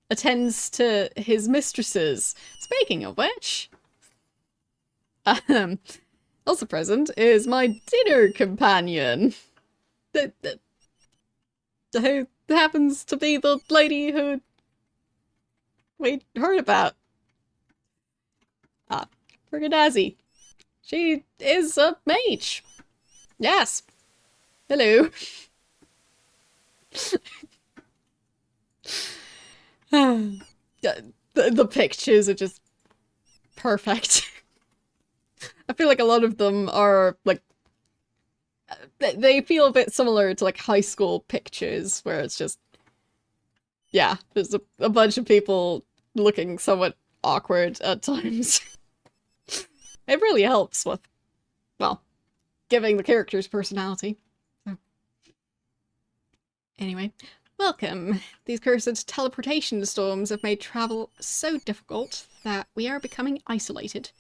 attends to his mistresses. Speaking of which... also present is my dinner companion. Who happens to be the lady who we heard about. Frigadazzi. She is a mage. Yes. Hello. The pictures are just perfect. I feel like a lot of them are like they feel a bit similar to like high school pictures where it's just yeah, there's a bunch of people looking somewhat awkward at times. It really helps with, well, giving the characters personality. So. Anyway, welcome. These cursed teleportation storms have made travel so difficult that we are becoming isolated.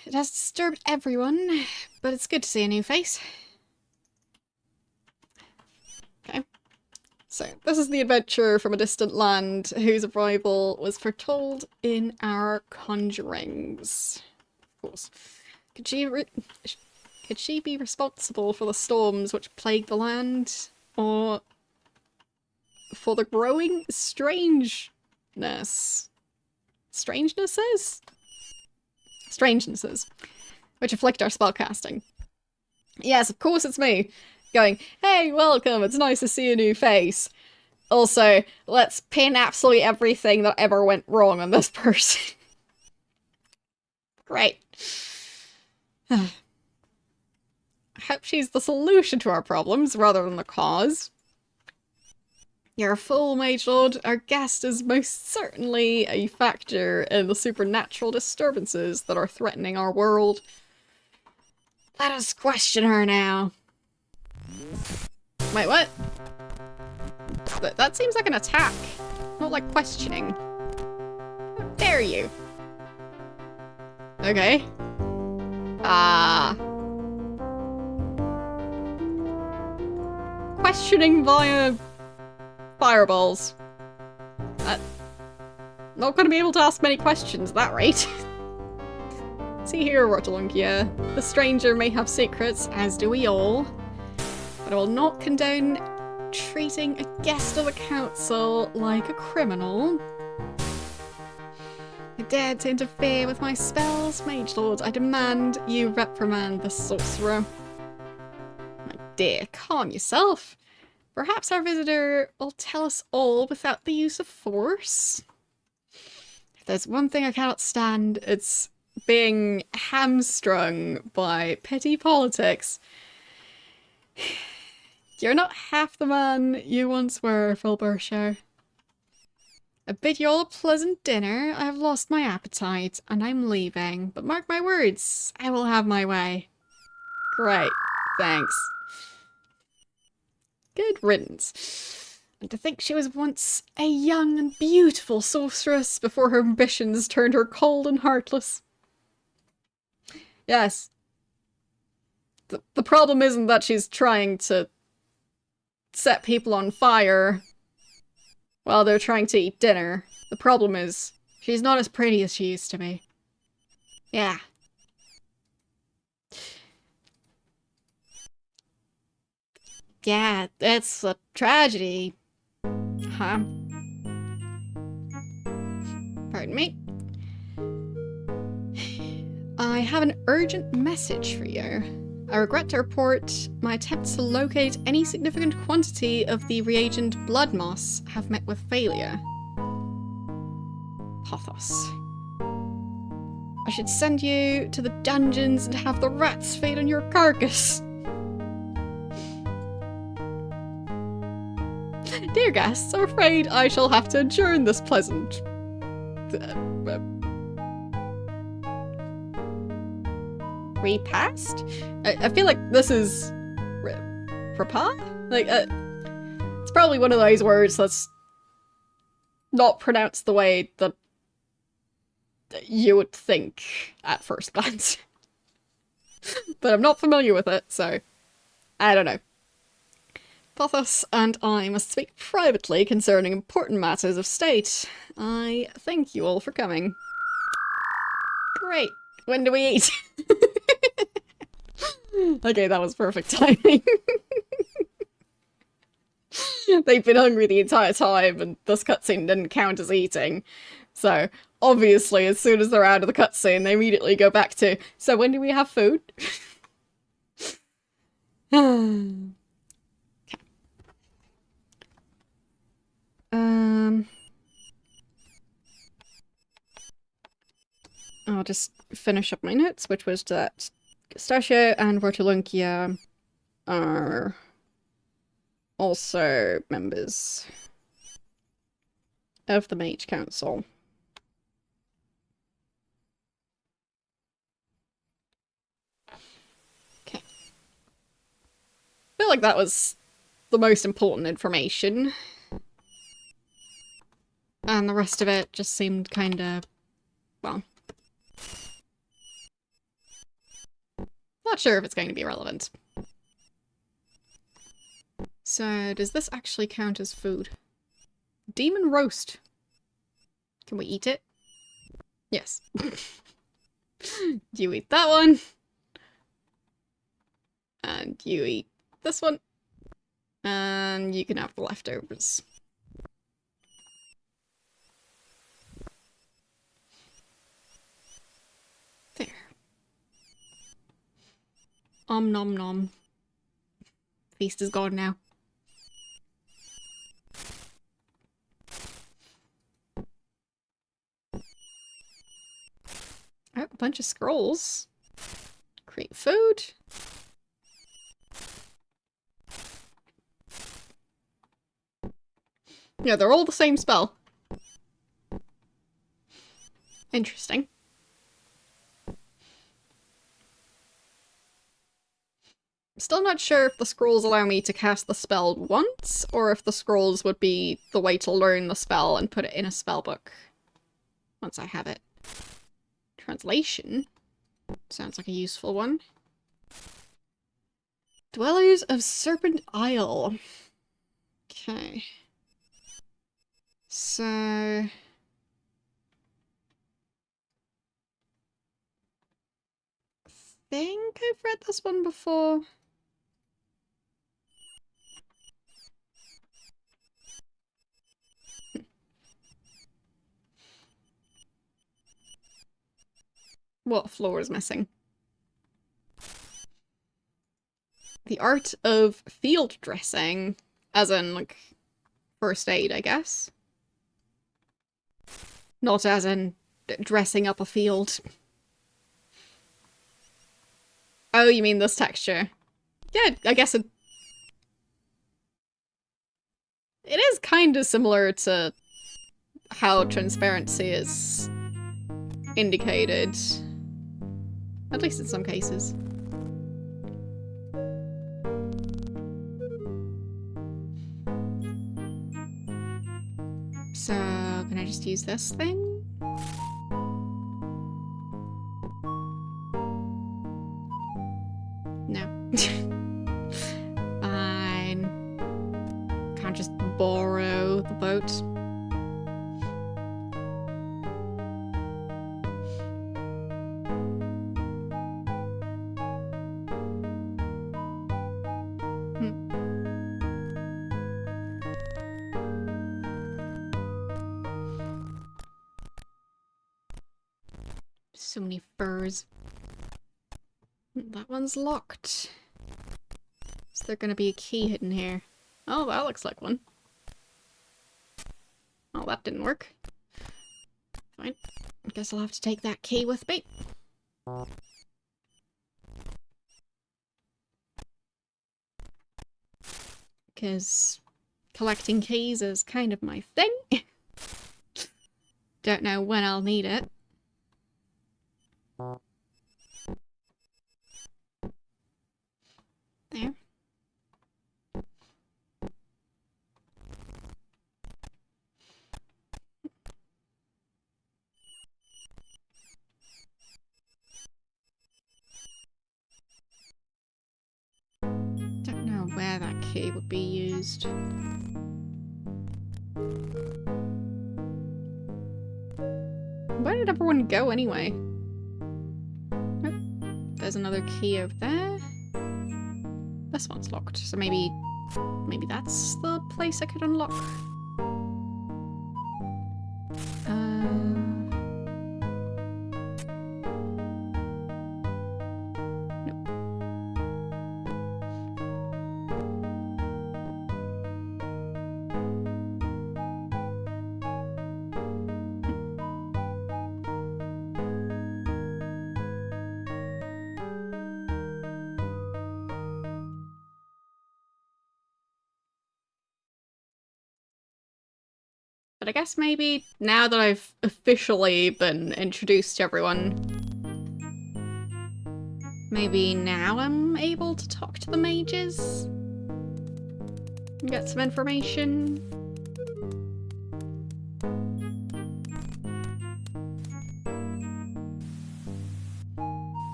It has disturbed everyone, but it's good to see a new face. Okay. So, this is the adventurer from a distant land whose arrival was foretold in our conjurings. Of course. Could she be responsible for the storms which plague the land? Or for the growing strangeness strangenesses, which afflict our spellcasting. Yes, of course it's me, going, hey, welcome, it's nice to see a new face. Also, let's pin absolutely everything that ever went wrong on this person. Great. I hope she's the solution to our problems rather than the cause. You're a fool, Mage Lord. Our guest is most certainly a factor in the supernatural disturbances that are threatening our world. Let us question her now. Wait, what? That seems like an attack, not like questioning. How dare you? Okay. Questioning via fireballs. Not gonna be able to ask many questions at that rate. See here, Rotalunkia. The stranger may have secrets, as do we all, but I will not condone treating a guest of the council like a criminal. You dared to interfere with my spells, Mage Lord. I demand you reprimand the sorcerer. My dear, calm yourself. Perhaps our visitor will tell us all without the use of force. If there's one thing I cannot stand, it's being hamstrung by petty politics. You're not half the man you once were, Fulbersher. I bid you all a pleasant dinner. I have lost my appetite, and I'm leaving. But mark my words, I will have my way. Great. Thanks. Good riddance. And to think she was once a young and beautiful sorceress before her ambitions turned her cold and heartless. Yes. The problem isn't that she's trying to set people on fire while they're trying to eat dinner. The problem is she's not as pretty as she used to be. Yeah. Yeah, it's a tragedy. Huh? Pardon me. I have an urgent message for you. I regret to report my attempts to locate any significant quantity of the reagent blood moss have met with failure. Pothos. I should send you to the dungeons and have the rats feed on your carcass. Dear guests, I'm afraid I shall have to adjourn this pleasant... repast? I feel like this is... Repas? Like, it's probably one of those words that's not pronounced the way that you would think at first glance. But I'm not familiar with it, so I don't know. Pothos and I must speak privately concerning important matters of state. I thank you all for coming. Great. When do we eat? Okay, that was perfect timing. They've been hungry the entire time, and this cutscene didn't count as eating. So, obviously, as soon as they're out of the cutscene, they immediately go back to, so when do we have food? I'll just finish up my notes, which was that Gustachio and Vortolunkia are also members of the Mage Council. Okay. I feel like that was the most important information. And the rest of it just seemed kinda, well, not sure if it's going to be relevant. So, does this actually count as food? Demon roast. Can we eat it? Yes. You eat that one. And you eat this one. And you can have the leftovers. Om nom nom. Feast is gone now. Oh, a bunch of scrolls. Create food. Yeah, they're all the same spell. Interesting. Still not sure if the scrolls allow me to cast the spell once, or if the scrolls would be the way to learn the spell and put it in a spell book once I have it. Translation. Sounds like a useful one. Dwellers of Serpent Isle. Okay. So... I think I've read this one before. What floor is missing? The art of field dressing, as in, like, first aid, I guess. Not as in dressing up a field. Oh, you mean this texture? Yeah, I guess it is kind of similar to how transparency is indicated. At least in some cases. So, can I just use this thing? No. Fine. Can't just borrow the boat. So many furs. That one's locked. Is there gonna be a key hidden here? Oh, that looks like one. Oh, that didn't work. Fine. I guess I'll have to take that key with me. Because collecting keys is kind of my thing. Don't know when I'll need it. There. Don't know where that key would be used. Where did everyone go anyway? Oh, there's another key over there. This one's locked, so maybe that's the place I could unlock. Nope. But I guess maybe now that I've officially been introduced to everyone, maybe now I'm able to talk to the mages and get some information.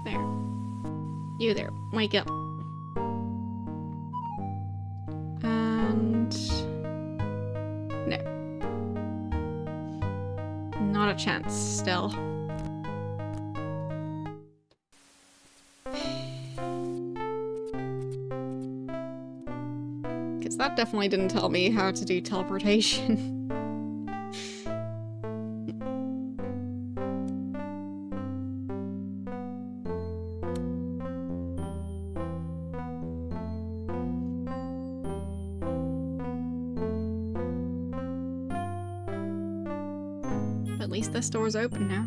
There. You there. Wake up. And... no. Not a chance, still. Because that definitely didn't tell me how to do teleportation. least this door's open now.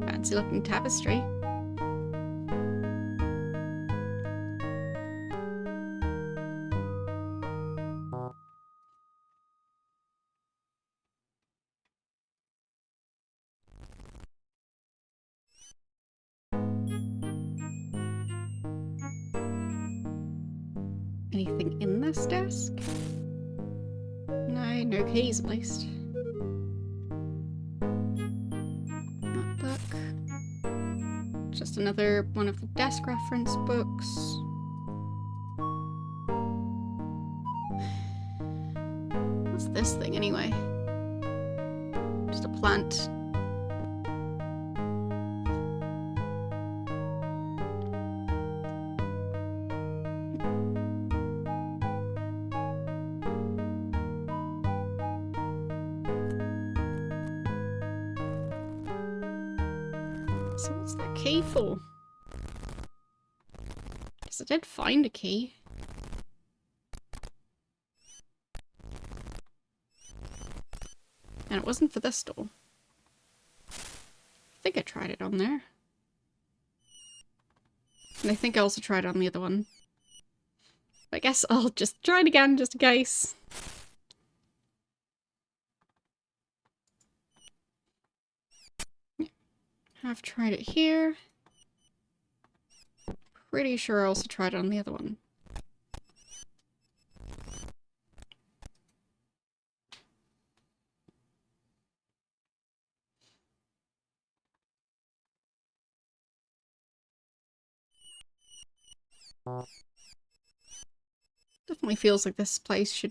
Fancy looking tapestry. Anything in this desk? No, no keys at least. That book. Just another one of the desk reference books. What's this thing anyway? Just a plant. So what's that key for? Because I did find a key. And it wasn't for this door. I think I tried it on there. And I think I also tried it on the other one. I guess I'll just try it again, just in case. I've tried it here. Pretty sure I also tried it on the other one. Definitely feels like this place should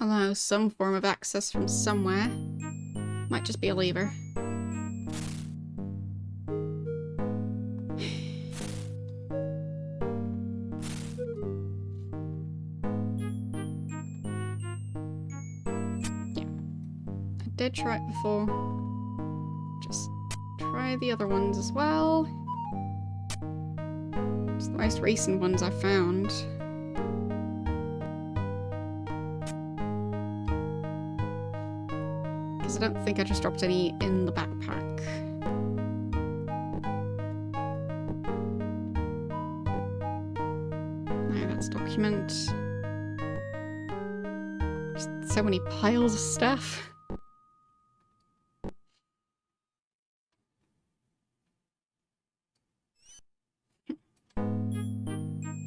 allow some form of access from somewhere. Might just be a lever. Yeah. I did try it before. Just try the other ones as well. It's the most recent ones I found. Because I don't think I just dropped any in the backpack. No, that's document. Just so many piles of stuff.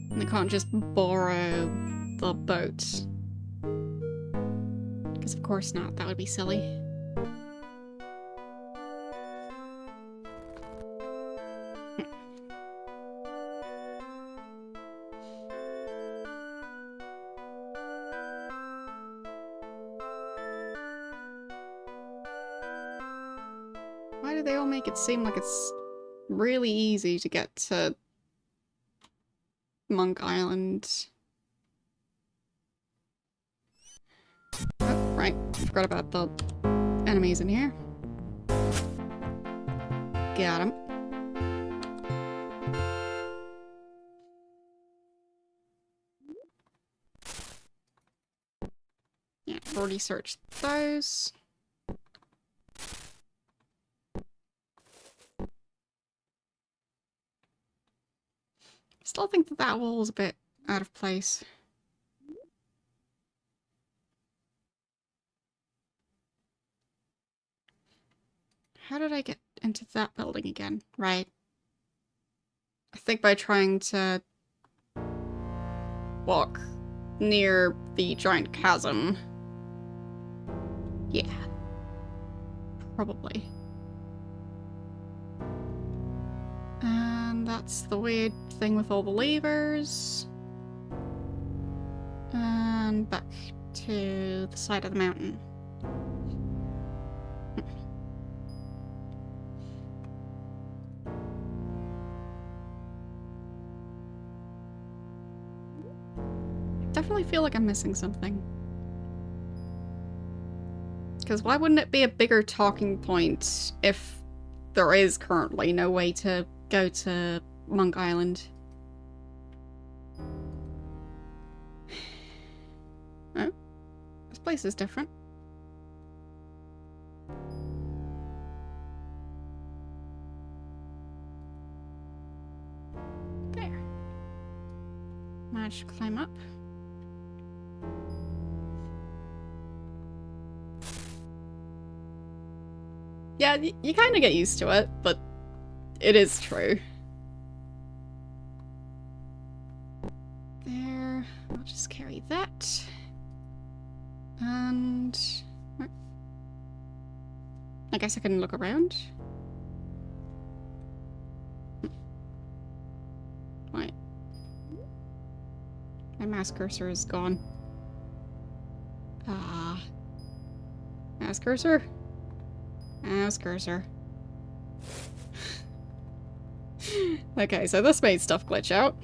And I can't just borrow the boat. Because of course not, that would be silly. Why do they all make it seem like it's really easy to get to Monk Island? Oh, right. Forgot about the enemies in here. Got him. Yeah, I've already searched those. Still think that that wall is a bit out of place. How did I get into that building again? Right. I think by trying to walk near the giant chasm. Yeah. Probably. And that's the weird thing with all the levers. and back to the side of the mountain. Definitely feel like I'm missing something. Because why wouldn't it be a bigger talking point if there is currently no way to go to Monk Island? Oh, this place is different. There. Managed to climb up. Yeah, you kind of get used to it, but it is true. There, I'll just carry that. And... I guess I can look around. Right. My mouse cursor is gone. Ah. Mouse cursor? Mouse cursor. Okay, so this made stuff glitch out.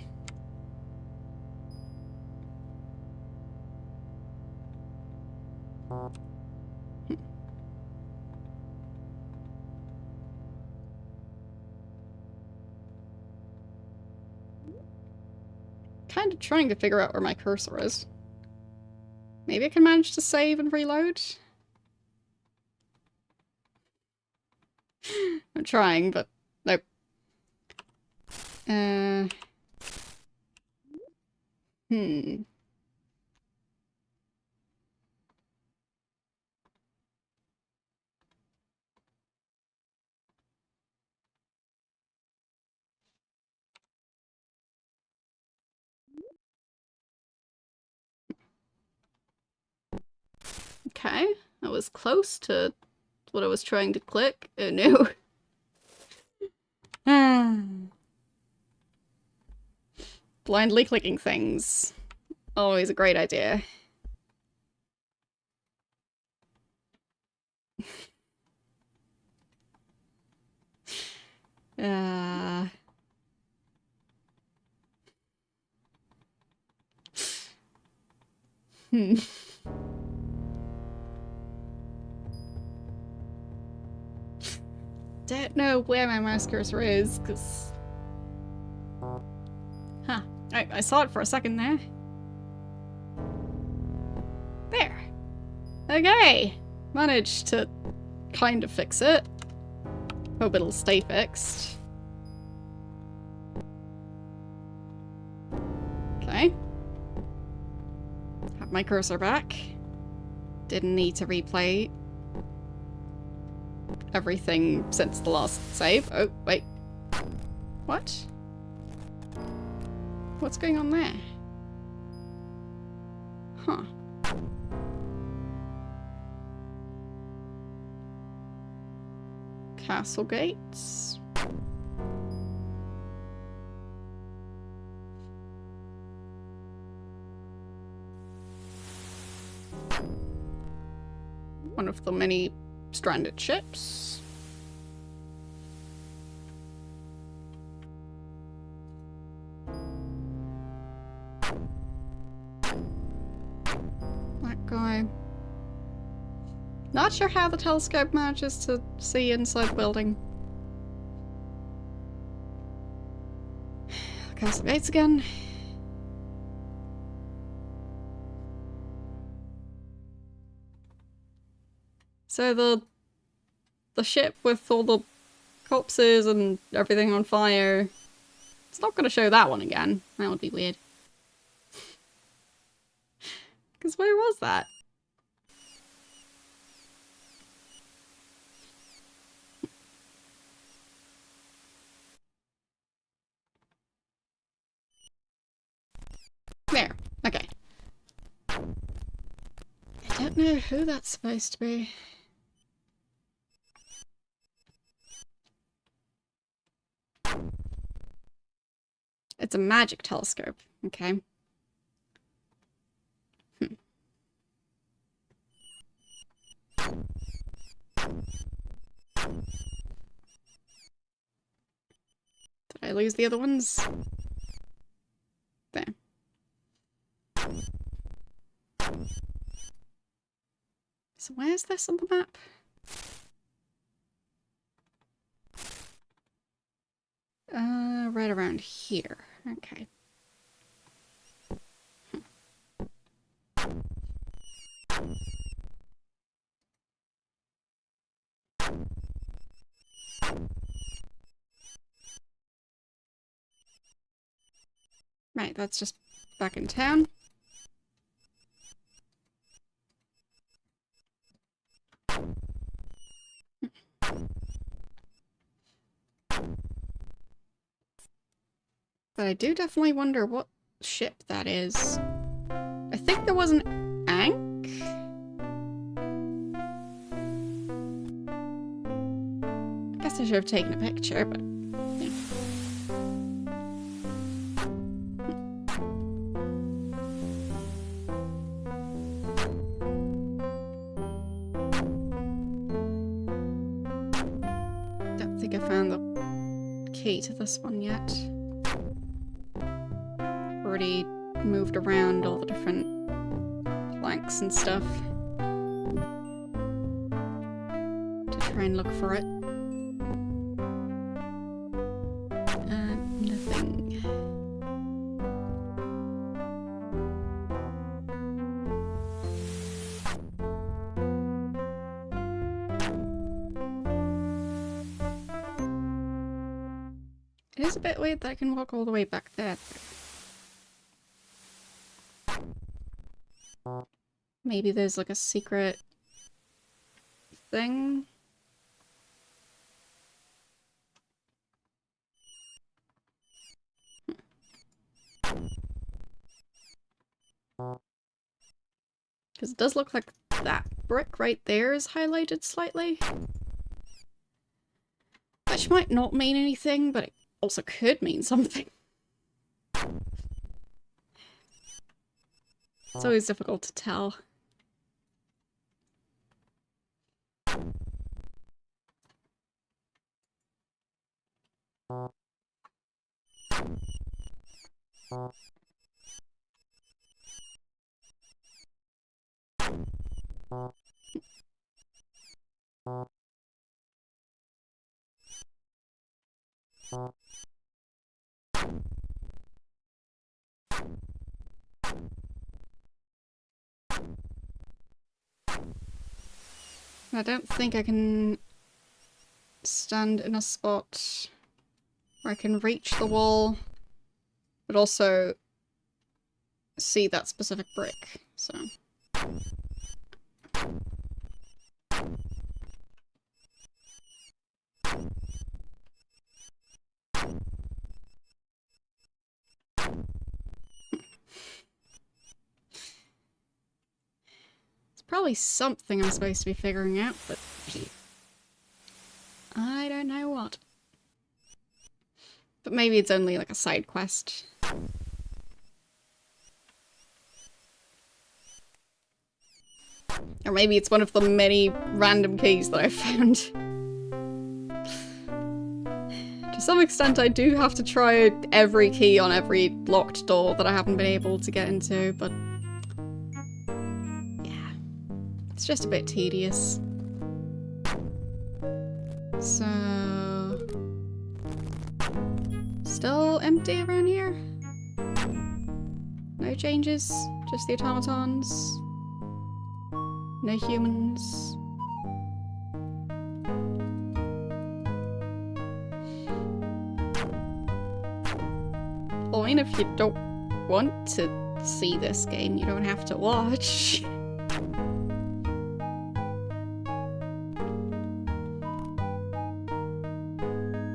Kind of trying to figure out where my cursor is. Maybe I can manage to save and reload? I'm trying, but nope. Okay, I was close to what I was trying to click. Oh no. Blindly clicking things. Always a great idea. Uh... Hmm. Don't know where my mouse cursor is, because... Huh. I saw it for a second there. There. Okay. Managed to kind of fix it. Hope it'll stay fixed. Okay. Have my cursor back. Didn't need to replay everything since the last save. Oh, wait. What? What's going on there? Huh. Castle gates. One of the many stranded ships. That guy. Not sure how the telescope manages to see inside the building. Castle gates again. So the ship with all the corpses and everything on fire, it's not going to show that one again. That would be weird. Because where was that? There. Okay. I don't know who that's supposed to be. It's a magic telescope. Okay. I lose the other ones? There. So where's this on the map? Right around here. Okay. Right, that's just back in town. But I do definitely wonder what ship that is. I think there was an Ankh? I guess I should have taken a picture, but yeah. Don't think I found the key to this one yet. Already moved around all the different planks and stuff to try and look for it. Nothing. It is a bit weird that I can walk all the way back there. Maybe there's like a secret thing? Because it does look like that brick right there is highlighted slightly. Which might not mean anything, but it also could mean something. It's always difficult to tell. I don't think I can stand in a spot where I can reach the wall, but also see that specific brick, so... Probably something I'm supposed to be figuring out, but I don't know what. But maybe it's only like a side quest. Or maybe it's one of the many random keys that I found. To some extent, I do have to try every key on every locked door that I haven't been able to get into, but it's just a bit tedious. So... Still empty around here? No changes? Just the automatons? No humans? Well, I mean, if you don't want to see this game, you don't have to watch.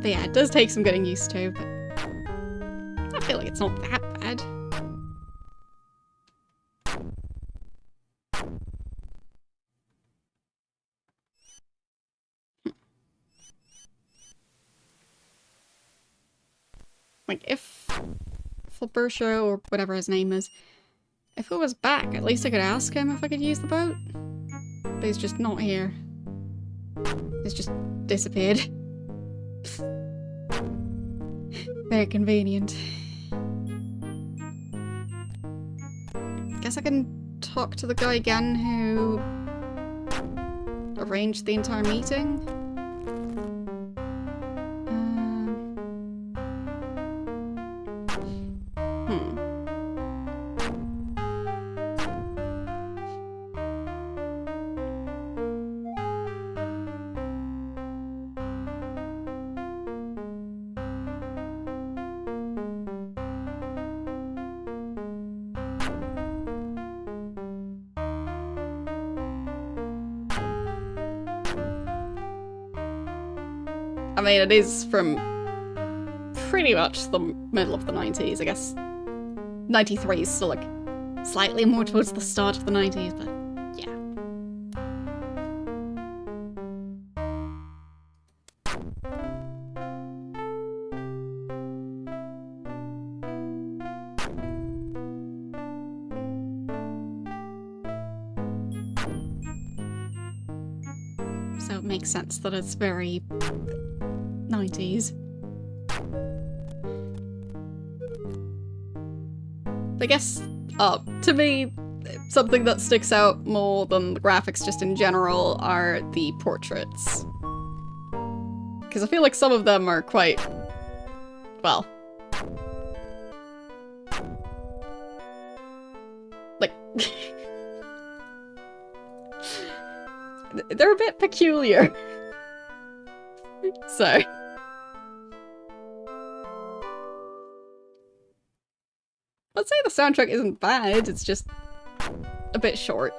But yeah, it does take some getting used to, but I feel like it's not that bad. Like, if Fulberto, or whatever his name is, if it was back, at least I could ask him if I could use the boat. But he's just not here. He's just disappeared. Very convenient. Guess I can talk to the guy again who arranged the entire meeting. I mean, it is from pretty much the middle of the 90s, I guess. 93 is still like slightly more towards the start of the 90s, but yeah. So it makes sense that it's very 90s. I guess, to me, something that sticks out more than the graphics just in general are the portraits. Because I feel like some of them are quite, well, like, they're a bit peculiar. So. I'd say the soundtrack isn't bad, it's just a bit short.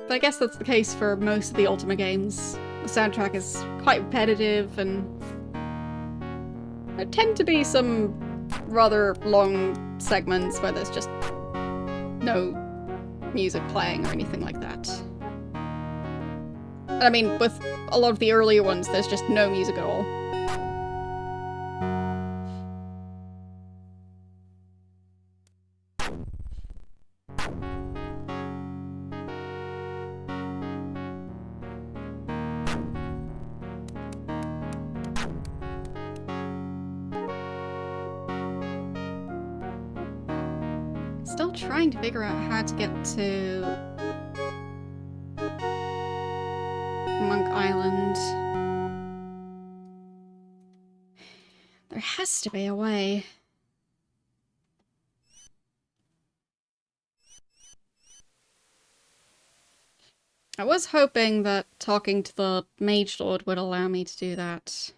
But I guess that's the case for most of the Ultima games. The soundtrack is quite repetitive, and there tend to be some rather long segments where there's just no music playing or anything like that. I mean, with a lot of the earlier ones, there's just no music at all. Still trying to figure out how to get to Monk Island. There has to be a way. I was hoping that talking to the Mage Lord would allow me to do that.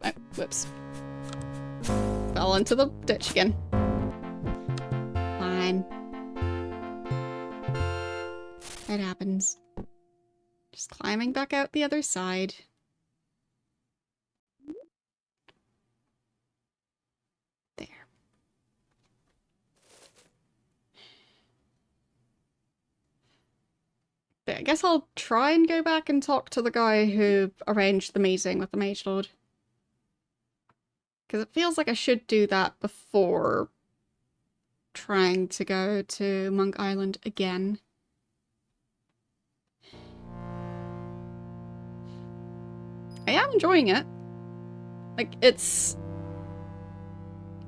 Oh, whoops. Fell into the ditch again. Fine. It happens. Just climbing back out the other side. There. I guess I'll try and go back and talk to the guy who arranged the meeting with the Mage Lord. Because it feels like I should do that before trying to go to Monk Island again. I am enjoying it. Like, it's...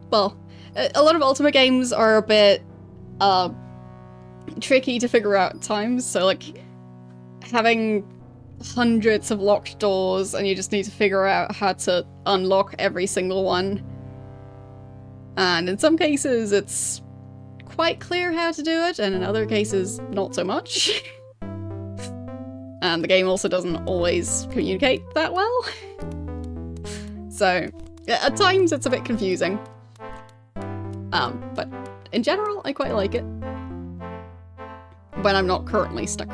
Well, a lot of Ultima games are a bit, tricky to figure out at times, so, like, having hundreds of locked doors and you just need to figure out how to unlock every single one. And in some cases it's quite clear how to do it, and in other cases not so much. And the game also doesn't always communicate that well. So at times it's a bit confusing. But in general I quite like it. When I'm not currently stuck.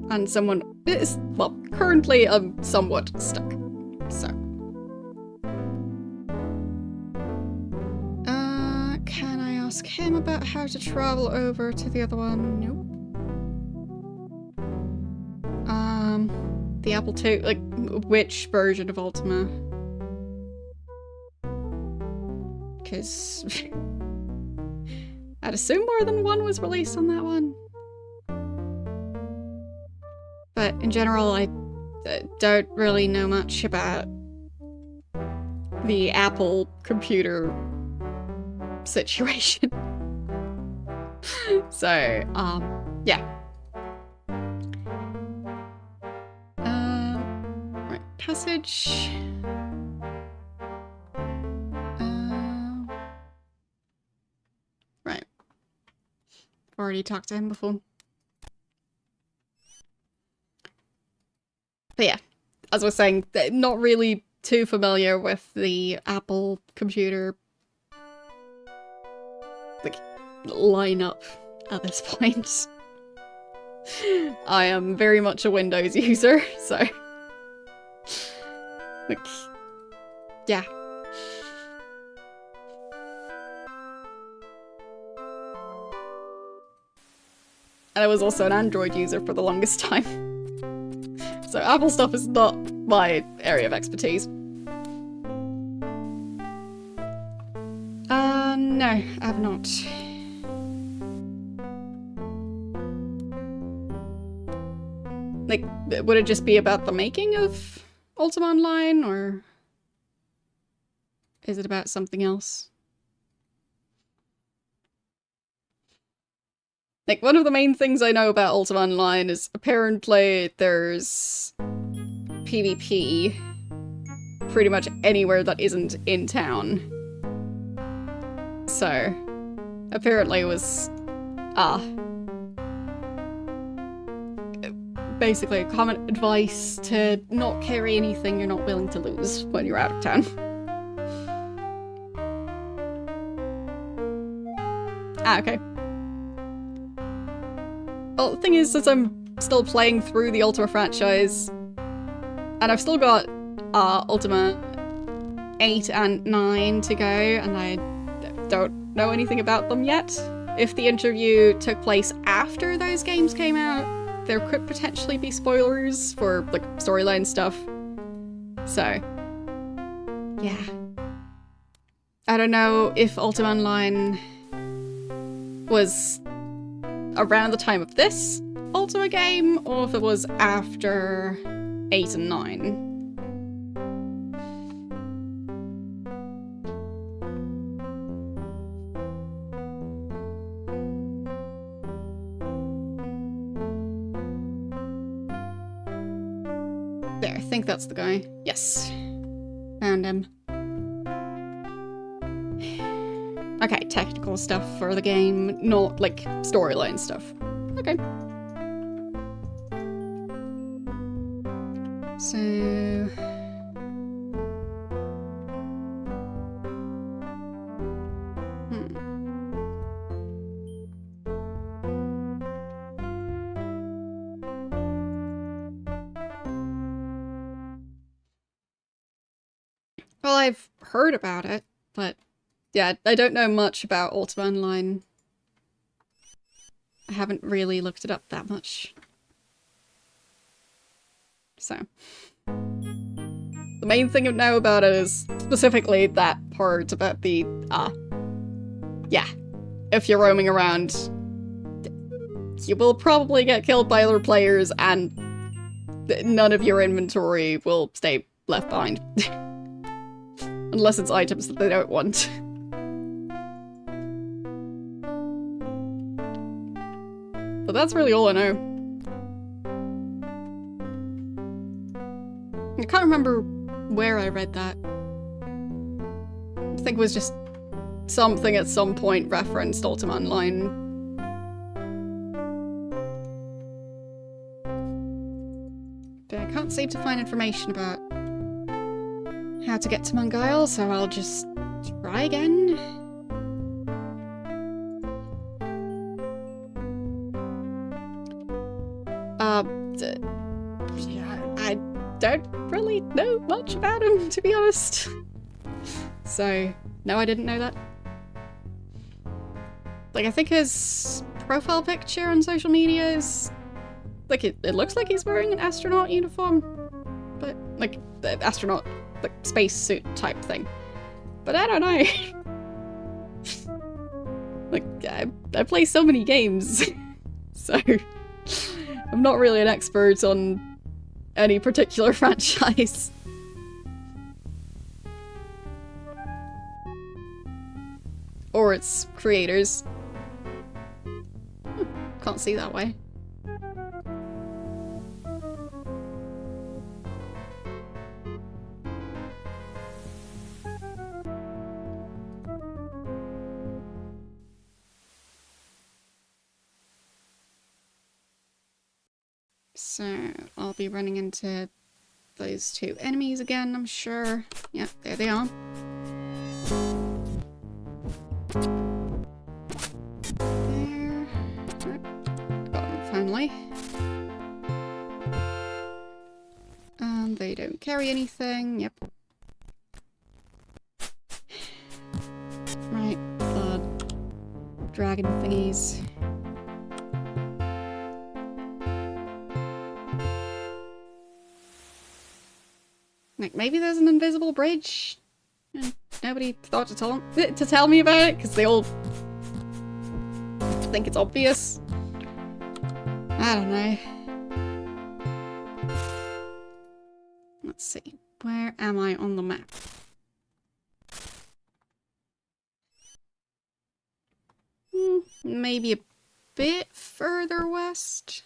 And someone is, well, currently I'm somewhat stuck, so. Can I ask him about how to travel over to the other one? Nope. The Apple II, like, which version of Ultima? because I'd assume more than one was released on that one. But in general, I don't really know much about the Apple computer situation. So, yeah. Right, passage. Right. Already talked to him before. But yeah, as I was saying, not really too familiar with the Apple computer like lineup at this point. I am very much a Windows user, so like, yeah. And I was also an Android user for the longest time. So Apple stuff is not my area of expertise. No, I have not. Like, would it just be about the making of Ultima Online, or is it about something else? Like, one of the main things I know about Ultima Online is apparently there's PvP pretty much anywhere that isn't in town. So, apparently it was, basically common advice to not carry anything you're not willing to lose when you're out of town. Okay. Well, the thing is, since I'm still playing through the Ultima franchise, and I've still got Ultima 8 and 9 to go, and I don't know anything about them yet. If the interview took place after those games came out, there could potentially be spoilers for, like, storyline stuff. So, yeah. I don't know if Ultima Online was around the time of this Ultima game, or if it was after 8 and 9. There, I think that's the guy. Yes. Found him. Okay, technical stuff for the game, not, like, storyline stuff. Okay. So... Well, I've heard about it, but yeah, I don't know much about Ultima Online. I haven't really looked it up that much. So. The main thing I know about it is specifically that part about the, yeah. If you're roaming around, you will probably get killed by other players, and none of your inventory will stay left behind. Unless it's items that they don't want. But that's really all I know. I can't remember where I read that. I think it was just something at some point referenced Ultima Online. But I can't seem to find information about how to get to Mongile, so I'll just try again. I don't really know much about him, to be honest. So, no, I didn't know that. Like, I think his profile picture on social media is... Like, it looks like he's wearing an astronaut uniform. But, like, the astronaut... like, spacesuit type thing. But I don't know. I play so many games, so I'm not really an expert on any particular franchise. Or its creators. Can't see that way. So, I'll be running into those two enemies again, I'm sure. Yep, there they are. There. Got them finally. And they don't carry anything, yep. Right, the dragon thingies. Like, maybe there's an invisible bridge and nobody thought to tell me about it because they all think it's obvious. I don't know. Let's see. Where am I on the map? Maybe a bit further west?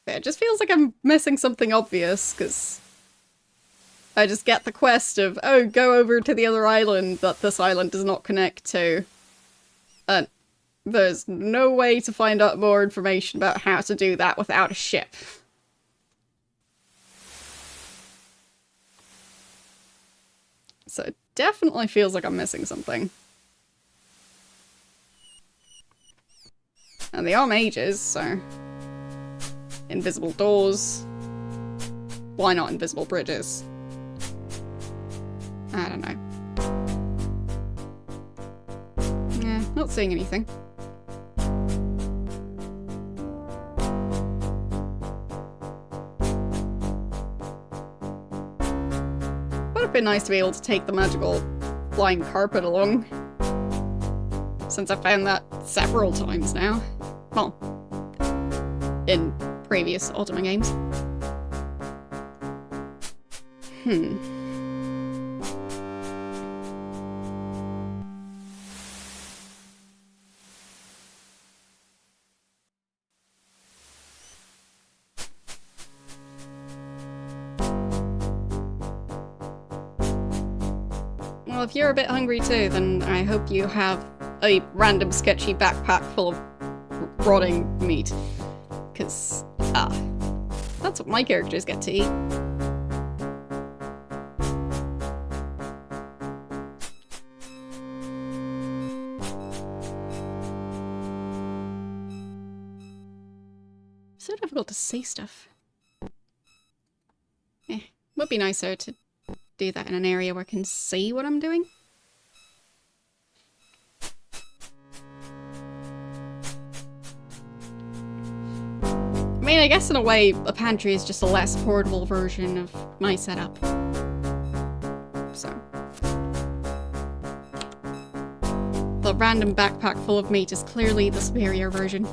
It just feels like I'm missing something obvious, because I just get the quest of, oh, go over to the other island that this island does not connect to. And there's no way to find out more information about how to do that without a ship. So it definitely feels like I'm missing something. And they are mages, so... Invisible doors. Why not invisible bridges? I don't know. Yeah, not seeing anything. Would have been nice to be able to take the magical flying carpet along. Since I found that several times now. Well, in previous Ultima games. Well, if you're a bit hungry too, then I hope you have a random sketchy backpack full of rotting meat. Because, that's what my characters get to eat. So difficult to see stuff. Would be nicer to do that in an area where I can see what I'm doing. I mean, I guess in a way, a pantry is just a less portable version of my setup. So. The random backpack full of meat is clearly the superior version.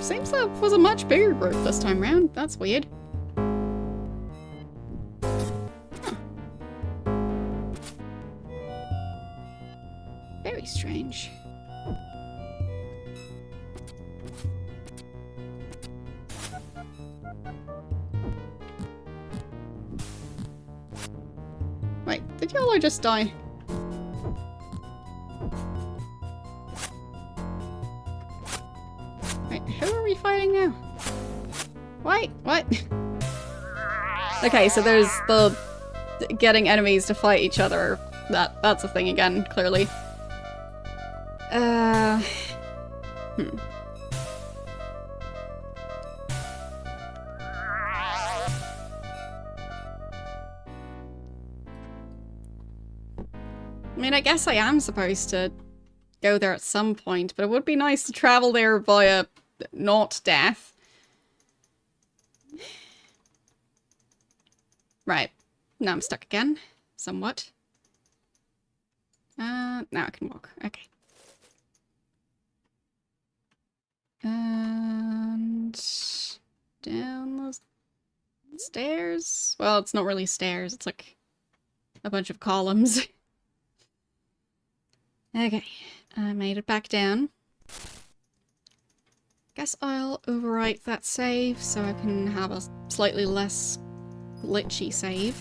Seems that was a much bigger group this time round. That's weird. Very strange. Wait, did y'all just die? Wait, who are we fighting now? Wait, what? Okay, so there's the getting enemies to fight each other. That's a thing again, clearly. I mean, I guess I am supposed to go there at some point, but it would be nice to travel there via not death. Right. Now I'm stuck again. Somewhat. Now I can walk. Okay. And down those stairs. Well, it's not really stairs. It's like a bunch of columns. Okay. I made it back down. Guess I'll overwrite that save so I can have a slightly less glitchy save.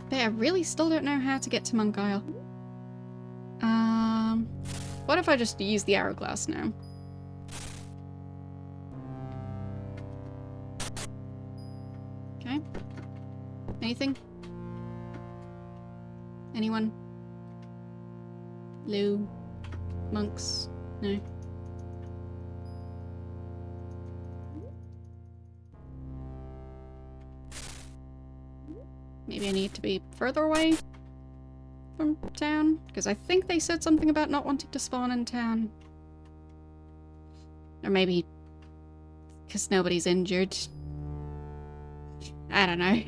But I really still don't know how to get to Monk Isle. What if I just use the hourglass now? Okay. Anything? Anyone? Lou? Monks? No. Maybe I need to be further away from town? Because I think they said something about not wanting to spawn in town. Or maybe because nobody's injured. I don't know.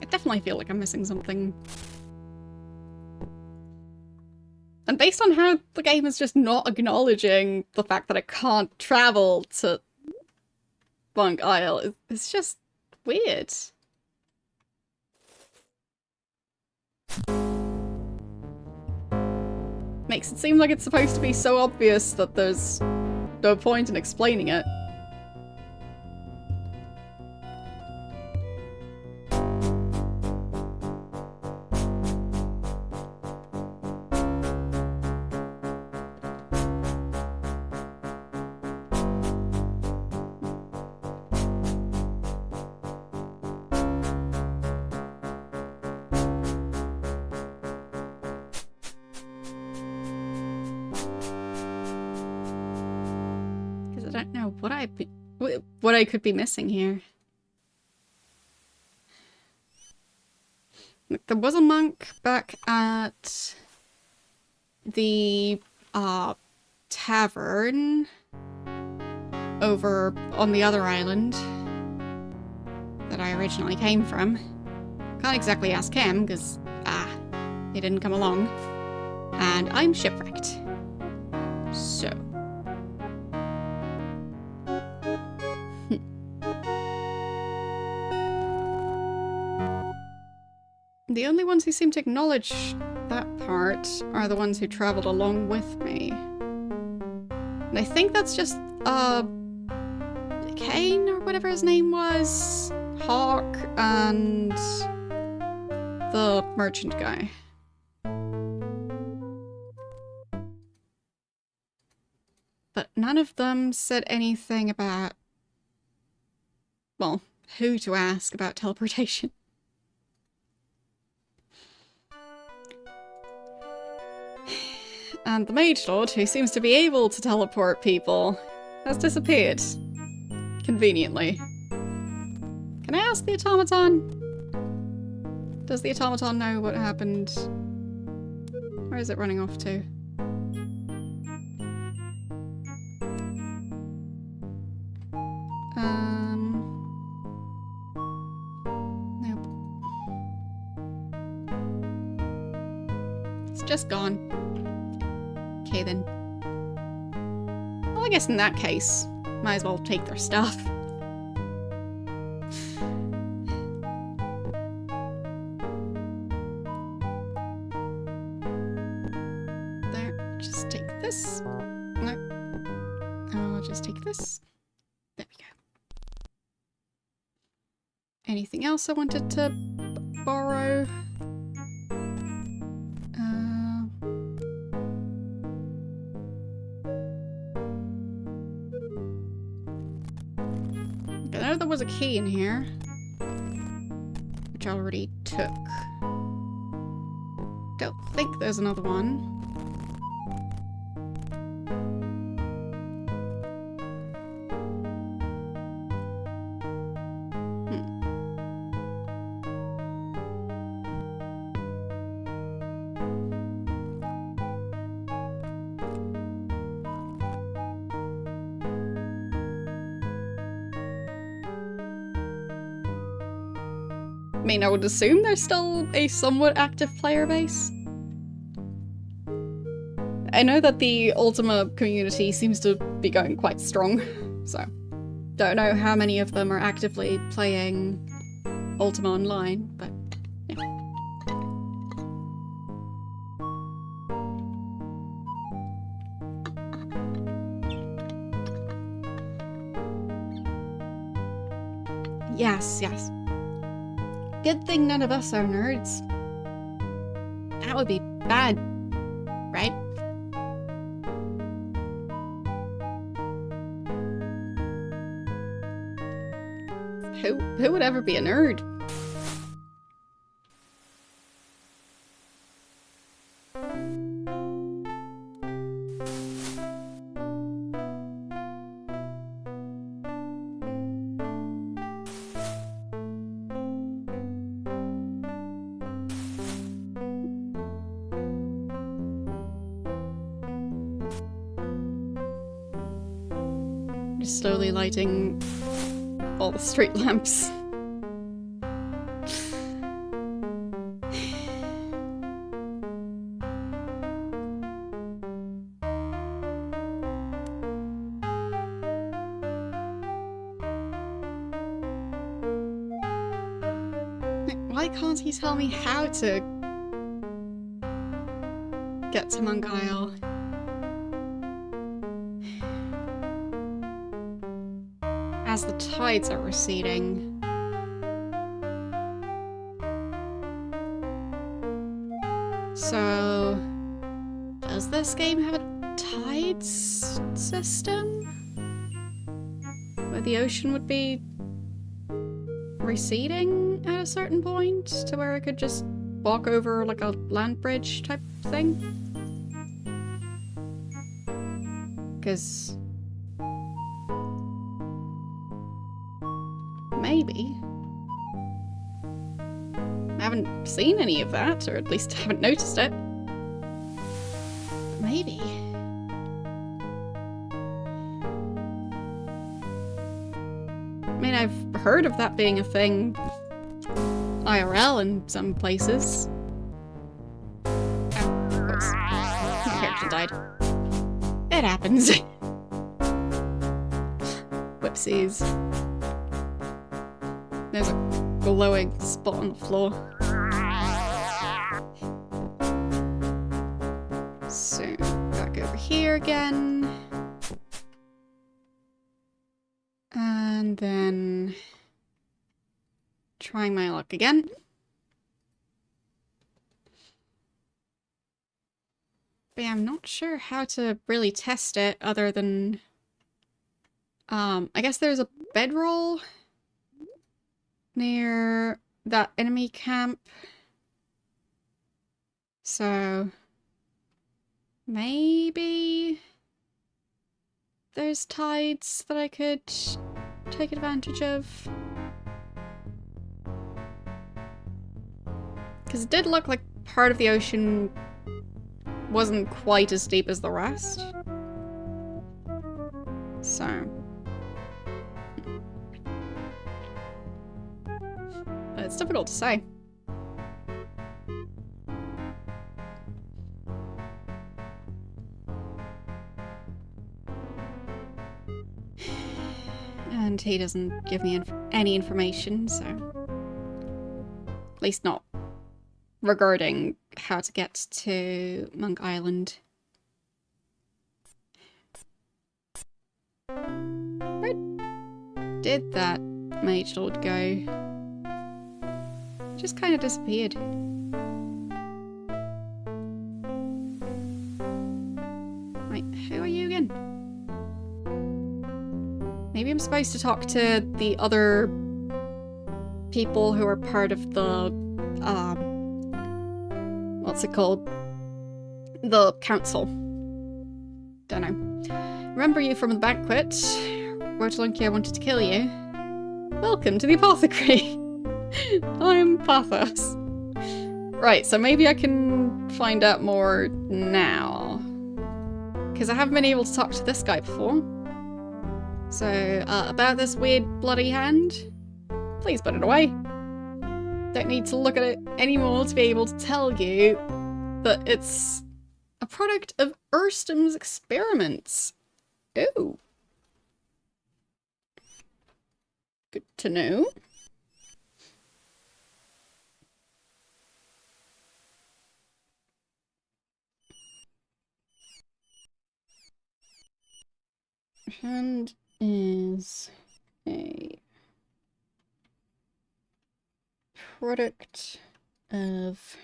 I definitely feel like I'm missing something. And based on how the game is just not acknowledging the fact that I can't travel to Monk Isle, it's just weird. Makes it seem like it's supposed to be so obvious that there's no point in explaining it. What I could be missing here. There was a monk back at the tavern over on the other island that I originally came from. Can't exactly ask him because he didn't come along, and I'm shipwrecked. So. The only ones who seem to acknowledge that part are the ones who traveled along with me. And I think that's just, Kane or whatever his name was, Hawk, and the merchant guy. But none of them said anything about, well, who to ask about teleportation. And the Mage Lord, who seems to be able to teleport people, has disappeared. Conveniently. Can I ask the automaton? Does the automaton know what happened? Where is it running off to? Nope. It's just gone. Okay then. Well, I guess in that case, might as well take their stuff. There, just take this. No. I'll just take this. There we go. Anything else I wanted to borrow? I know there was a key in here, which I already took. Don't think there's another one. mean, I would assume there's still a somewhat active player base. I know that the Ultima community seems to be going quite strong, so don't know how many of them are actively playing Ultima Online, but yeah. Yes, yes. Good thing none of us are nerds. That would be bad, right? Who would ever be a nerd? Just slowly lighting all the street lamps. Why can't he tell me how to get to Mangile? As the tides are receding. So, does this game have a tides system? Where the ocean would be receding at a certain point to where I could just walk over like a land bridge type thing? Because maybe. I haven't seen any of that, or at least haven't noticed it. Maybe. I mean, I've heard of that being a thing IRL in some places. Oh, oops. My character died. It happens. Whoopsies. There's a glowing spot on the floor. So, back over here again. And then trying my luck again. But yeah, I'm not sure how to really test it other than I guess there's a bedroll near that enemy camp. So maybe there's tides that I could take advantage of. Because it did look like part of the ocean wasn't quite as deep as the rest. So. But it's difficult to say. And he doesn't give me any information, so... At least not regarding how to get to Monk Island. Where did that Mage Lord go? Just kind of disappeared. Wait, who are you again? Maybe I'm supposed to talk to the other people who are part of the, what's it called? The council. Don't know. Remember you from the banquet. Rotalunkia wanted to kill you. Welcome to the apothecary. I'm Pathos. Right, so maybe I can find out more now. Because I haven't been able to talk to this guy before. So, about this weird bloody hand, please put it away. Don't need to look at it anymore to be able to tell you that it's a product of Erstam's experiments. Oh. Good to know. Hand is a product of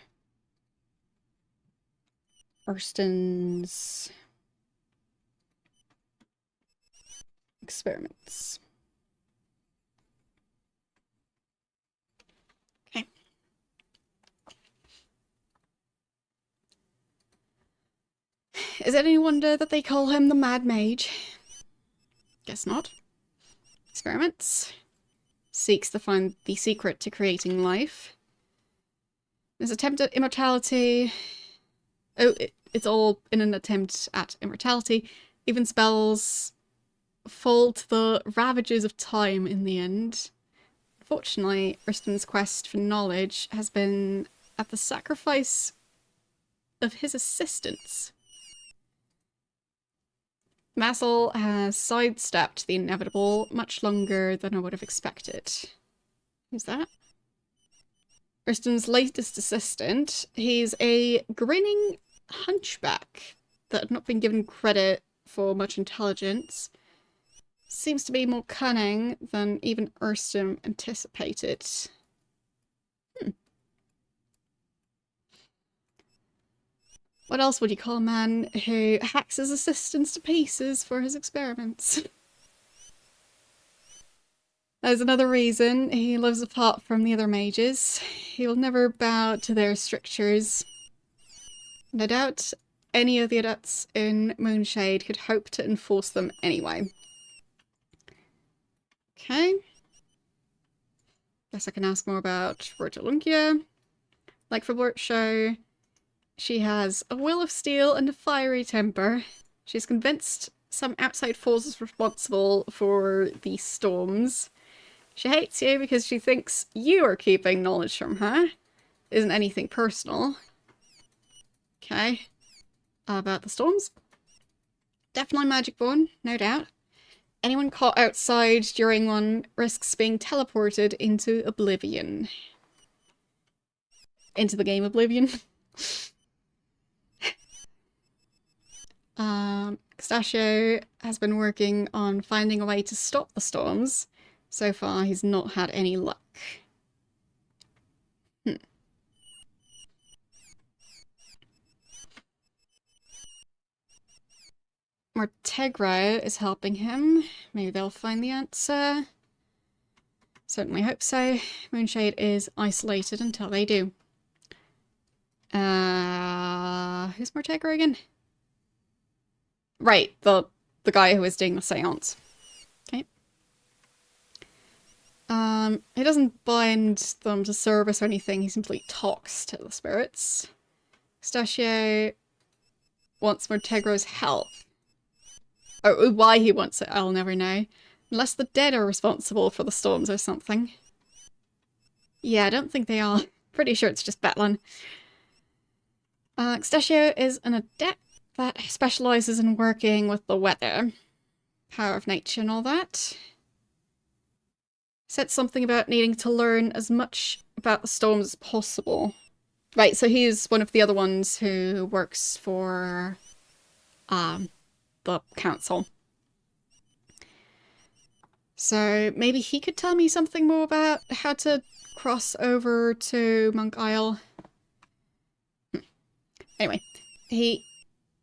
Erston's experiments. Okay. Is it any wonder that they call him the Mad Mage? Guess not. Experiments. Seeks to find the secret to creating life. His attempt at immortality. Oh, it's all in an attempt at immortality. Even spells fall to the ravages of time in the end. Unfortunately, Erston's quest for knowledge has been at the sacrifice of his assistants. Massel has sidestepped the inevitable much longer than I would have expected. Who's that? Erston's latest assistant. He's a grinning hunchback that had not been given credit for much intelligence. Seems to be more cunning than even Erston anticipated. What else would you call a man who hacks his assistants to pieces for his experiments? There's another reason he lives apart from the other mages. He will never bow to their strictures. No doubt any of the adepts in Moonshade could hope to enforce them anyway. Okay. Guess I can ask more about Rotalunkia. Like for Blurt Show, she has a will of steel and a fiery temper. She's convinced some outside force is responsible for the storms. She hates you because she thinks you are keeping knowledge from her. Isn't anything personal. Okay. About the storms? Definitely magic born, no doubt. Anyone caught outside during one risks being teleported into oblivion. Into the game Oblivion. Pistachio has been working on finding a way to stop the storms. So far, he's not had any luck. Mortegra is helping him. Maybe they'll find the answer. Certainly hope so. Moonshade is isolated until they do. Who's Mortegra again? Right, the guy who is doing the seance. Okay. He doesn't bind them to service or anything, he simply talks to the spirits. Pistachio wants Mortegra's help. Oh, why he wants it, I'll never know. Unless the dead are responsible for the storms or something. Yeah, I don't think they are. Pretty sure it's just Batlin. Pistachio is an adept that specialises in working with the weather. Power of nature and all that. Said something about needing to learn as much about the storms as possible. Right, so he's one of the other ones who works for the council. So maybe he could tell me something more about how to cross over to Monk Isle. Anyway, he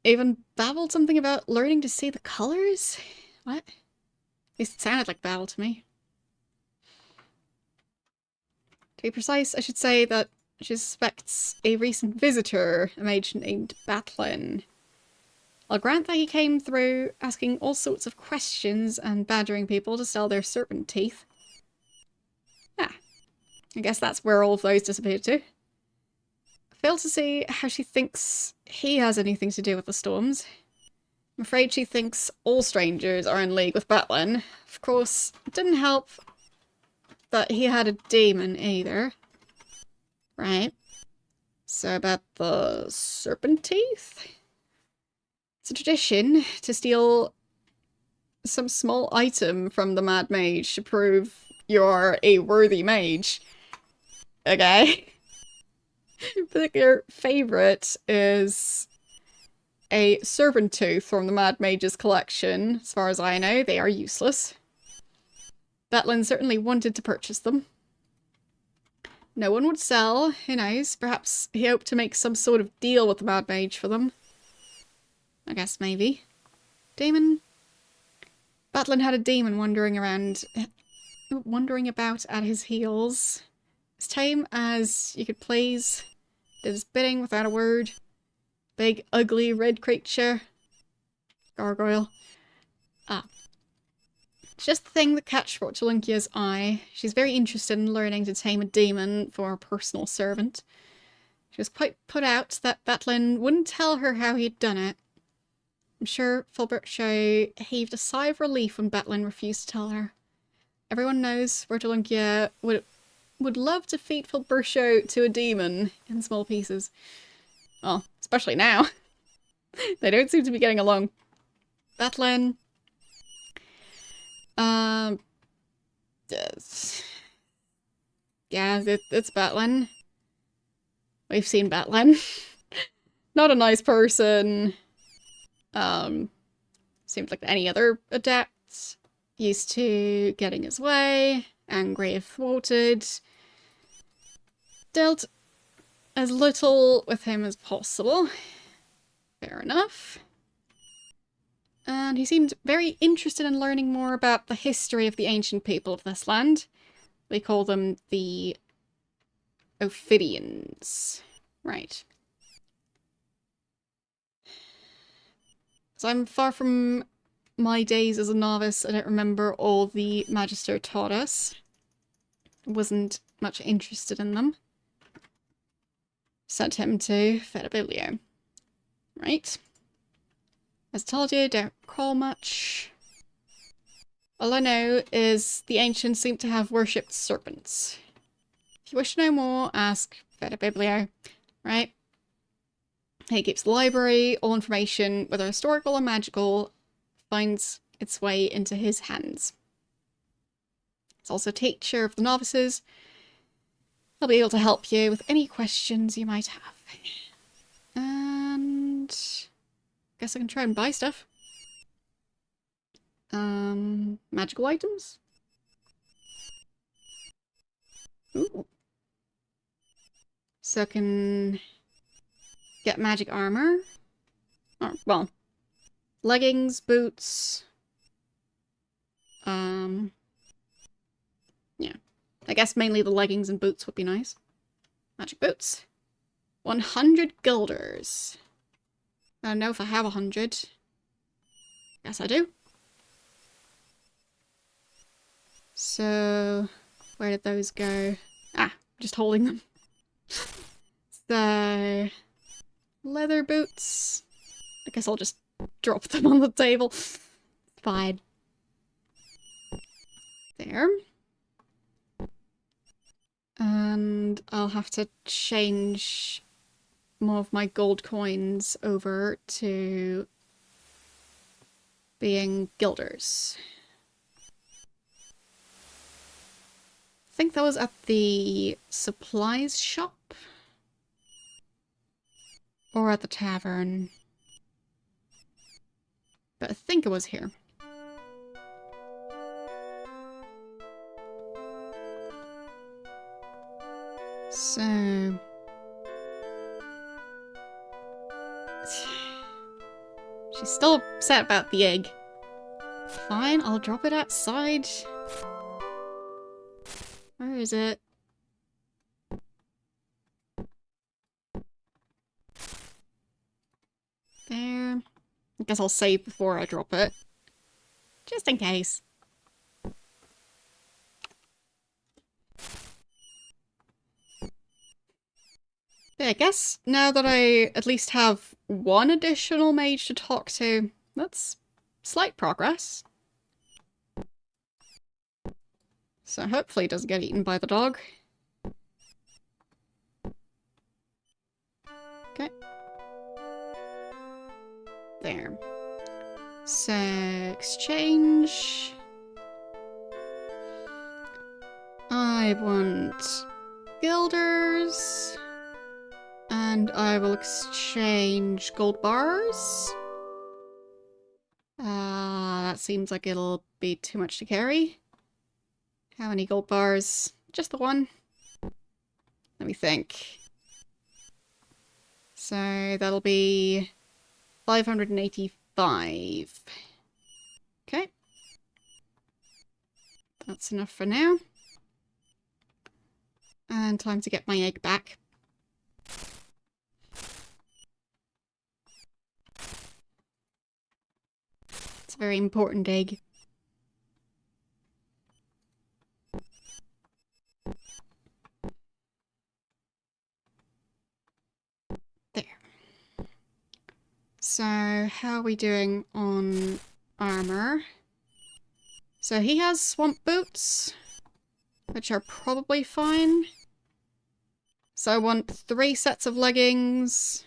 even babbled something about learning to see the colours? What? At least it sounded like babble to me. To be precise, I should say that she suspects a recent visitor, a mage named Batlin. I'll grant that he came through asking all sorts of questions and badgering people to sell their serpent teeth. Ah, I guess that's where all of those disappeared to. I fail to see how she thinks he has anything to do with the storms. I'm afraid she thinks all strangers are in league with Batlin. Of course, it didn't help that he had a demon either. Right. So about the serpent teeth? It's a tradition to steal some small item from the mad mage to prove you're a worthy mage. Okay. Particular favorite is a serpent tooth from the mad mage's collection. As far as I know, they are useless. Batlin certainly wanted to purchase them. No one would sell, who knows, perhaps he hoped to make some sort of deal with the mad mage for them. I guess maybe. Demon? Batlin had a demon wandering about at his heels. As tame as you could please, did his bidding without a word. Big, ugly, red creature. Gargoyle. Ah. It's just the thing that catched Rotulunkia's eye. She's very interested in learning to tame a demon for her personal servant. She was quite put out that Batlin wouldn't tell her how he'd done it. I'm sure Fulbertshaw heaved a sigh of relief when Batlin refused to tell her. Everyone knows Rotulunkia would love to feed Fulbertshaw to a demon in small pieces. Well, especially now. They don't seem to be getting along. Batlin. Yeah, it's Batlin. We've seen Batlin. Not a nice person. Seems like any other adept. Used to getting his way. Angry if thwarted. Dealt as little with him as possible. Fair enough. And he seemed very interested in learning more about the history of the ancient people of this land. We call them the Ophidians. Right. So I'm far from my days as a novice. I don't remember all the Magister taught us. Wasn't much interested in them. Sent him to Fedibilio. Right. As told you, don't recall much. All I know is the ancients seem to have worshipped serpents. If you wish to know more, ask Fedibilio. Right? He keeps the library. All information, whether historical or magical, finds its way into his hands. He's also teacher of the novices. He'll be able to help you with any questions you might have. And guess I can try and buy stuff. Magical items? Ooh. So I can get magic armor. Oh, well, leggings, boots. Yeah. I guess mainly the leggings and boots would be nice. Magic boots. 100 guilders. I don't know if I have 100. Guess I do. So, where did those go? Ah, just holding them. So, leather boots. I guess I'll just drop them on the table. Fine. There. And I'll have to change more of my gold coins over to being guilders. I think that was at the supplies shop. Or at the tavern. But I think it was here. So... she's still upset about the egg. Fine, I'll drop it outside. Where is it? There. I guess I'll save before I drop it. Just in case. Yeah, I guess now that I at least have one additional mage to talk to, that's slight progress. So hopefully it doesn't get eaten by the dog. There. So, exchange. I want guilders. And I will exchange gold bars. That seems like it'll be too much to carry. How many gold bars? Just the one. Let me think. So that'll be 585. Okay. That's enough for now. And time to get my egg back. It's a very important egg. There. So, how are we doing on armor? So he has swamp boots, which are probably fine. So I want 3 sets of leggings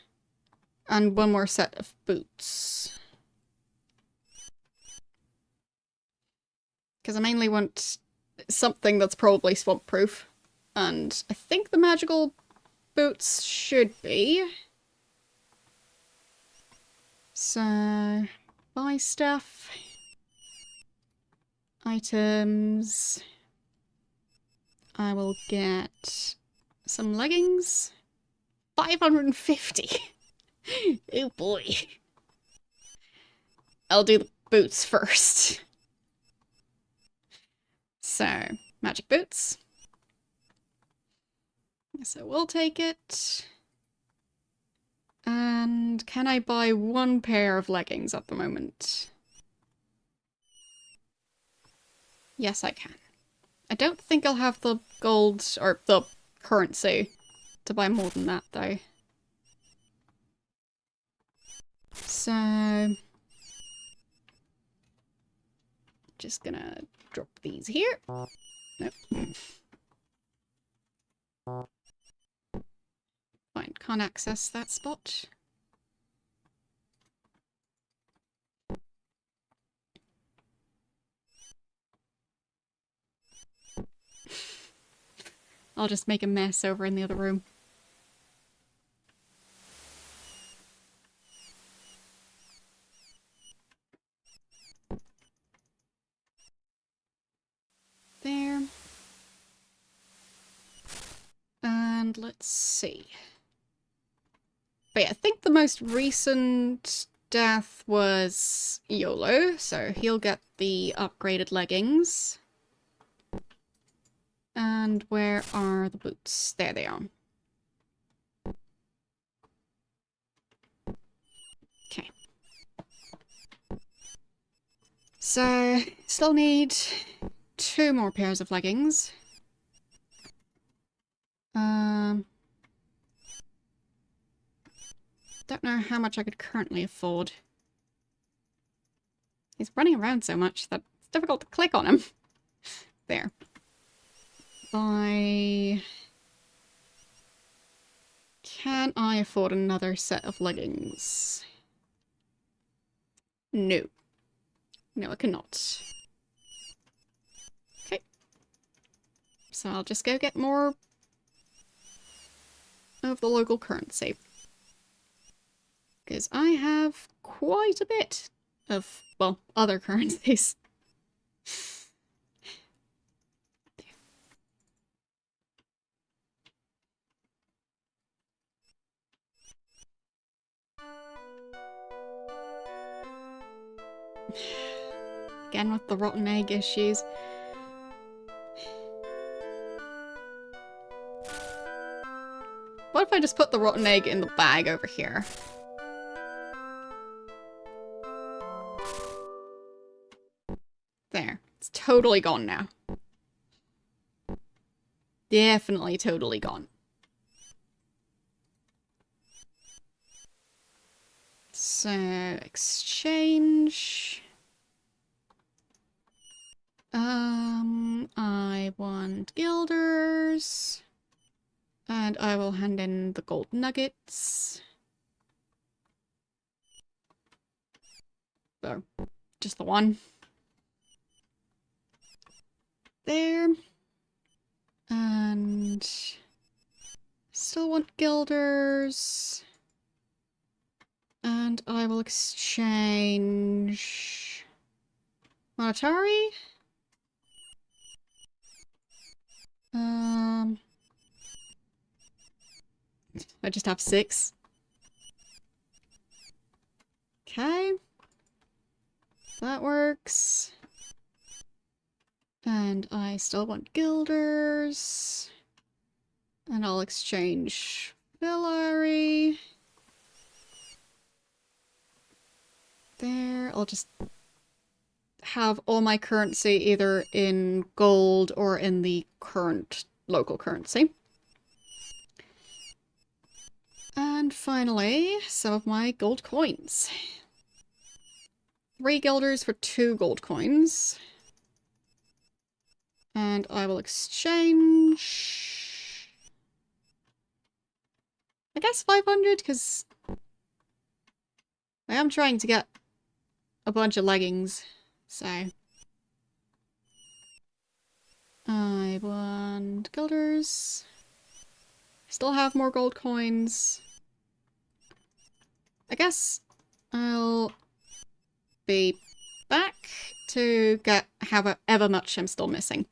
and 1 more set of boots. Because I mainly want something that's probably swamp proof. And I think the magical boots should be. So, buy stuff. Items. I will get some leggings. 550. Oh boy. I'll do the boots first. So, magic boots. So we'll take it. And can I buy 1 pair of leggings at the moment? Yes, I can. I don't think I'll have the gold, or the currency, to buy more than that, though. So... just gonna drop these here. Nope. Fine, can't access that spot. I'll just make a mess over in the other room. There. And let's see. But yeah, I think the most recent death was YOLO, so he'll get the upgraded leggings. And where are the boots? There they are. Okay. So, still need 2 more pairs of leggings. Don't know how much I could currently afford. He's running around so much that it's difficult to click on him. There. Can I afford another set of leggings? No. No, I cannot. Okay. So I'll just go get more of the local currency. Because I have quite a bit of, well, other currencies. Again with the rotten egg issues. What if I just put the rotten egg in the bag over here? There. It's totally gone now. Definitely totally gone. So, exchange. I want guilders. And I will hand in the gold nuggets. So, just the one. There. And still want guilders. And I will exchange Monetary. I just have 6. Okay. That works. And I still want guilders. And I'll exchange Villary. There. I'll just have all my currency either in gold or in the current local currency. And finally, some of my gold coins. 3 guilders for 2 gold coins. And I will exchange... I guess 500, because I am trying to get a bunch of leggings, so... I want guilders. Still have more gold coins. I guess I'll be back to get however much I'm still missing.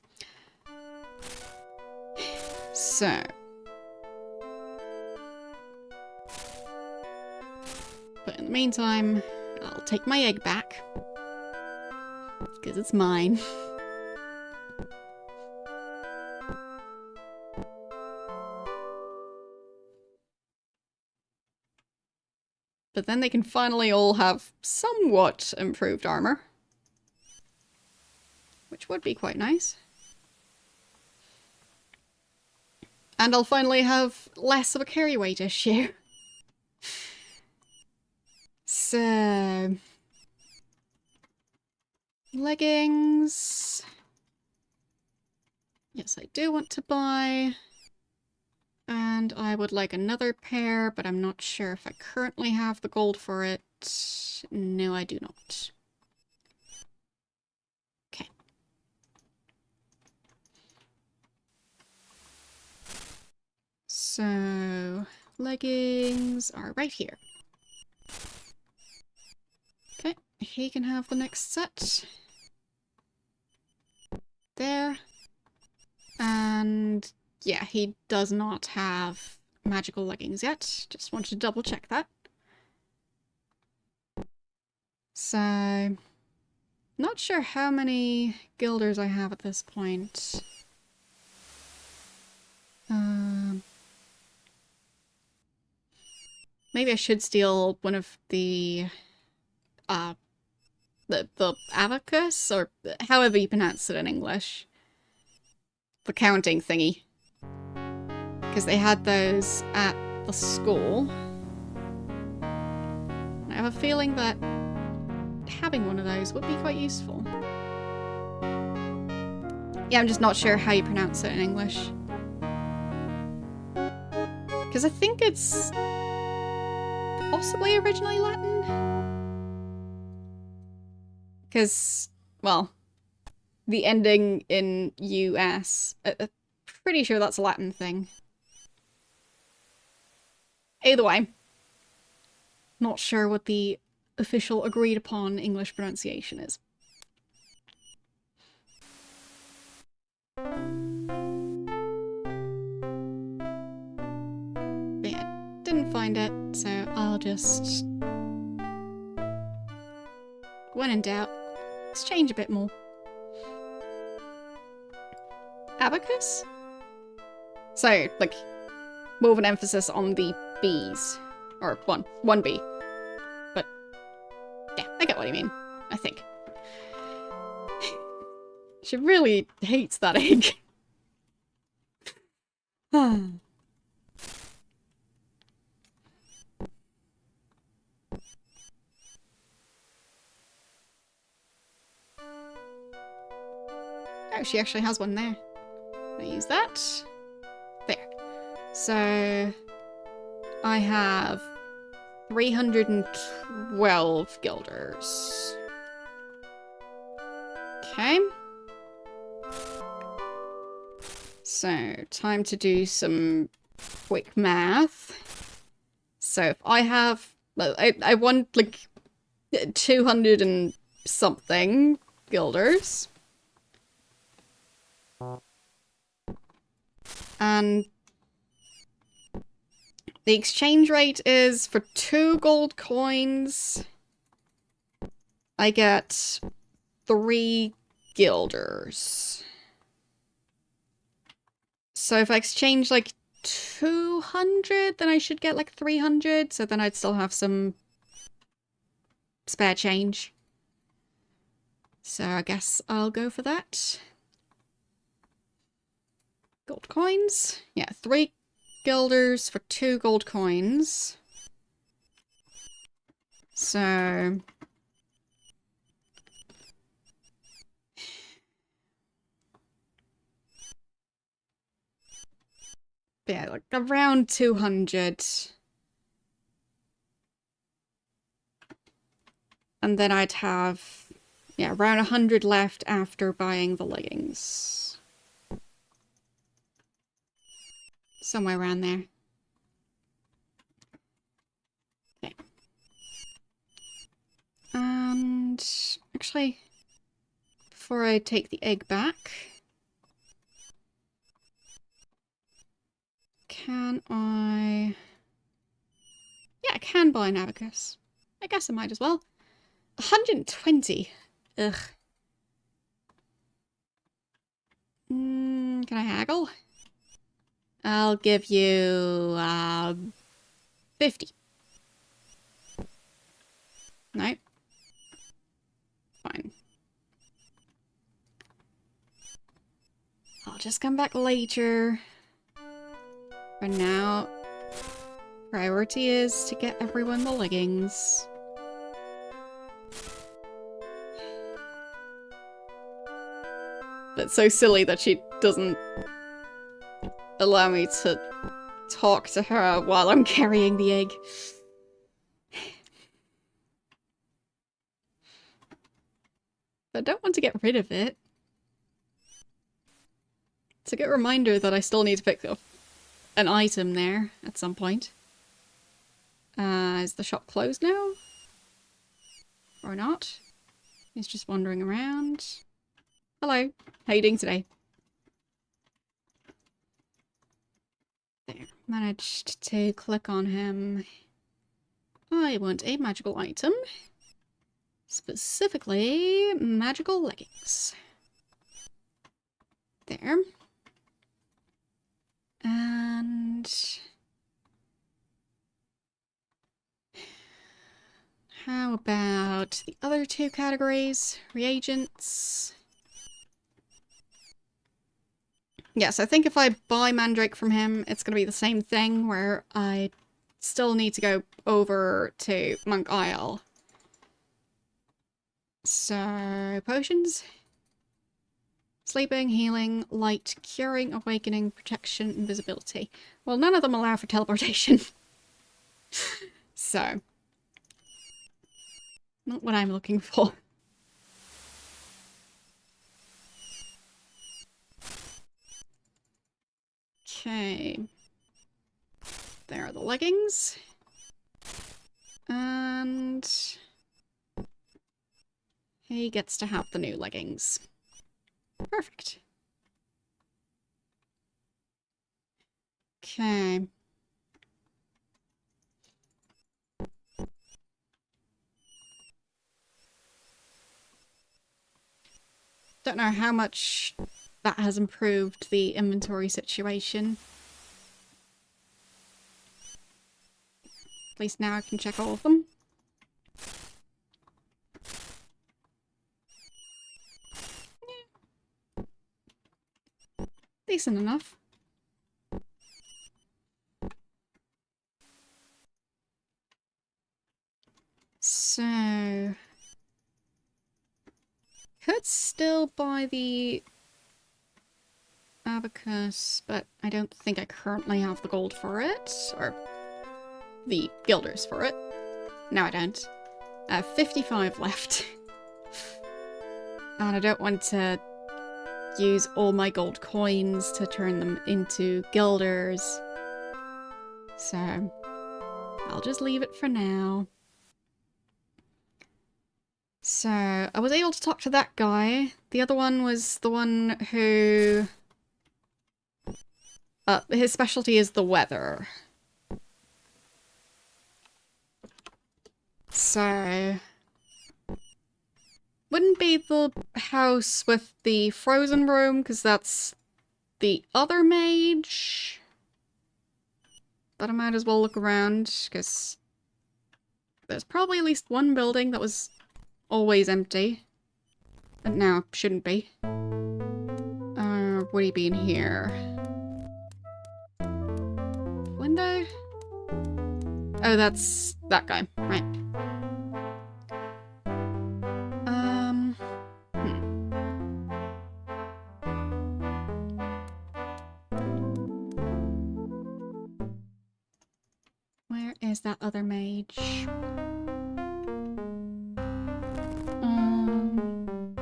So. But in the meantime, I'll take my egg back. Because it's mine. But then they can finally all have somewhat improved armor. Which would be quite nice. And I'll finally have less of a carry weight issue. So... leggings... yes, I do want to buy... and I would like another pair, but I'm not sure if I currently have the gold for it. No, I do not. Okay. So, leggings are right here. Okay, he can have the next set. There. And... yeah, he does not have magical leggings yet. Just wanted to double check that. So, not sure how many guilders I have at this point. Maybe I should steal one of the abacus, or however you pronounce it in English. The counting thingy. Because they had those at the school. I have a feeling that having one of those would be quite useful. Yeah, I'm just not sure how you pronounce it in English. Because I think it's possibly originally Latin. Because, well, the ending in US, pretty sure that's a Latin thing. Either way, not sure what the official agreed upon English pronunciation is. But yeah, didn't find it, so I'll just... when in doubt, exchange a bit more. Abacus? So, like, more of an emphasis on the B's. Or one B. But, yeah, I get what you mean, I think. She really hates that egg. Oh, she actually has one there. Can I use that? There. So, I have 312 guilders. Okay. So, time to do some quick math. So, if I have... I want, like, 200 and something guilders. And the exchange rate is for 2 gold coins, I get 3 guilders. So if I exchange like 200, then I should get like 300. So then I'd still have some spare change. So I guess I'll go for that. Gold coins. Yeah, 3 guilders for 2 gold coins. So... yeah, like around 200. And then I'd have, yeah, around 100 left after buying the leggings. Somewhere around there. Okay. And actually, before I take the egg back, can I... yeah, I can buy an abacus. I guess I might as well. 120. Ugh. Can I haggle? I'll give you 50. No. Fine. I'll just come back later. For now, priority is to get everyone the leggings. That's so silly that she doesn't allow me to talk to her while I'm carrying the egg. I don't want to get rid of it. It's a good reminder that I still need to pick up an item there at some point. Is the shop closed now? Or not? He's just wandering around. Hello. How you doing today? There. Managed to click on him. I want a magical item. Specifically, magical leggings. There. And... how about the other 2 categories? Reagents. Yes, I think if I buy Mandrake from him, it's going to be the same thing where I still need to go over to Monk Isle. So, potions. Sleeping, healing, light, curing, awakening, protection, invisibility. Well, none of them allow for teleportation. So. Not what I'm looking for. Okay. There are the leggings. And... he gets to have the new leggings. Perfect. Okay. Don't know how much that has improved the inventory situation. At least now I can check all of them. Yeah. Decent enough. So... could still buy the abacus, but I don't think I currently have the gold for it, or the guilders for it. No, I don't. 55 left. And I don't want to use all my gold coins to turn them into guilders. So I'll just leave it for now. So I was able to talk to that guy. The other one was the one who... his specialty is the weather. So... wouldn't be the house with the frozen room, because that's the other mage. But I might as well look around, because there's probably at least one building that was always empty. But now shouldn't be. Would he be in here? Window? Oh, that's that guy. Right. Where is that other mage?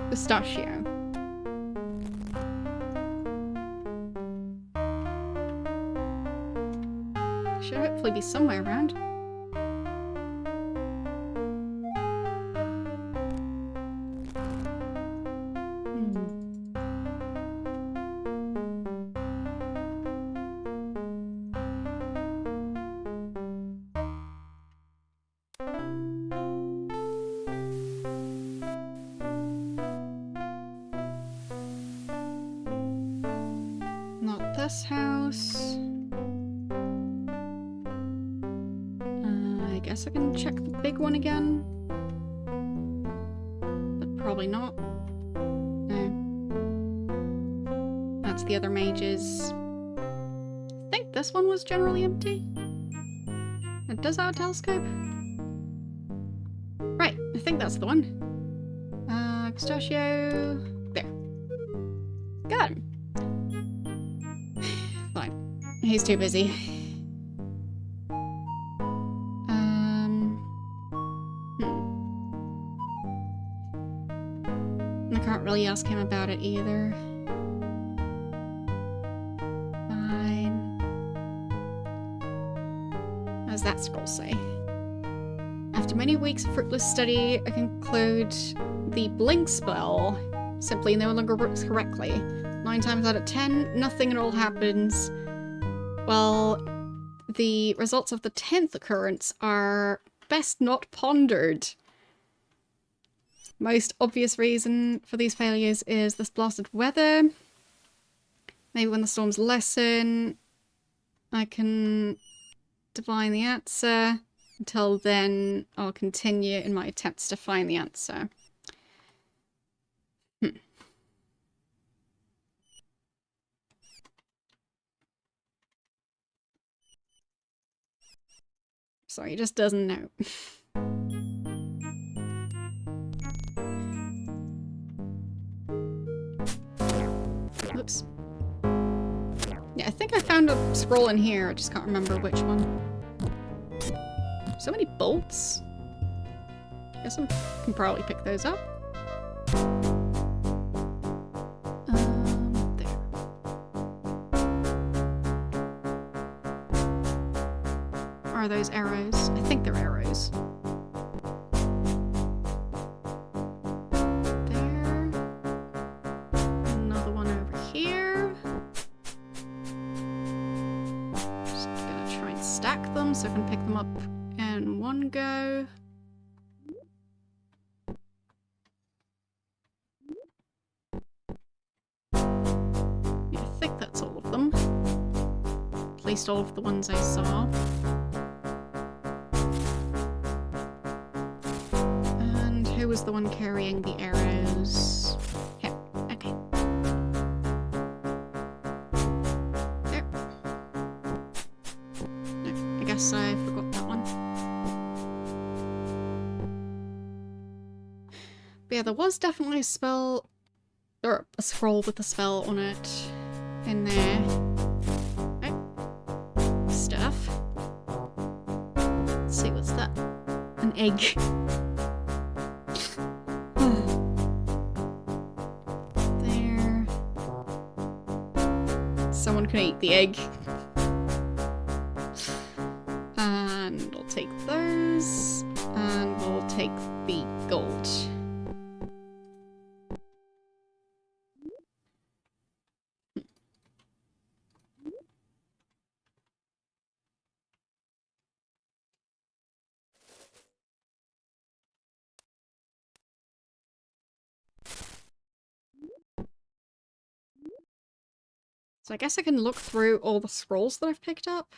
Pistachio. Should hopefully be somewhere around. Not this house. I guess I can check the big one again. But probably not. No. That's the other mages. I think this one was generally empty. It does have a telescope. Right, I think that's the one. Pistachio... there. Got him. Fine. He's too busy. I can't really ask him about it either. Fine. What does that scroll say? After many weeks of fruitless study, I conclude the blink spell simply no longer works correctly. 9 times out of 10, nothing at all happens. Well, the results of the 10th occurrence are best not pondered. Most obvious reason for these failures is this blasted weather. Maybe when the storms lessen, I can divine the answer. Until then, I'll continue in my attempts to find the answer. Sorry, he just doesn't know. Oops. Yeah, I think I found a scroll in here, I just can't remember which one. So many bolts. Guess I can probably pick those up. There. Are those arrows? I think they're arrows. There. Another one over here. Just gonna try and stack them so I can pick them up in one go. Yeah, I think that's all of them. At least all of the ones I saw. And who was the one carrying the arrows? Him. Okay. There. No, I guess I forgot that one. But yeah, there was definitely a spell, or a scroll with a spell on it in there. Oh. Stuff. Let's see, what's that? An egg. Someone can eat the egg. And we'll take those. And we'll take the gold. So I guess I can look through all the scrolls that I've picked up.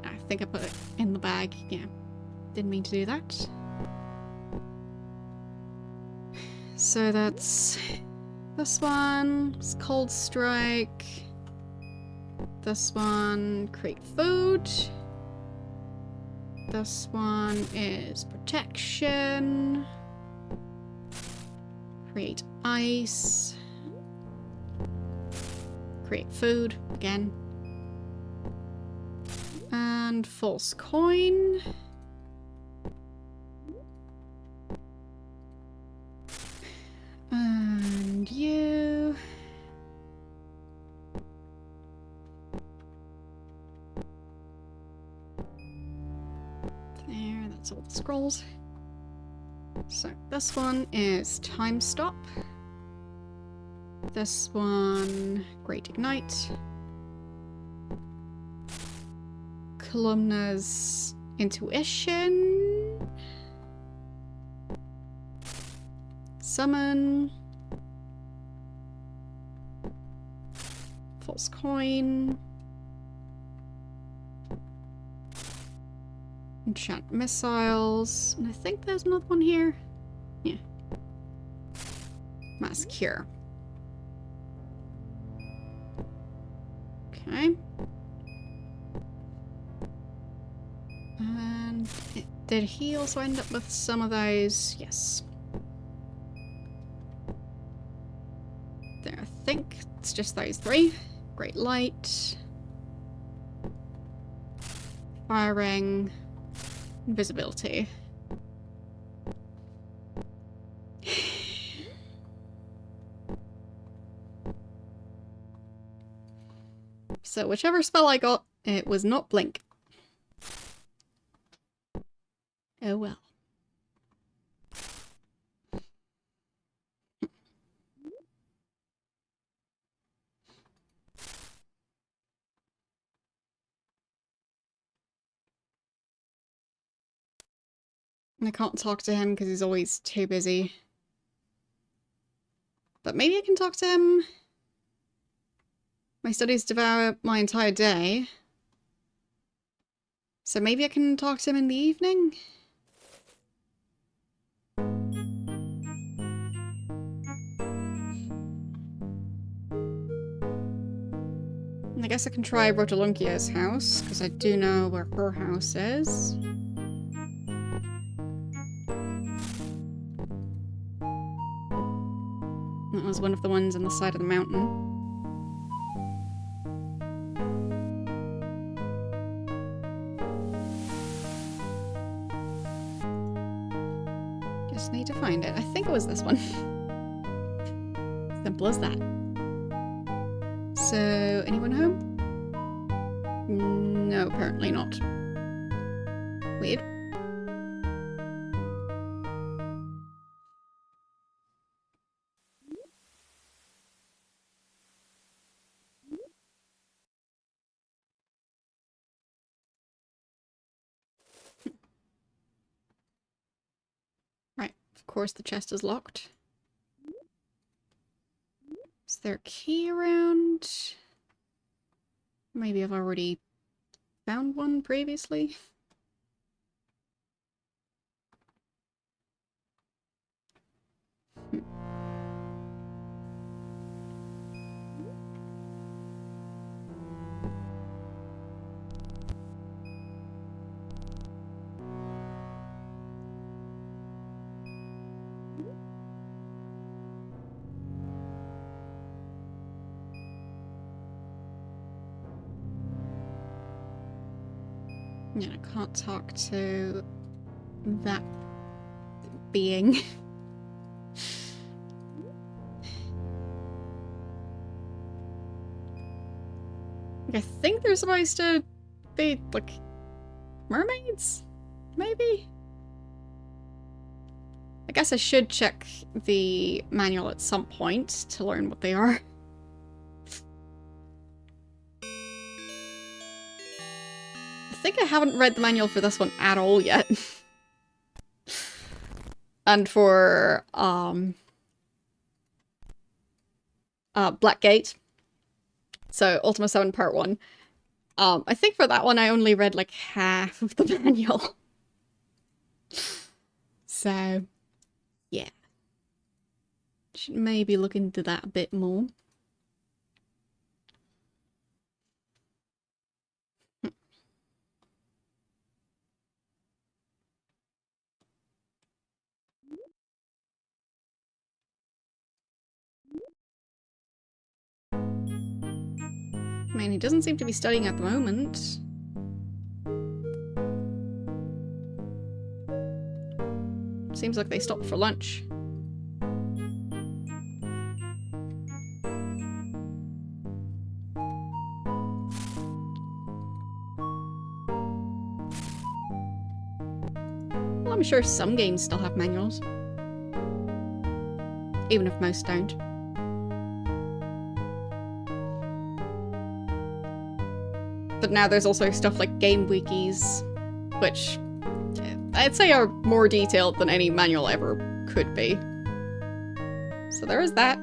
I think I put it in the bag. Yeah, didn't mean to do that. So that's this one. It's Cold Strike. This one, create food. This one is protection. Create ice. Create food, again. And false coin. And you. There, that's all the scrolls. So this one is time stop. This one, great ignite. Columna's intuition. Summon. False coin. Enchant missiles. And I think there's another one here. Yeah. Mass cure. Okay. And did he also end up with some of those? Yes. There, I think it's just those three. Great light. Firing. Invisibility. So whichever spell I got, it was not blink. Oh well. And I can't talk to him because he's always too busy. But maybe I can talk to him. My studies devour my entire day. So maybe I can talk to him in the evening? And I guess I can try Rotalunkia's house, because I do know where her house is. That was one of the ones on the side of the mountain. Just need to find it. I think it was this one. Simple as that. So, anyone home? No, apparently not. Weird. Right, of course the chest is locked. Is there a key around? Maybe I've already found one previously. Yeah, I can't talk to that being. I think they're supposed to be, like, mermaids? Maybe? I guess I should check the manual at some point to learn what they are. I think I haven't read the manual for this one at all yet. And for, Blackgate. So, Ultima 7 Part 1. I think for that one I only read like half of the manual. So, yeah. Should maybe look into that a bit more. I mean, he doesn't seem to be studying at the moment. Seems like they stopped for lunch. Well, I'm sure some games still have manuals. Even if most don't. But now there's also stuff like game wikis, which I'd say are more detailed than any manual ever could be. So there is that.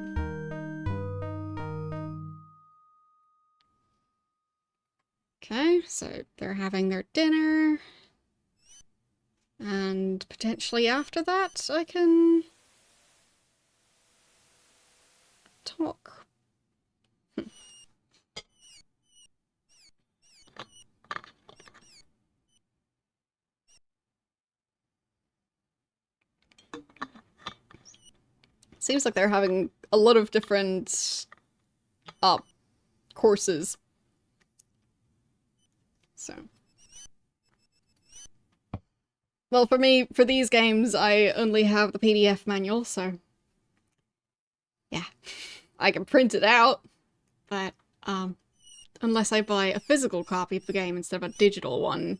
Okay, so they're having their dinner. And potentially after that, I can talk. Seems like they're having a lot of different courses. So. Well, for me, for these games, I only have the PDF manual, so yeah. I can print it out, but unless I buy a physical copy of the game instead of a digital one,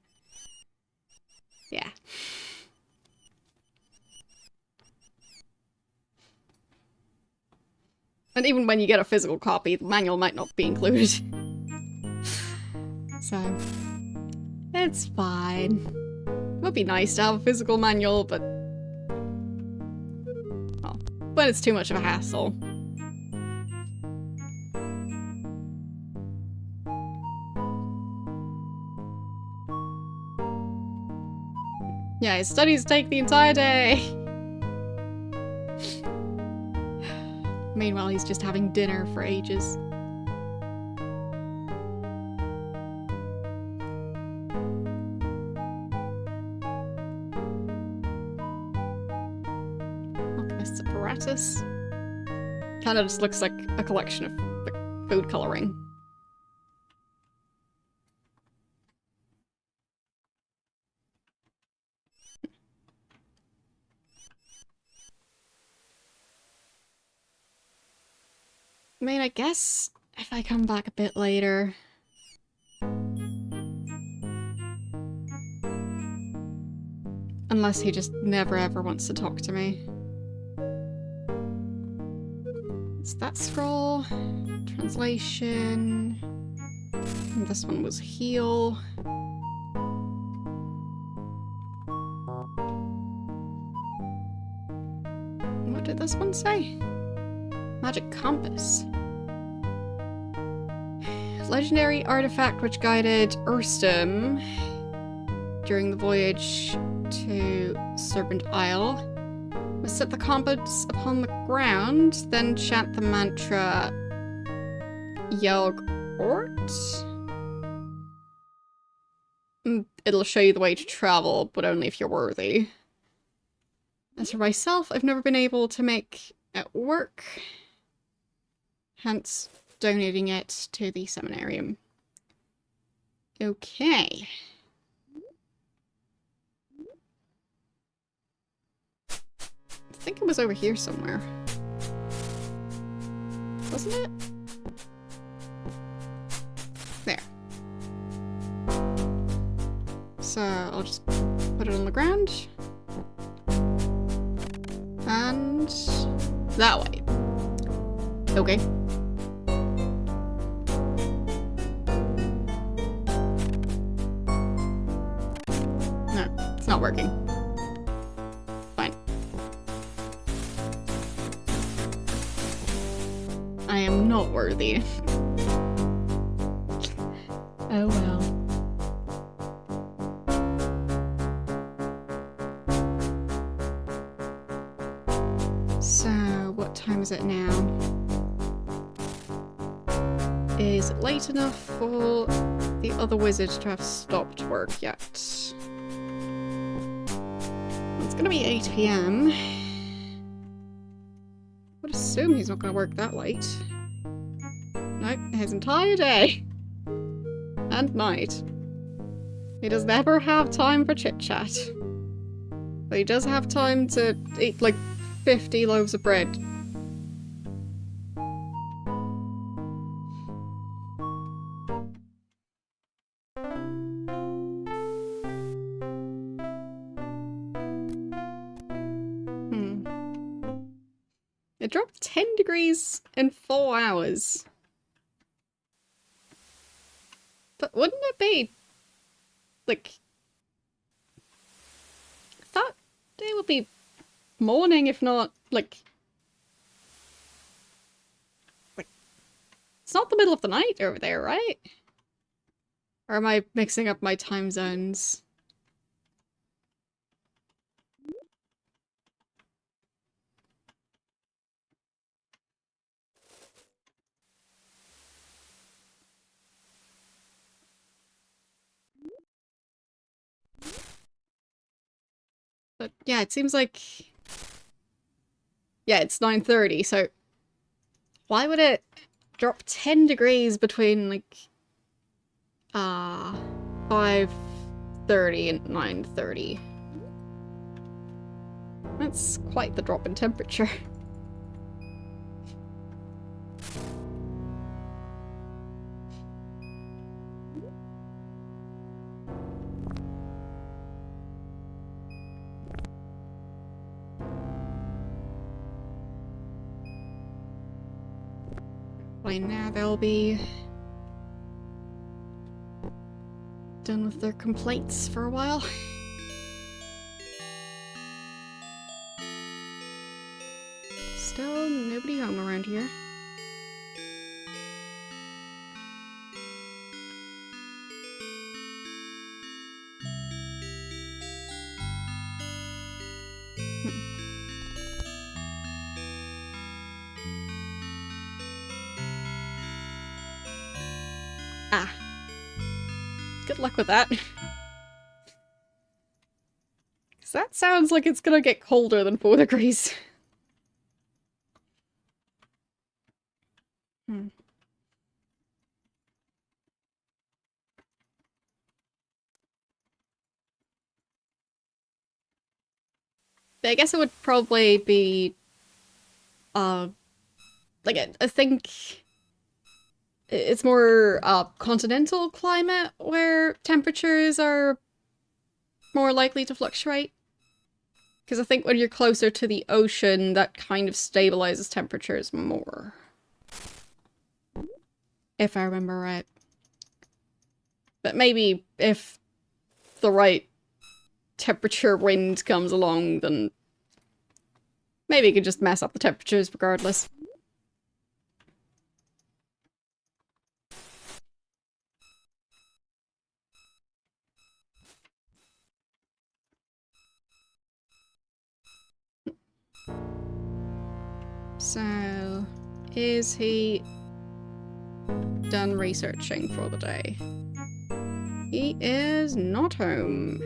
yeah. And even when you get a physical copy, the manual might not be included. So, it's fine. It would be nice to have a physical manual, but well, when it's too much of a hassle. Yeah, his studies take the entire day. Meanwhile, he's just having dinner for ages. Alchemist's apparatus. Kinda just looks like a collection of like, food coloring. I mean, I guess if I come back a bit later... Unless he just never ever wants to talk to me. It's that scroll. Translation. And this one was heal. What did this one say? Magic compass. Legendary artifact which guided Urstum during the voyage to Serpent Isle. Must set the compass upon the ground, then chant the mantra Yelg-Ort? It'll show you the way to travel, but only if you're worthy. As for myself, I've never been able to make it work. Hence, donating it to the seminarium. Okay. think it was over here somewhere. Wasn't it? There. So I'll just put it on the ground. And that way. Okay. No, it's not working. Fine. I am not worthy. Oh well. So, what time is it now? Is it late enough for the other wizard to have stopped work yet? It's gonna be 8 PM. Would assume he's not gonna work that late. Nope, his entire day. And night. He does never have time for chit-chat. But he does have time to eat like 50 loaves of bread. It dropped 10 degrees in 4 hours. But wouldn't it be, like, I thought it would be morning, if not, like, it's not the middle of the night over there, right? Or am I mixing up my time zones? But yeah, it seems like... Yeah, it's 9:30, so... Why would it drop 10 degrees between, like... 5:30 and 9:30? That's quite the drop in temperature. By now they'll be done with their complaints for a while. Still nobody home around here. Ah. Good luck with that. Because that sounds like it's gonna get colder than 4 degrees. But I guess it would probably be, like, I think it's more continental climate where temperatures are more likely to fluctuate. Because I think when you're closer to the ocean, that kind of stabilizes temperatures more. If I remember right. But maybe if the right temperature wind comes along, then maybe it could just mess up the temperatures regardless. So, is he done researching for the day? He is not home.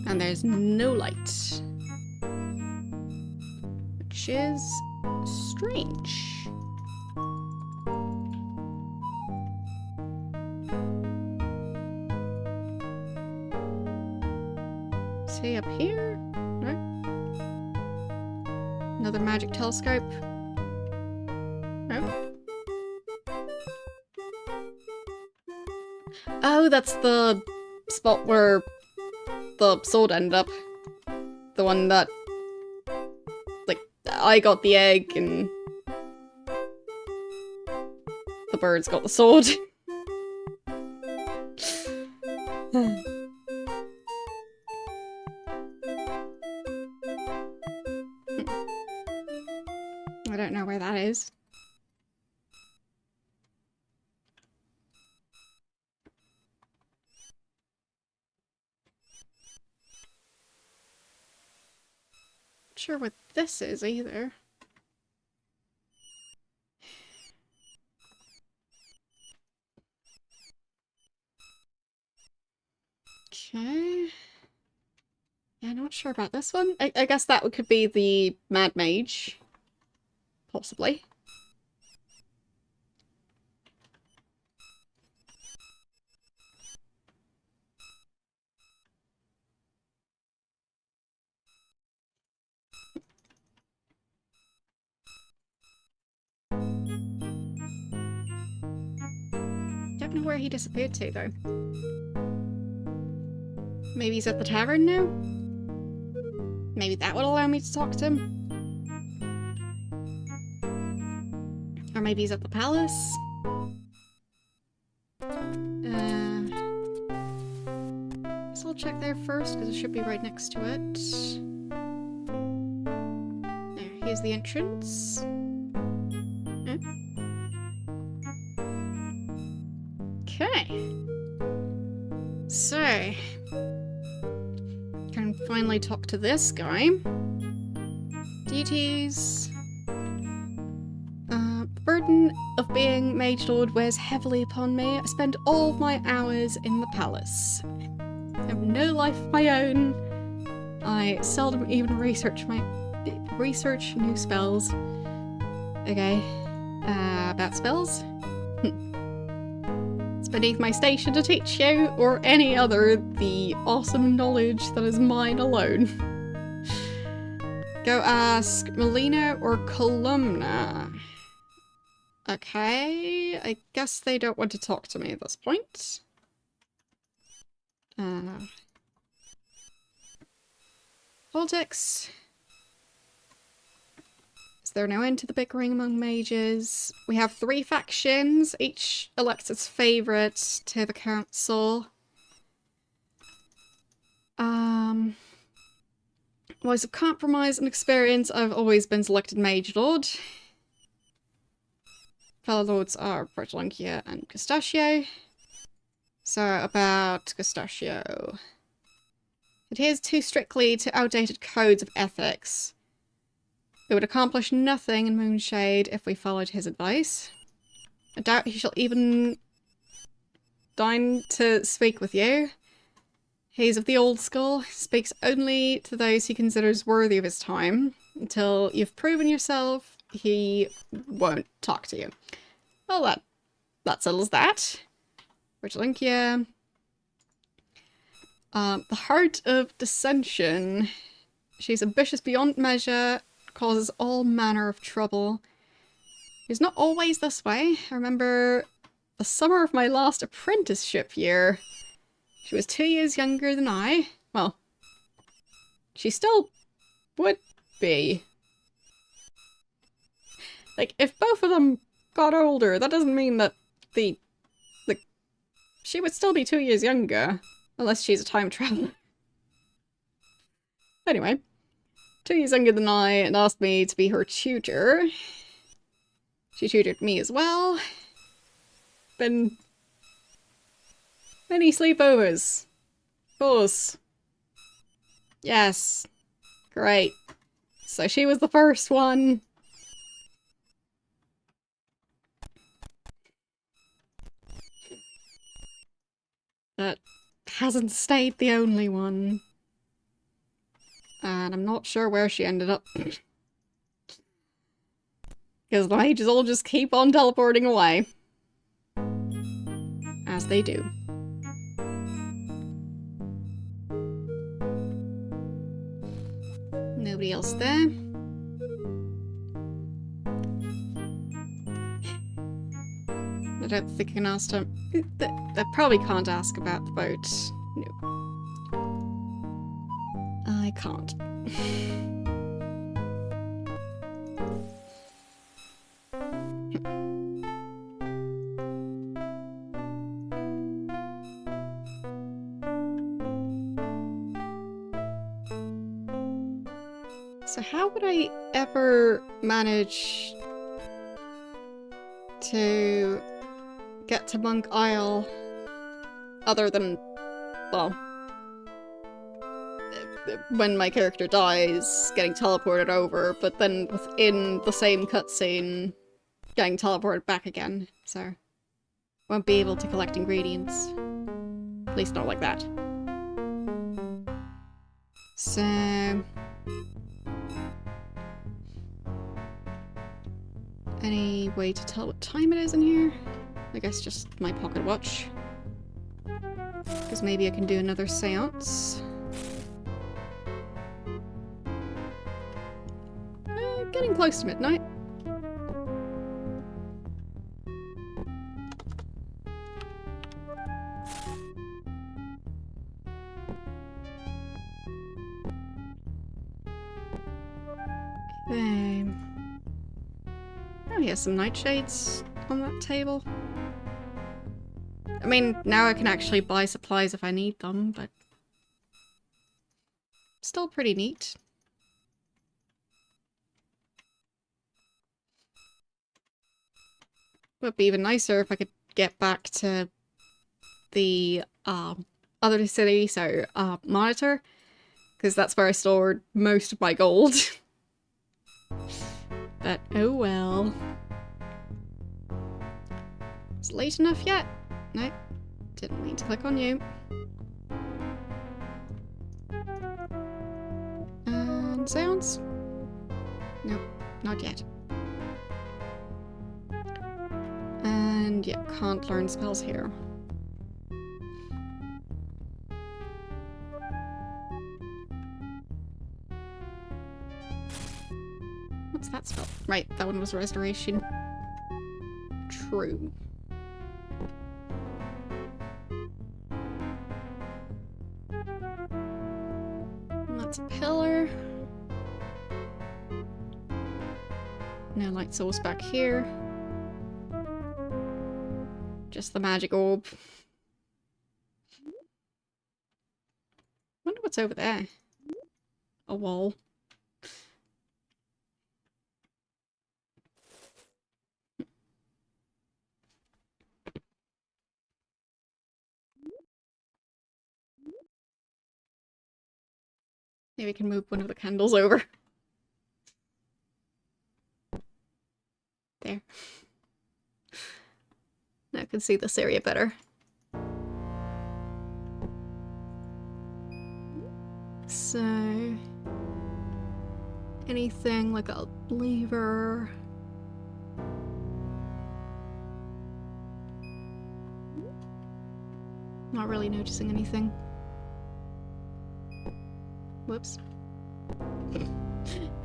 And there's no light. Which is strange. Maybe up here? No? Another magic telescope? No? Oh, that's the spot where the sword ended up. The one that... like, I got the egg and... the birds got the sword. I don't know where that is. Not sure what this is either. Okay. Yeah, not sure about this one. I guess that could be the Mad Mage. Possibly. Don't know where he disappeared to, though. Maybe he's at the tavern now? Maybe that would allow me to talk to him? Or maybe he's at the palace? Guess I'll check there first, because it should be right next to it. There, here's the entrance. Okay. So, can finally talk to this guy. Duties. The burden of being Mage Lord wears heavily upon me. I spend all of my hours in the palace. I have no life of my own. I seldom even research new spells. Okay. About spells? It's beneath my station to teach you, or any other, the awesome knowledge that is mine alone. Go ask Melina or Columna. Okay, I guess they don't want to talk to me at this point. Politics. Is there no end to the bickering among mages? We have 3 factions, each elects its favourite to the council. Voice of compromise and experience, I've always been selected Mage Lord. Fellow lords are Bertolunkia and Gustachio. So, about Gustachio. Adheres too strictly to outdated codes of ethics. It would accomplish nothing in Moonshade if we followed his advice. I doubt he shall even deign to speak with you. He's of the old school, speaks only to those he considers worthy of his time. Until you've proven yourself, he won't talk to you. Well, that settles that. Bertolunkia. The Heart of Dissension. She's ambitious beyond measure, causes all manner of trouble. He's not always this way. I remember the summer of my last apprenticeship year. She was 2 years younger than I. Well, she still would be. Like, if both of them got older, that doesn't mean that she would still be 2 years younger. Unless she's a time traveler. Anyway. 2 years younger than I and asked me to be her tutor. She tutored me as well. Been many sleepovers. Of course. Yes. Great. So she was the first one. That hasn't stayed the only one. And I'm not sure where she ended up. Because the mages all just keep on teleporting away. As they do. Nobody else there. I don't think I can ask them. They probably can't ask about the boat. No. I can't. So how would I ever manage to get to Monk Isle other than, well, when my character dies, getting teleported over, but then within the same cutscene, getting teleported back again, so won't be able to collect ingredients. At least not like that. So... any way to tell what time it is in here? I guess just my pocket watch. Because maybe I can do another seance. Getting close to midnight. Okay. Oh, here's some nightshades on that table. I mean, now I can actually buy supplies if I need them, but... still pretty neat. Would be even nicer if I could get back to the other city, so Monitor, because that's where I stored most of my gold. But oh well. Is it late enough yet? No, didn't mean to click on you. And sounds? Nope, not yet. And yeah, can't learn spells here. What's that spell? Right, that one was restoration. True. And that's a pillar. No light source back here. Just the magic orb. Wonder what's over there. A wall. Maybe we can move one of the candles over. There. Now I can see this area better. So... anything like a lever... not really noticing anything. Whoops.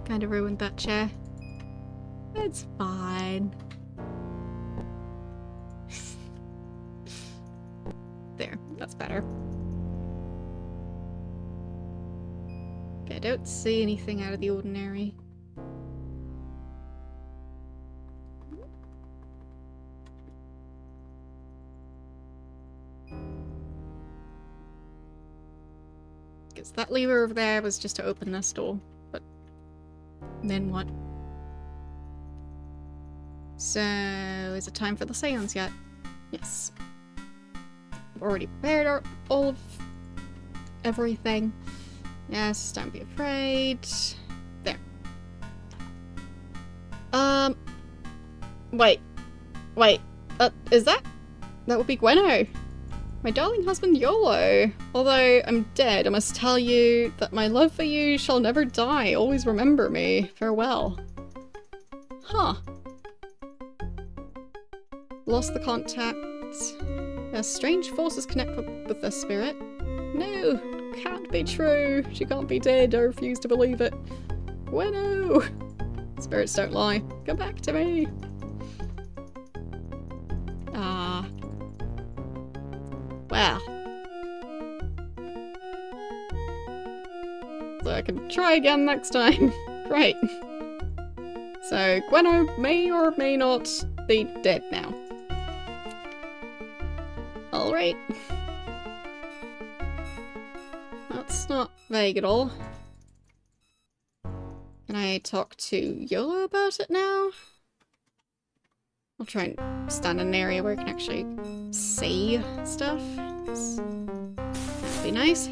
Kind of ruined that chair. It's fine. There, that's better. Okay, I don't see anything out of the ordinary. Because that lever over there was just to open this door, but then what? So, is it time for the seance yet? Yes. I've already prepared all of everything. Yes, don't be afraid. There. Wait. Is that? That would be Gwenno. My darling husband Yolo. Although I'm dead, I must tell you that my love for you shall never die. Always remember me. Farewell. Huh. Lost the contact. Strange forces connect with the spirit. No, can't be true. She can't be dead. I refuse to believe it. Gweno! Spirits don't lie. Come back to me! Ah. Well. So I can try again next time. Great. So Gweno may or may not be dead now. Alright. That's not vague at all. Can I talk to Yola about it now? I'll try and stand in an area where I can actually say stuff. That'd be nice.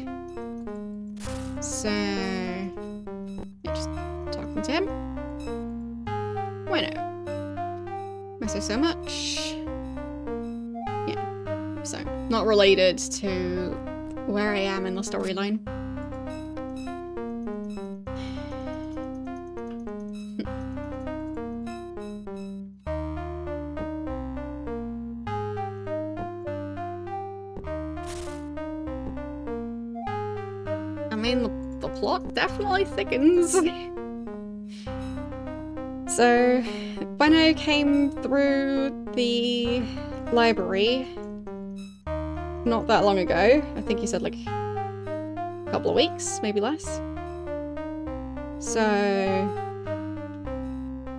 So... yeah, just talking to him. Bueno. Miss her so much. Yeah. So, not related to where I am in the storyline. I mean, the plot definitely thickens. So, when I came through the library not that long ago, I think you said like a couple of weeks, maybe less. So,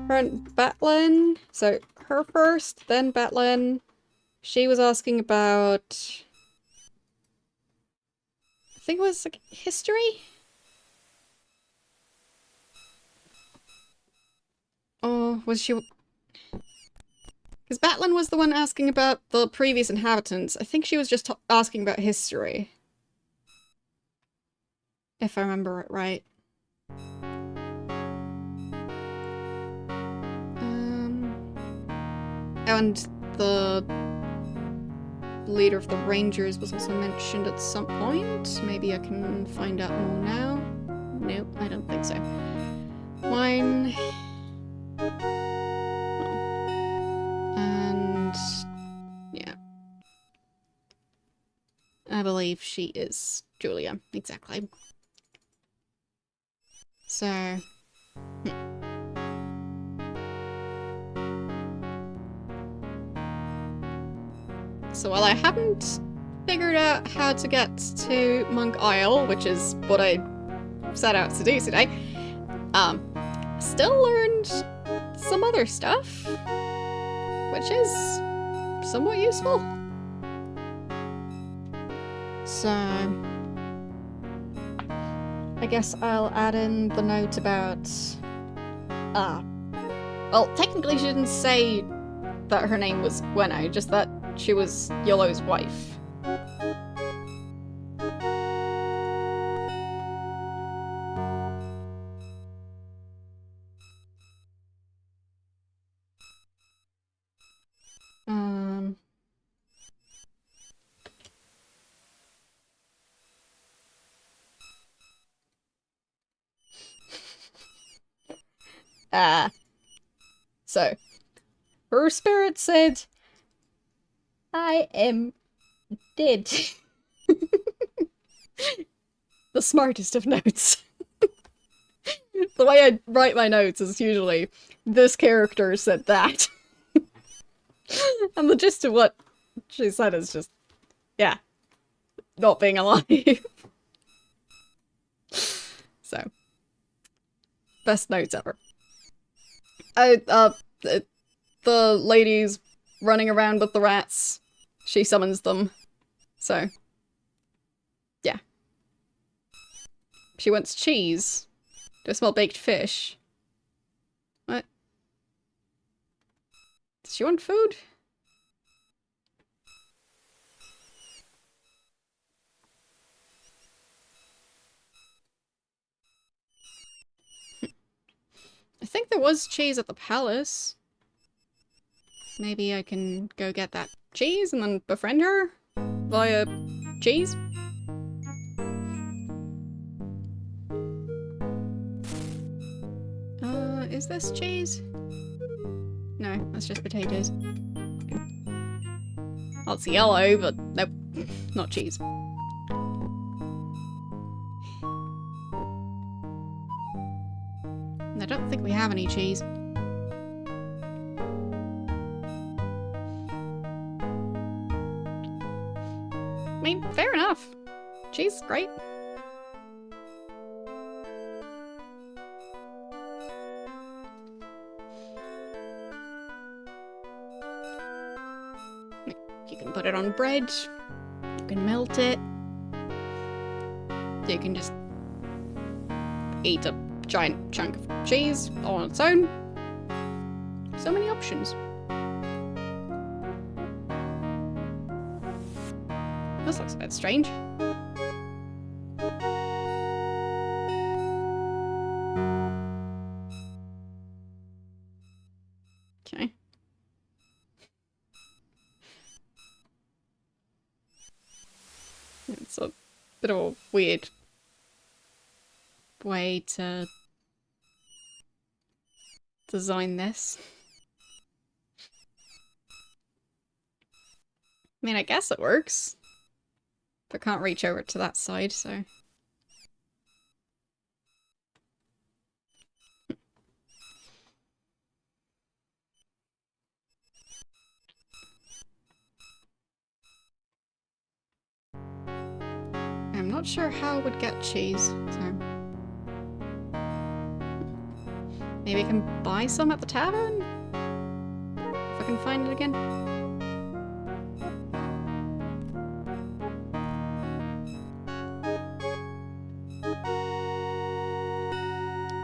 her and Batlin, so her first, then Batlin, she was asking about, I think it was like history? Or was she... because Batlin was the one asking about the previous inhabitants. I think she was just asking about history. If I remember it right. Oh, and the leader of the Rangers was also mentioned at some point. Maybe I can find out more now. Nope, I don't think so. Wine. And yeah. I believe she is Julia, exactly. So so while I haven't figured out how to get to Monk Isle, which is what I set out to do today, still learned some other stuff, which is somewhat useful. So I guess I'll add in the note about... well, technically she didn't say that her name was Gweno, just that she was Yellow's wife. So, her spirit said, I am dead. The smartest of notes. The way I write my notes is usually, this character said that. And the gist of what she said is just, yeah, not being alive. So, best notes ever. The ladies running around with the rats, she summons them. So, yeah. She wants cheese. Do I smell baked fish? What? Does she want food? I think there was cheese at the palace. Maybe I can go get that cheese and then befriend her via cheese? Is this cheese? No, that's just potatoes. Oh, it's yellow, but nope, not cheese. I don't think we have any cheese. I mean, fair enough. Cheese is great. You can put it on bread. You can melt it. You can just eat a giant chunk of cheese all on its own. So many options. This looks a bit strange. Okay. It's a bit of a weird way to design this. I mean, I guess it works. But can't reach over to that side, so... I'm not sure how I would get cheese, so... Maybe I can buy some at the tavern? If I can find it again.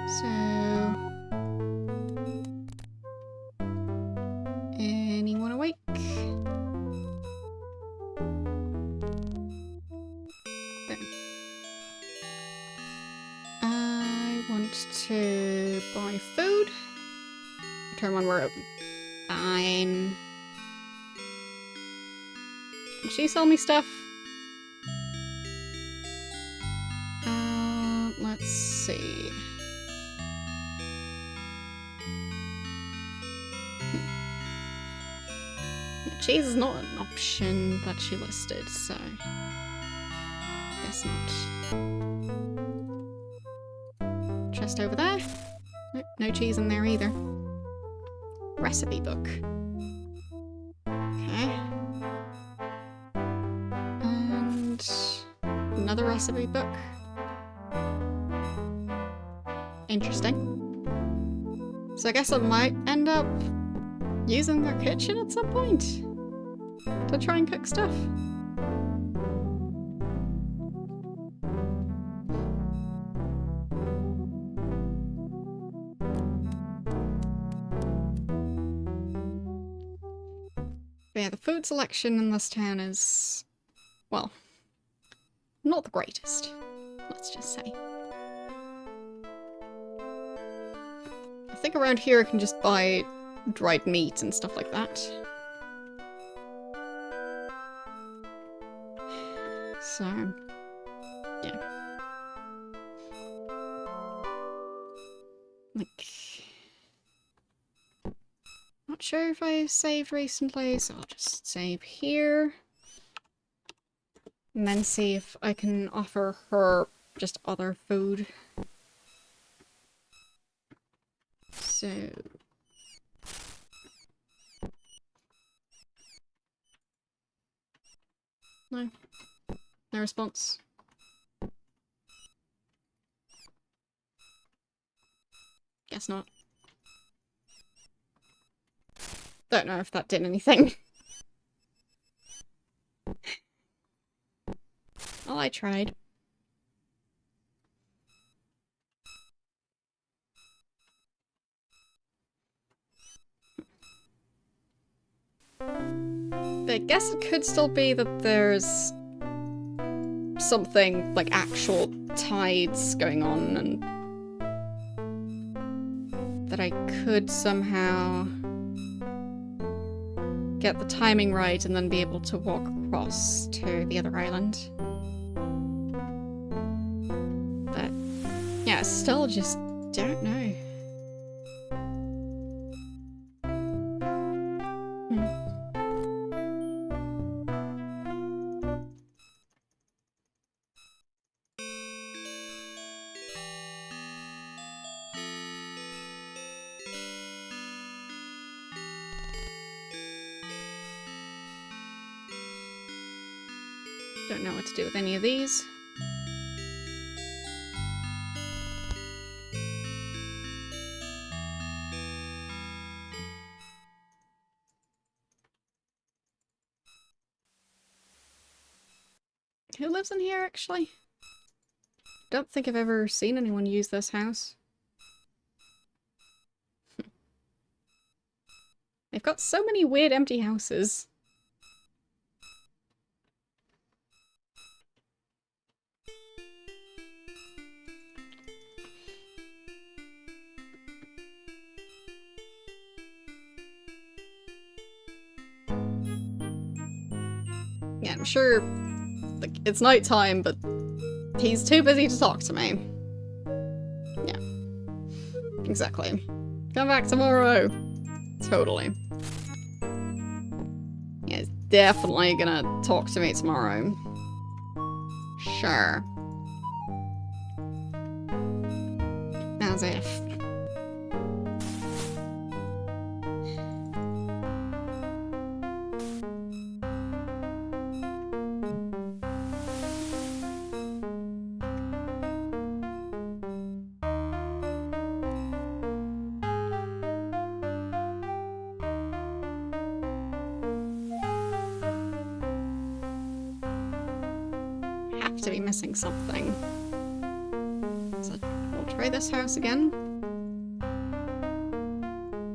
So... Anyone awake? There. I want to buy food. Return when we're open. Fine. Can she sell me stuff? Let's see. Cheese is not an option that she listed, so... Guess not. Chest over there. Nope, no cheese in there either. Recipe book. Okay. And... another recipe book. Interesting. So I guess I might end up using their kitchen at some point to try and cook stuff. But yeah, the food selection in this town is, well, not the greatest, let's just say. I think around here I can just buy dried meat and stuff like that. So, yeah. Like, not sure if I saved recently, so I'll just save here. And then see if I can offer her just other food. So... No. No response. Guess not. Don't know if that did anything. Well, I tried. But I guess it could still be that there's something like actual tides going on and that I could somehow get the timing right and then be able to walk across to the other island. But yeah, I still just don't know. Don't know what to do with any of these. Who lives in here, actually? Don't think I've ever seen anyone use this house. They've got so many weird empty houses. Yeah, I'm sure, like, it's nighttime, but he's too busy to talk to me. Yeah. Exactly. Come back tomorrow. Totally. Yeah, he's definitely gonna talk to me tomorrow. Sure. As if. Have to be missing something. So we'll try this house again.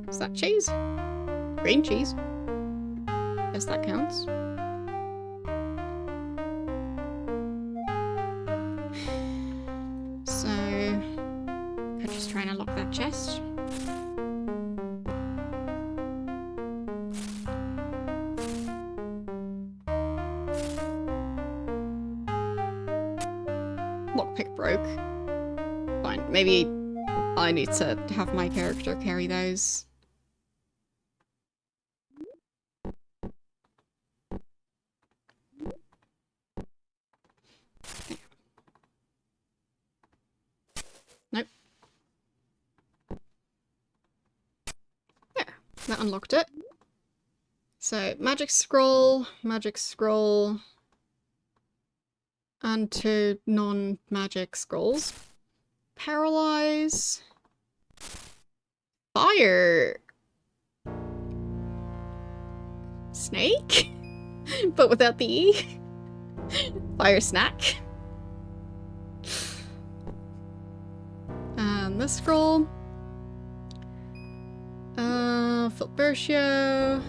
Is that cheese? Green cheese. Guess that counts. So, I'm just trying to lock that chest. Lockpick broke. Fine, maybe I need to have my character carry those. Nope. There, that unlocked it. So, magic scroll, and 2 non-magic scrolls. Paralyze. Fire. Snake? But without the E. Fire snack. And this scroll. Filbertio.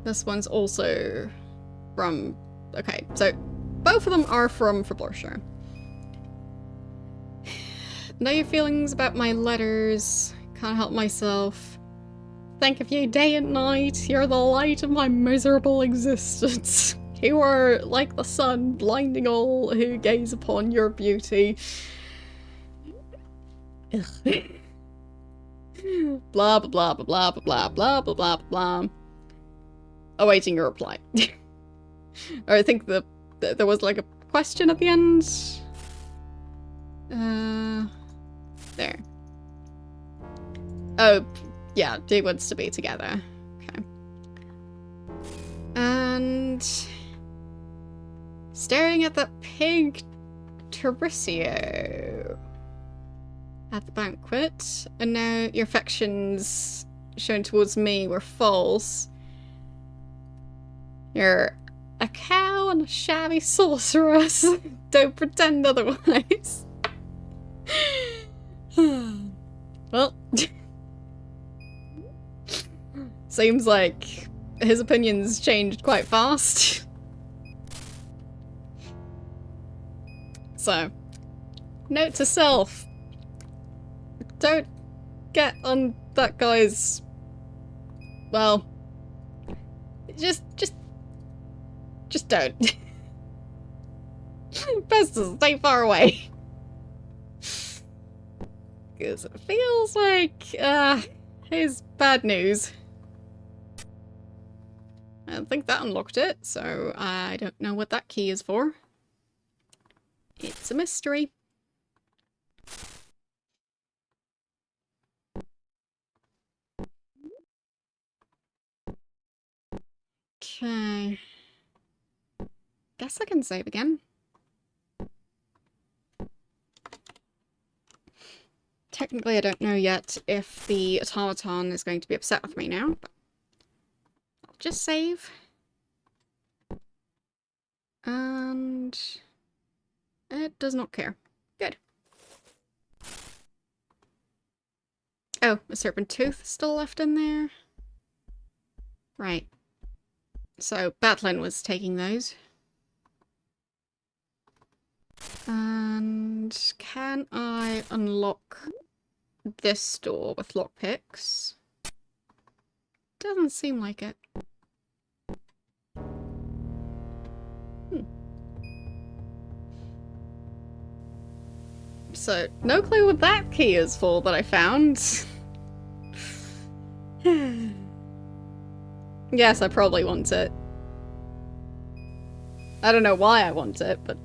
This one's also from... Okay, so both of them are from Filbertio. Know your feelings about my letters. Can't help myself. Think of you day and night. You're the light of my miserable existence. You are like the sun, blinding all who gaze upon your beauty. Blah blah blah blah blah blah blah blah blah blah. Awaiting your reply. Or I think there was like a question at the end. There. Oh, yeah, he wants to be together. Okay. And staring at that pig Tauricio at the banquet, and now your affections shown towards me were false. You're a cow and a shabby sorceress. Don't pretend otherwise. Well, seems like his opinions changed quite fast. So, note to self. Don't get on that guy's... Well, just don't. Best to stay far away. Because it feels like, here's bad news. I don't think that unlocked it, so I don't know what that key is for. It's a mystery. Okay. guess I can save again. Technically, I don't know yet if the automaton is going to be upset with me now, but I'll just save. And it does not care. Good. Oh, a serpent tooth still left in there. Right. So, Batlin was taking those. And can I unlock this door with lockpicks? Doesn't seem like it. So, no clue what that key is for that I found. Yes, I probably want it. I don't know why I want it, but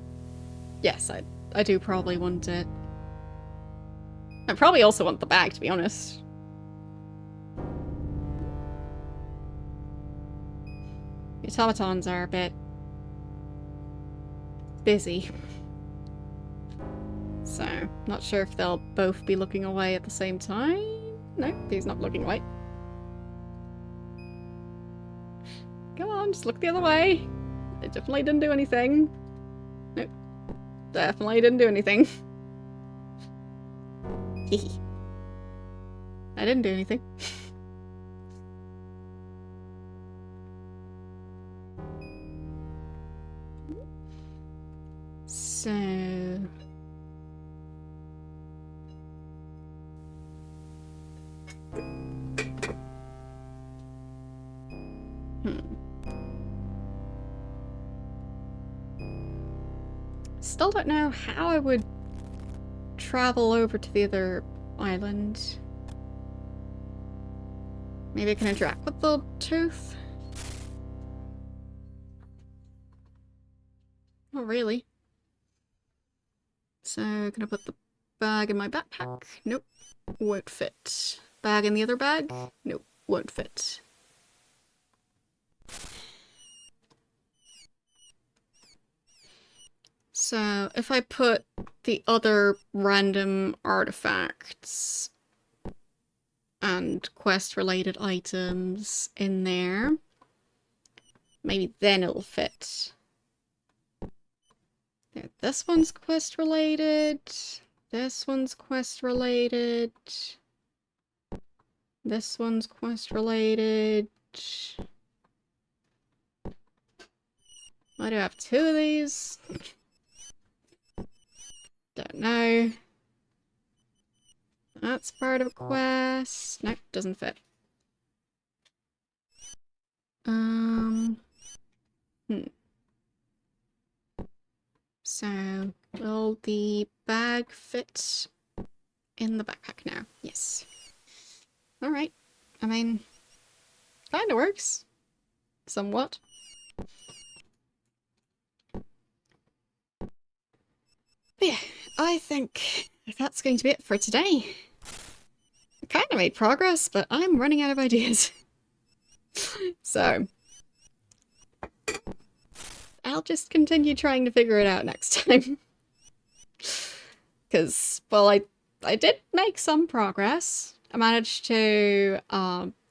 yes, I do probably want it. I probably also want the bag, to be honest. The automatons are a bit busy. So, not sure if they'll both be looking away at the same time. No, he's not looking away. Come on, just look the other way. They definitely didn't do anything. Nope. Definitely didn't do anything. I didn't do anything. So... Still don't know how I would travel over to the other island. Maybe I can interact with the tooth? Not really. So, can I put the bag in my backpack? Nope. Won't fit. Bag in the other bag? Nope. Won't fit. So, if I put the other random artifacts and quest-related items in there, maybe then it'll fit. There, this one's quest-related. This one's quest-related. This one's quest-related. Why do I have two of these? Don't know. That's part of a quest. Nope, doesn't fit. So, will the bag fit in the backpack now? Yes. Alright. I mean, kinda works. Somewhat. But yeah, I think that's going to be it for today. I kind of made progress, but I'm running out of ideas. So, I'll just continue trying to figure it out next time. Because, well, I did make some progress. I managed to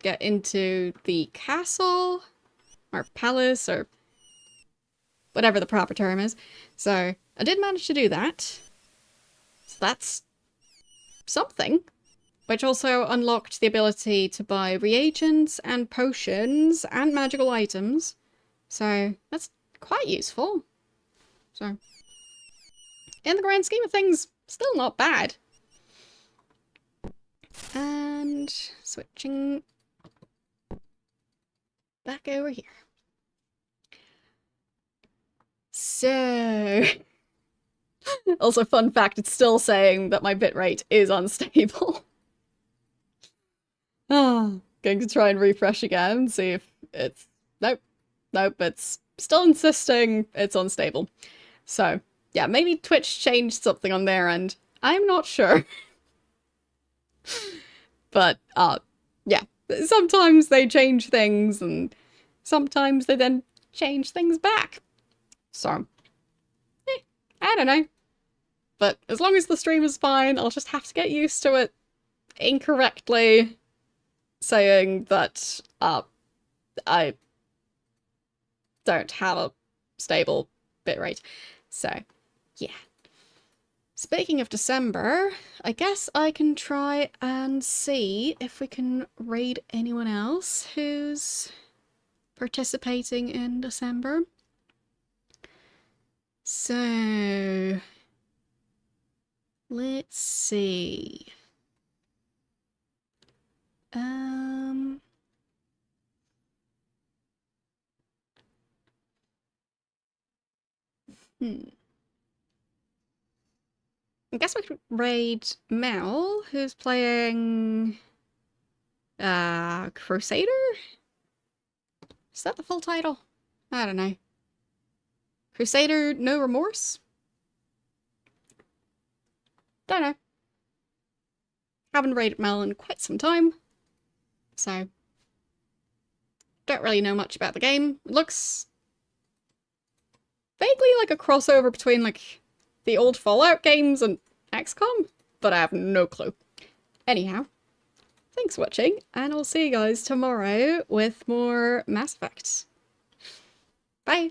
get into the castle, or palace, or whatever the proper term is. So, I did manage to do that. So that's something. Which also unlocked the ability to buy reagents and potions and magical items. So that's quite useful. So, in the grand scheme of things, still not bad. And switching back over here. So... Also, fun fact, it's still saying that my bitrate is unstable. Oh, going to try and refresh again, see if it's... Nope. Nope, it's still insisting it's unstable. So, yeah, maybe Twitch changed something on their end. I'm not sure. But, yeah. Sometimes they change things, and sometimes they then change things back. So, I don't know. But as long as the stream is fine, I'll just have to get used to it incorrectly saying that I don't have a stable bitrate. So, yeah. Speaking of December, I guess I can try and see if we can raid anyone else who's participating in December. So, let's see. I guess we could raid Mel, who's playing Crusader? Is that the full title? I don't know. Crusader No Remorse? Don't know. Haven't raided Mel in quite some time, so don't really know much about the game. It looks vaguely like a crossover between like the old Fallout games and XCOM, but I have no clue. Anyhow, thanks for watching, and I'll see you guys tomorrow with more Mass Effect. Bye!